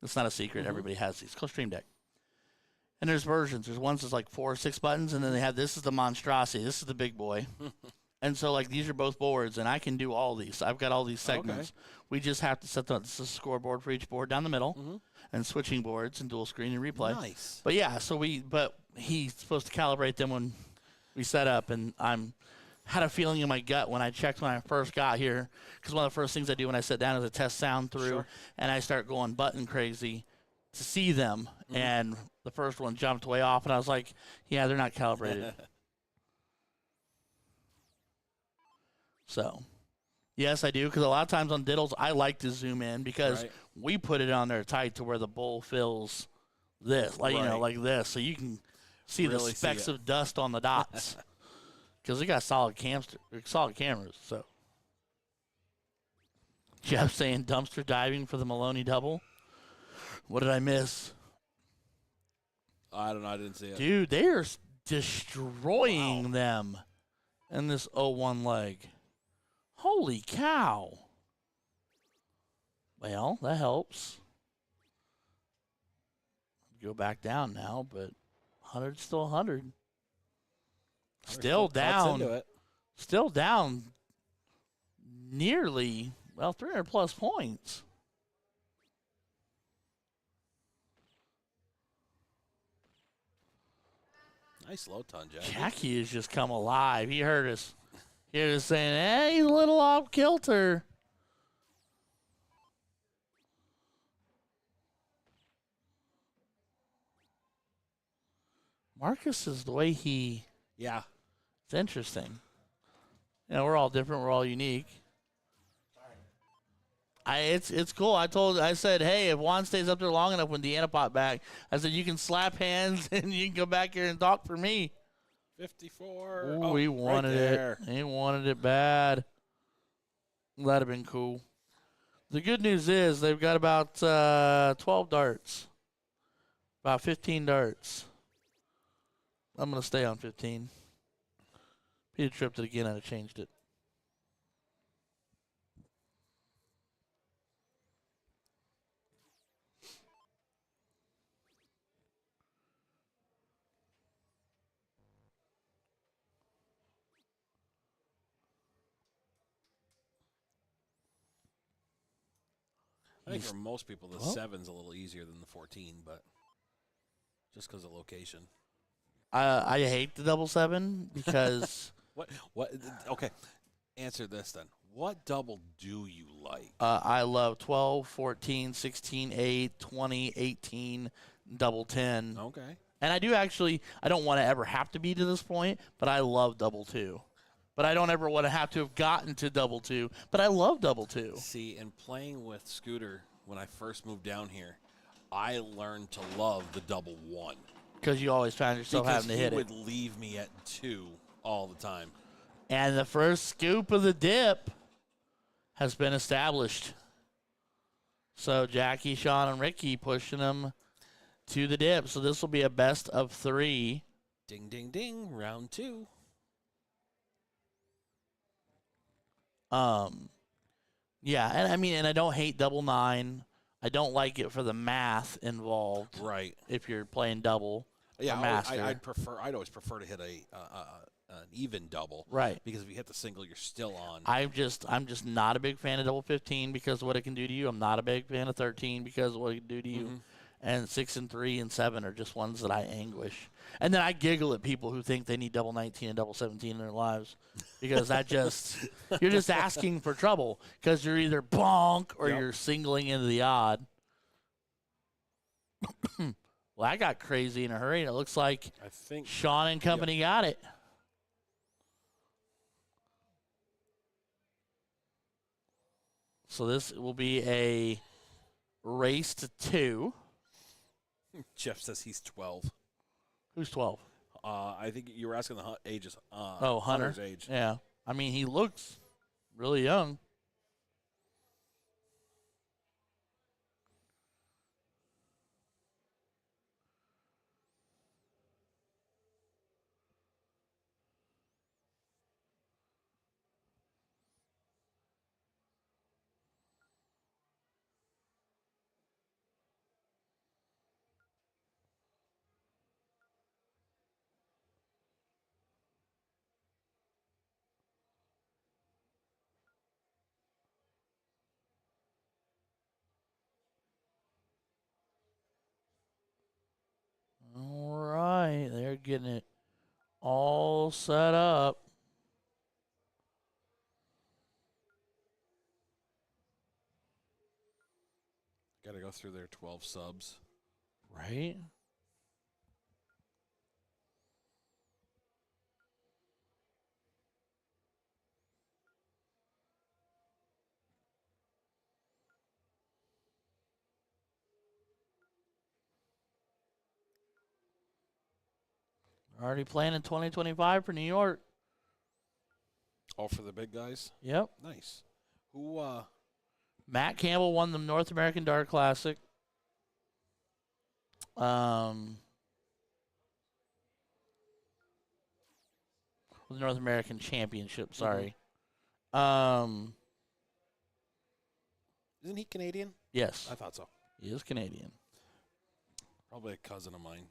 It's not a secret. Everybody has these. It's called Stream Deck. And there's versions. There's ones that's like 4 or 6 buttons, and then they have this is the monstrosity. This is the big boy. And so, like, these are both boards, and I can do all these. I've got all these segments. Okay. We just have to set this is a scoreboard for each board down the middle, and switching boards and dual screen and replay. Nice. But yeah, but he's supposed to calibrate them when we set up, and had a feeling in my gut when I checked when I first got here, because one of the first things I do when I sit down is I test sound through, and I start going button crazy to see them, and the first one jumped way off, and I was like, yeah, they're not calibrated. So, yes, I do, because a lot of times on diddles, I like to zoom in because we put it on there tight to where the bowl fills this, like you know, like this, so you can see really the specks of dust on the dots. Because they got solid cameras, so. Jeff saying dumpster diving for the Maloney double. What did I miss? I don't know. I didn't see it. Dude, they are destroying them in this 0-1 leg. Holy cow. Well, that helps. Go back down now, but 100's still 100. Still down. Still down nearly, 300-plus points. Nice low ton, Jackie. Jackie has just come alive. He heard us. He heard us saying, hey, he's a little off kilter. Marcus is the way he... Yeah. It's interesting. You know, we're all different. We're all unique. It's cool. I said, hey, if Juan stays up there long enough when Deanna popped back, I said, you can slap hands and you can go back here and talk for me. 54. Ooh, he wanted it. He wanted it bad. That'd have been cool. The good news is they've got about 12 darts. About 15 darts. I'm going to stay on 15. Peter tripped it again, I'd have changed it. I think for most people, the 7's a little easier than the 14, but just because of location. I hate the 7 because... What? Okay, answer this then. What double do you like? I love 12, 14, 16, 8, 20, 18, double 10. Okay. And I do actually, I don't want to ever have to be to this point, but I love double 2. But I don't ever want to have to have gotten to double 2, but I love double 2. See, and playing with Scooter when I first moved down here, I learned to love the double 1. Because you always found yourself having to hit it. Because he would leave me at 2 all the time. And the first scoop of the dip has been established. So Jackie, Sean, and Ricky pushing them to the dip. So this will be a best of 3. Ding, ding, ding. Round 2. Yeah, and I mean, and I don't hate double 9. I don't like it for the math involved. Right. If you're playing double. Yeah, master. I'd always prefer to hit an even double. Right. Because if you hit the single, you're still on. I'm just not a big fan of double 15 because of what it can do to you. I'm not a big fan of 13 because of what it can do to you. And 6 and 3 and 7 are just ones that I anguish. And then I giggle at people who think they need double 19 and double 17 in their lives because that just you're just asking for trouble because you're either bonk or you're singling into the odd. Well, I got crazy in a hurry, and it looks like I think Sean and company got it. So this will be a race to 2. Jeff says he's 12. Who's 12? I think you were asking the ages. Oh, Hunter. Hunter's age. Yeah. I mean, he looks really young. All right. They're getting it all set up. Got to go through their 12 subs. Right? Already playing in 2025 for New York. All for the big guys. Yep. Nice. Who? Matt Campbell won the North American Dart Classic. The North American Championship, sorry. Isn't he Canadian? Yes, I thought so. he is Canadian. Probably a cousin of mine.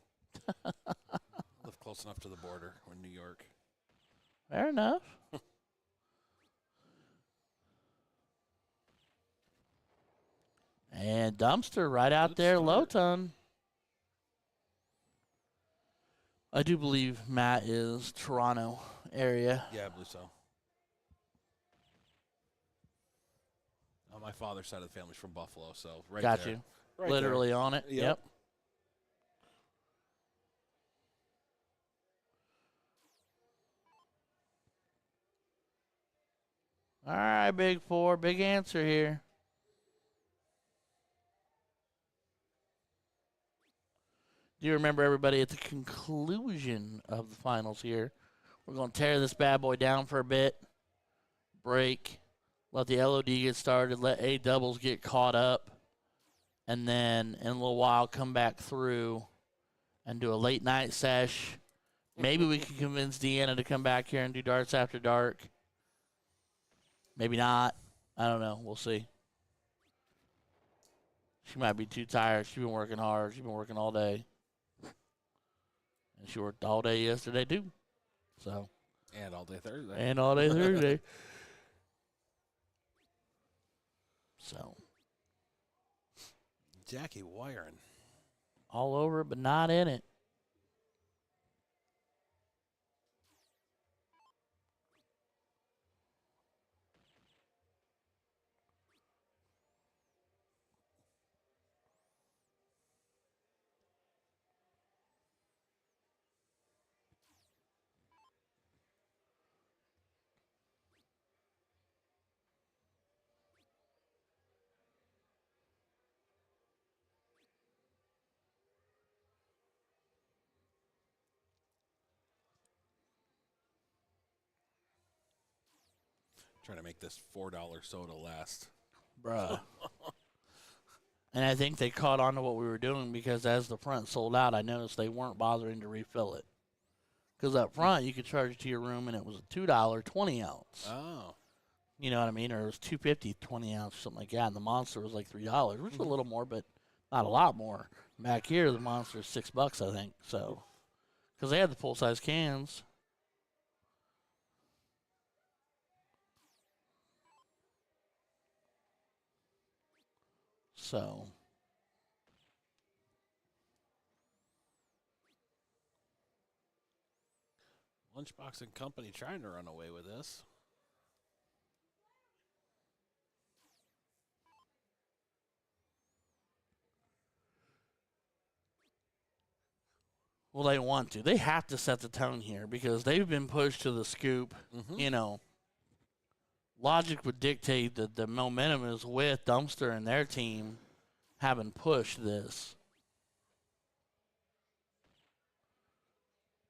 Live close enough to the border. We're in New York. Fair enough. And Dumpster right out Good there, start. low ton. I do believe Matt is Toronto area. Yeah, I believe so. My father's side of the family's from Buffalo, so right Got there. you. Right Literally on it. Yep. Yep. All right, Big Four. Big answer here. Do you remember, everybody, at the conclusion of the finals here, we're going to tear this bad boy down for a bit, break, let the LOD get started, let A doubles get caught up, and then in a little while come back through and do a late night sesh. Maybe we can convince Deanna to come back here and do darts after dark. Maybe not. I don't know. We'll see. She might be too tired. She's been working hard. She's been working all day. And she worked all day yesterday, too. So. And all day Thursday. And all day Thursday. So. Jackie wiring. All over it, but not in it. Trying to make this $4 soda last. Bruh. And I think they caught on to what we were doing because as the front sold out, I noticed they weren't bothering to refill it. Because up front, you could charge it to your room, and it was a $2 20 ounce. Oh. You know what I mean? Or it was $2.50 20 ounce, something like that. And the Monster was like $3, which is a little more, but not a lot more. Back here, the Monster is $6, I think. So, because they had the full size cans. So. Lunchbox and Company trying to run away with this. Well, they want to. They have to set the tone here because they've been pushed to the scoop. You know, logic would dictate that the momentum is with Dumpster and their team having pushed this.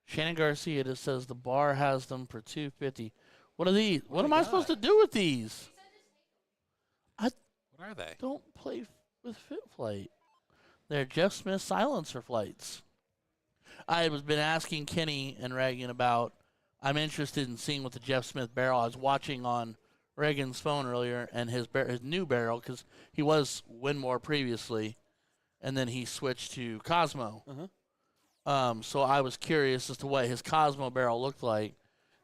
Shannon Garcia just says the bar has them for $250. What are these? What do am you I got? supposed to do with these? I What are they? don't play with Fit Flight. They're Jeff Smith silencer flights. I was been asking Kenny and Reagan about. I'm interested in seeing what the Jeff Smith barrel. I was watching on Reagan's phone earlier, and his new barrel, because he was Winmore previously, and then he switched to Cosmo. So I was curious as to what his Cosmo barrel looked like,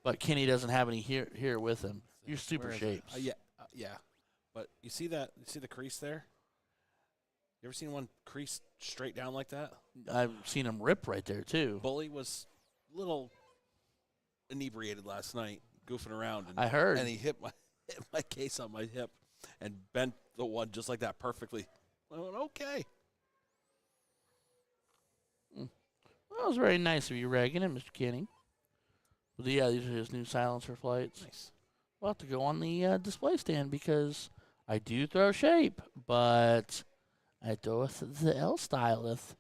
but Kenny doesn't have any here with him. You're super Where is it? shapes. Yeah. But you see that? You see the crease there? You ever seen one crease straight down like that? I've seen him rip right there too. Bully was a little inebriated last night, goofing around. And, I heard. And he hit my case on my hip and bent the one just like that perfectly. I went, okay. Well, that was very nice of you, Reagan and Mr. Kenny. But yeah, these are his new silencer flights. Nice. We'll have to go on the display stand because I do throw shape, but I throw with the L stylus.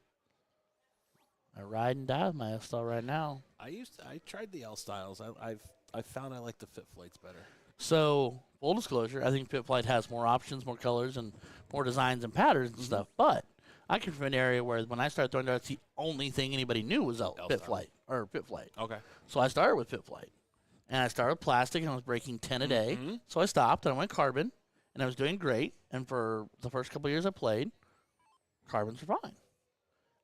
I ride and die with my L style right now. I tried the L styles. I found I like the Fit Flights better. So, full disclosure, I think Fit Flight has more options, more colors, and more designs and patterns and stuff. But I came from an area where when I started throwing darts, the only thing anybody knew was Fit Flight. Okay. So I started with Fit Flight. And I started with plastic, and I was breaking 10 a day. So I stopped, and I went carbon, and I was doing great. And for the first couple of years I played, carbons were fine.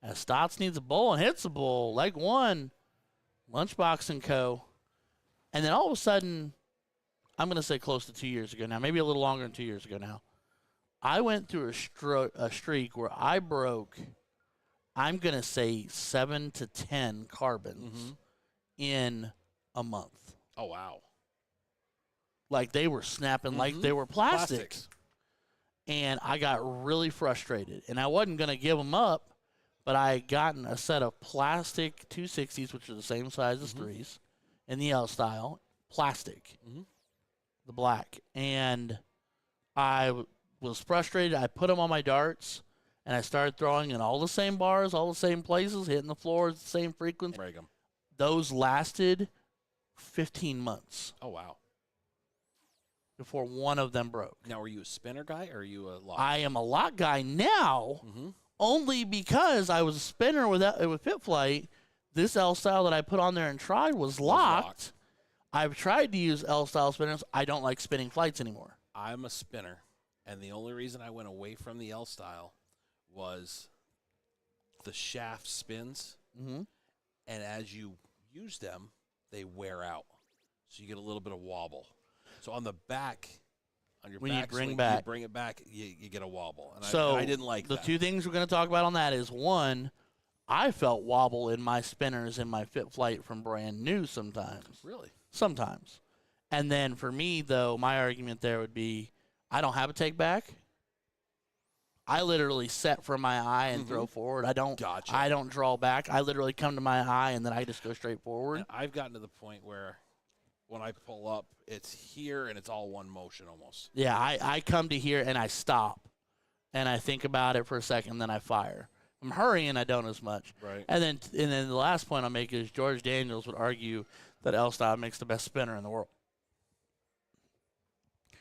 As Stotts needs a bull and hits a bull, leg one, Lunchbox & Co. And then all of a sudden, I'm going to say close to 2 years ago now, maybe a little longer than 2 years ago now, I went through a streak where I broke, I'm going to say 7 to 10 carbons in a month. Oh, wow. Like they were snapping like they were plastic. Plastics. And I got really frustrated. And I wasn't going to give them up, but I had gotten a set of plastic 260s, which are the same size as threes, in the L style, plastic, the black. And I was frustrated. I put them on my darts, and I started throwing in all the same bars, all the same places, hitting the floors, the same frequency. Break 'em. Those lasted 15 months Oh, wow. before one of them broke. Now, are you a spinner guy or are you a lock? I am a lock guy now, only because I was a spinner with Fit Flight. This L style that I put on there and tried was locked. I've tried to use L style spinners. I don't like spinning flights anymore. I'm a spinner, and the only reason I went away from the L style was the shaft spins, and as you use them, they wear out, so you get a little bit of wobble. So on the back, on your When you back bring swing, back- you bring it back, you get a wobble. And So I didn't like the that. two things we're going to talk about on that is one, I felt wobble in my spinners in my Fit Flight from brand new sometimes. Really? Sometimes. And then for me, though, my argument there would be I don't have a take back. I literally set from my eye and throw forward. I don't Gotcha. I don't draw back. I literally come to my eye and then I just go straight forward. And I've gotten to the point where when I pull up, it's here and it's all one motion almost. Yeah, I come to here and I stop. And I think about it for a second, then I fire. I'm hurrying, I don't as much. Right. And then the last point I'll make is George Daniels would argue that L style makes the best spinner in the world.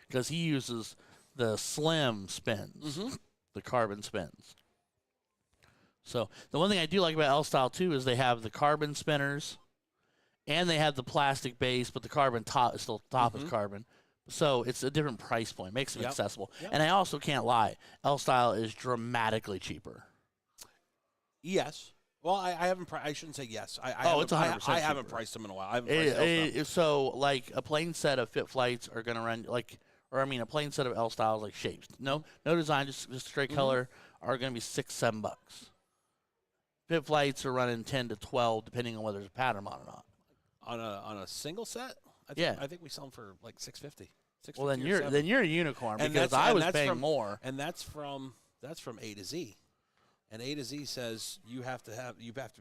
Because he uses the slim spins, the carbon spins. So the one thing I do like about L style too is they have the carbon spinners, and they have the plastic base, but the carbon top is still is carbon. So it's a different price point, makes them accessible. Yep. And I also can't lie, L style is dramatically cheaper. Yes. Well, I haven't. I shouldn't say yes. It's 100% I haven't cheaper. priced them in a while. I haven't priced L style. So like a plain set of Fit Flights are going to run a plain set of L styles like shapes. No design, just straight color are going to be $6-7. Fit Flights are running 10 to 12 depending on whether there's a pattern on or not. On a single set, I think we sell them for like $650. Well, then you're a unicorn And because that's- I and was that's paying from- more. And that's from A to Z, and A to Z says you have to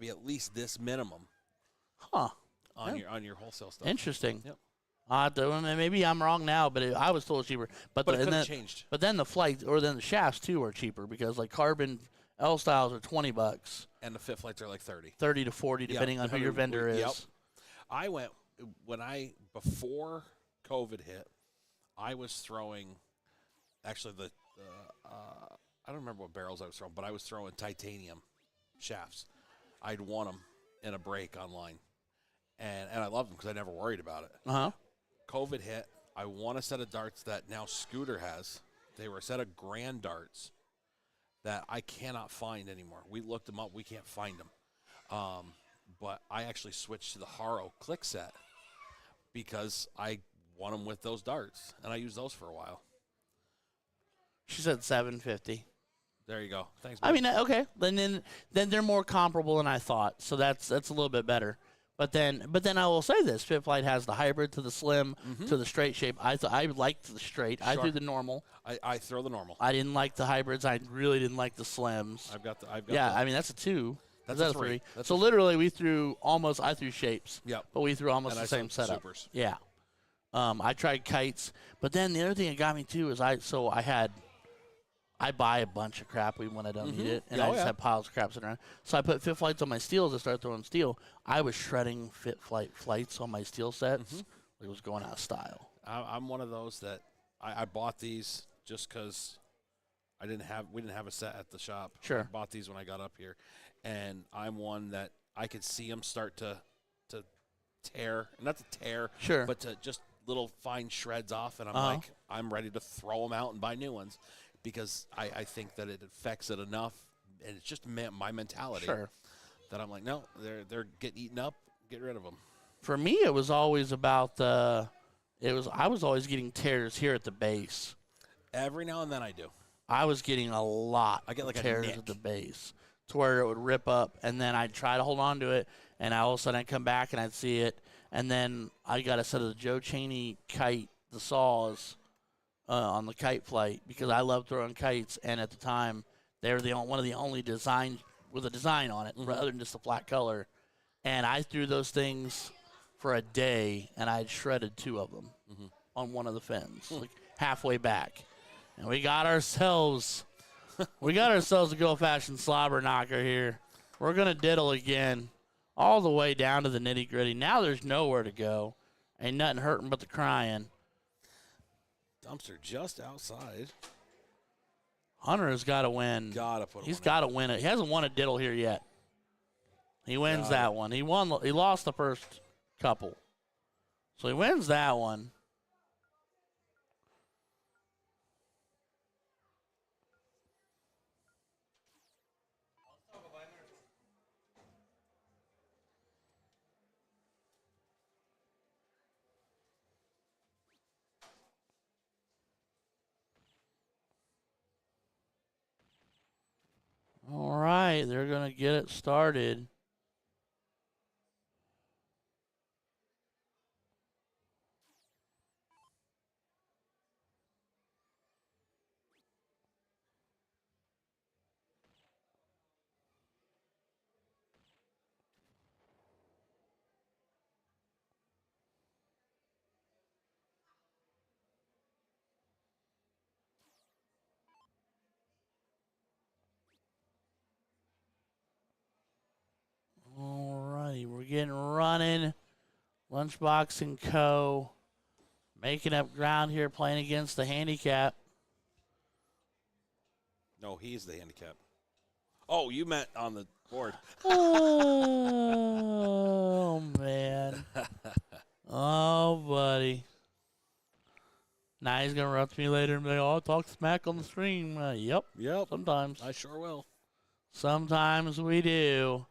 be at least this minimum Huh. on your wholesale stuff. Interesting. Yep. Maybe I'm wrong now, but I was told cheaper. But it could have changed. But then the flights or then the shafts too are cheaper because like carbon L styles are $20, And the fit flights are like 30. 30 to 40, depending on who your vendor is. Yep. I went before COVID hit. I was throwing, actually I don't remember what barrels I was throwing, but I was throwing titanium shafts. I'd won them in a break online, and I loved them because I never worried about it. COVID hit. I won a set of darts that now Scooter has. They were a set of grand darts that I cannot find anymore. We looked them up. We can't find them. But I actually switched to the Haro click set because I won them with those darts, and I used those for a while. She said $750. There you go. Thanks. I mean, okay. Then they're more comparable than I thought, so that's a little bit better. But then I will say this: Fit Flight has the hybrid to the slim to the straight shape. I liked the straight. Sure. I threw the normal. I throw the normal. I didn't like the hybrids. I really didn't like the slims. I've got I mean, that's a 2. That's a 3. So literally, I threw shapes. Yep. But we threw almost the same setup. Supers. Yeah. I tried kites, but then the other thing that got me too is I buy a bunch of crap when I don't need it, and I just have piles of crap sitting around. So I put Fit Flights on my steels and started throwing steel. I was shredding Fit Flight flights on my steel sets. It was going out of style. I'm one of those that I bought these just because we didn't have a set at the shop. Sure. I bought these when I got up here, and I'm one that I could see them start to tear, not to tear, sure, but to just little fine shreds off, and I'm like, I'm ready to throw them out and buy new ones. Because I think that it affects it enough, and it's just my mentality that I'm like, no, they're getting eaten up. Get rid of them. For me, it was always about I was always getting tears here at the base. Every now and then I do. I was getting a lot. I get like of tears at the base to where it would rip up, and then I'd try to hold on to it, and all of a sudden I'd come back and I'd see it, and then I got a set of the Joe Cheney kite, the saws. On the kite flight because I love throwing kites, and at the time they were one of the only design with a design on it other than just a flat color. And I threw those things for a day, and I had shredded 2 of them on one of the fins, like halfway back. And we got ourselves a good old-fashioned slobber knocker here. We're gonna diddle again, all the way down to the nitty-gritty. Now there's nowhere to go. Ain't nothing hurting but the crying. Dumpster just outside. Hunter has got to win. He's got to win it. He hasn't won a diddle here yet. He wins that one. He lost the first couple, so he wins that one. All right, they're going to get it started. All righty, we're getting running. Lunchbox and Co. making up ground here, playing against the handicap. No, he's the handicap. Oh, you meant on the board. Oh, man. Oh, buddy. Now he's going to run to me later and be like, oh, I'll talk smack on the stream. Yep. Sometimes. I sure will. Sometimes we do.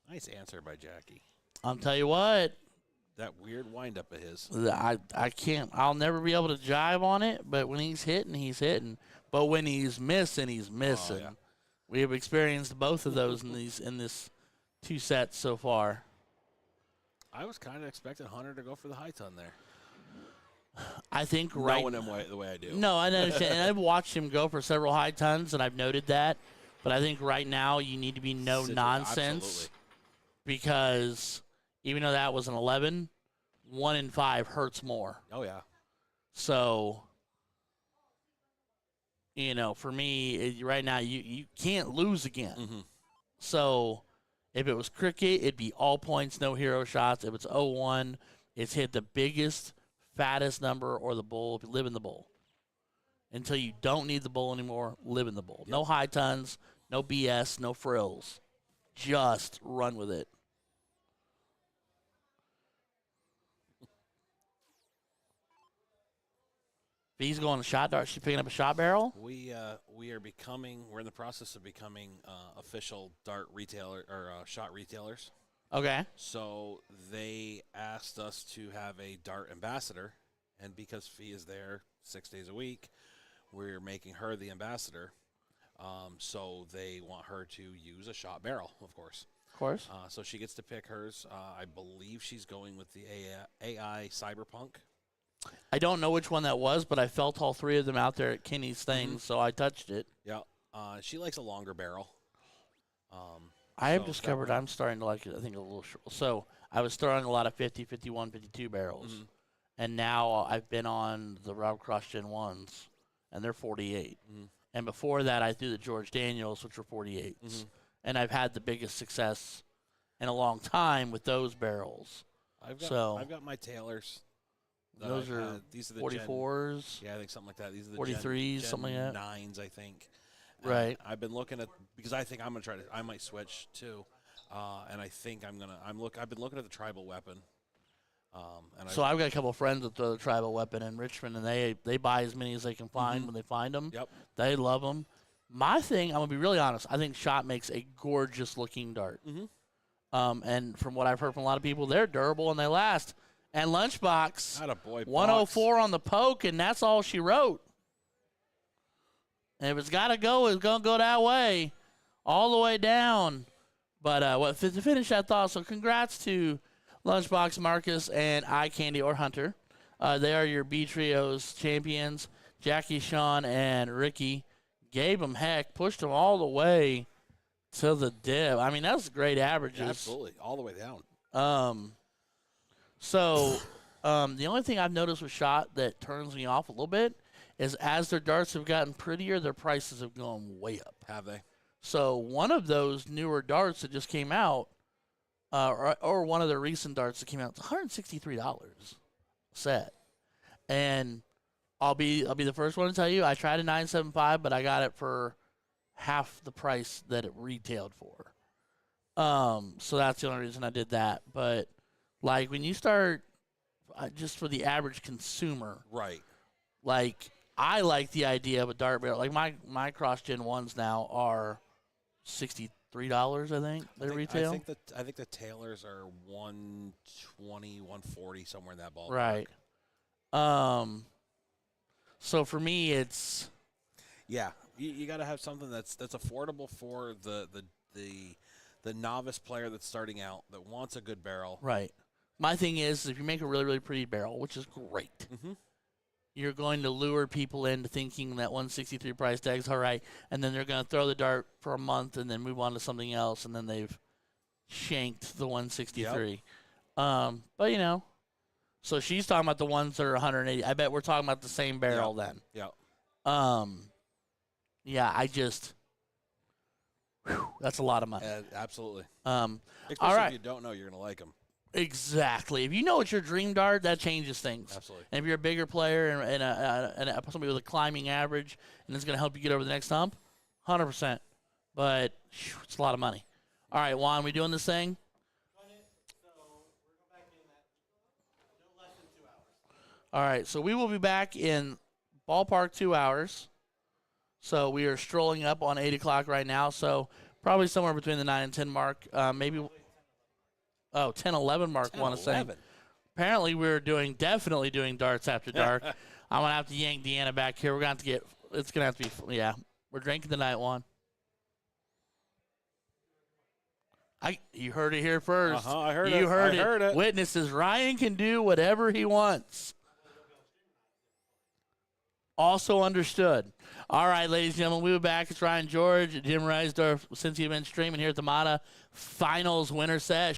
Nice answer by Jackie. I'll tell you what. That weird windup of his. I can't. I'll never be able to jive on it, but when he's hitting, he's hitting. But when he's missing, he's missing. Oh, yeah. We have experienced both of those in this 2 sets so far. I was kind of expecting Hunter to go for the high ton there. I think Knowing him the way I do. No, I understand. And I've watched him go for several high tons, and I've noted that. But I think right now you need to be no nonsense. Absolutely. Because even though that was an 11, 1 in 5 hurts more. Oh, yeah. So, for me, right now, you can't lose again. Mm-hmm. So, if it was cricket, it'd be all points, no hero shots. If it's 0-1, it's hit the biggest, fattest number or the bull. If you live in the bull. Until you don't need the bull anymore, live in the bull. Yep. No high tons, no BS, no frills. Just run with it. V's going to shot dart. She's picking up a shot barrel. We're in the process of becoming official dart retailer or shot retailers. Okay. So they asked us to have a dart ambassador, and because Fee is there 6 days a week, we're making her the ambassador. So they want her to use a shot barrel, of course. Of course. So she gets to pick hers. I believe she's going with the AI Cyberpunk. I don't know which one that was, but I felt all three of them out there at Kenny's thing, so I touched it. Yeah. She likes a longer barrel. I have discovered I'm starting to like it, I think, a little short. So I was throwing a lot of 50, 51, 52 barrels. Mm-hmm. And now I've been on the Rob Cross Gen 1s, and they're 48. Mm-hmm. And before that, I threw the George Daniels, which were 48s. Mm-hmm. And I've had the biggest success in a long time with those barrels. I've got my Taylors. Those are these are the 44s. Yeah, I think something like that. These are the 43s, something like that. 9s, I think. And right. I've been looking at because I think I'm gonna I might switch too, and I think I've been looking at the tribal weapon. I've got a couple of friends that throw the tribal weapon in Richmond, and they buy as many as they can find when they find them. Yep. They love them. My thing, I'm gonna be really honest. I think shot makes a gorgeous looking dart. Mm-hmm. And from what I've heard from a lot of people, they're durable and they last. And Lunchbox, 104 on the poke, and that's all she wrote. And if it's got to go, it's going to go that way, all the way down. But to finish that thought, so congrats to Lunchbox, Marcus, and Eye Candy or Hunter. They are your B Trios champions. Jackie, Sean, and Ricky gave them heck, pushed them all the way to the dip. I mean, that's great averages. Yeah, absolutely, all the way down. So, the only thing I've noticed with shot that turns me off a little bit is as their darts have gotten prettier, their prices have gone way up. Have they? So, one of those newer darts that just came out, or one of the recent darts that came out, it's $163 set. And I'll be the first one to tell you, I tried a 975, but I got it for half the price that it retailed for. So that's the only reason I did that. But like when you start, just for the average consumer, right? Like I like the idea of a dart barrel. Like my Cross Gen 1s now are $63. I think they retail. I think the Taylors are 120, 140, somewhere in that ballpark. Right. So for me, it's you got to have something that's affordable for the novice player that's starting out that wants a good barrel. Right. My thing is, if you make a really, really pretty barrel, which is great, you're going to lure people into thinking that 163 price tag's all right, and then they're going to throw the dart for a month and then move on to something else, and then they've shanked the 163. Yep. But, so she's talking about the ones that are 180. I bet we're talking about the same barrel then. Yeah. Yeah, that's a lot of money. Absolutely. All right. If you don't know, you're going to like them. Exactly. If you know it's your dream dart, that changes things. Absolutely. And if you're a bigger player and somebody with a climbing average, and it's going to help you get over the next hump, 100%. But it's a lot of money. All right, Juan, we doing this thing? All right, so we will be back in ballpark 2 hours. So we are strolling up on 8 o'clock right now, so probably somewhere between the 9 and 10 mark. Maybe 10, 11 mark, want to say. Apparently we're definitely doing darts after dark. I'm going to have to yank Deanna back here. We're going to have to it's going to have to be, we're drinking tonight, Juan. You heard it here first. I heard you it. heard I it. heard it. Witnesses, Ryan can do whatever he wants. Also understood. All right, ladies and gentlemen, we'll be back. It's Ryan George, Jim Reisdorf, Cincy Event streaming here at the MADA Finals Winter Sesh.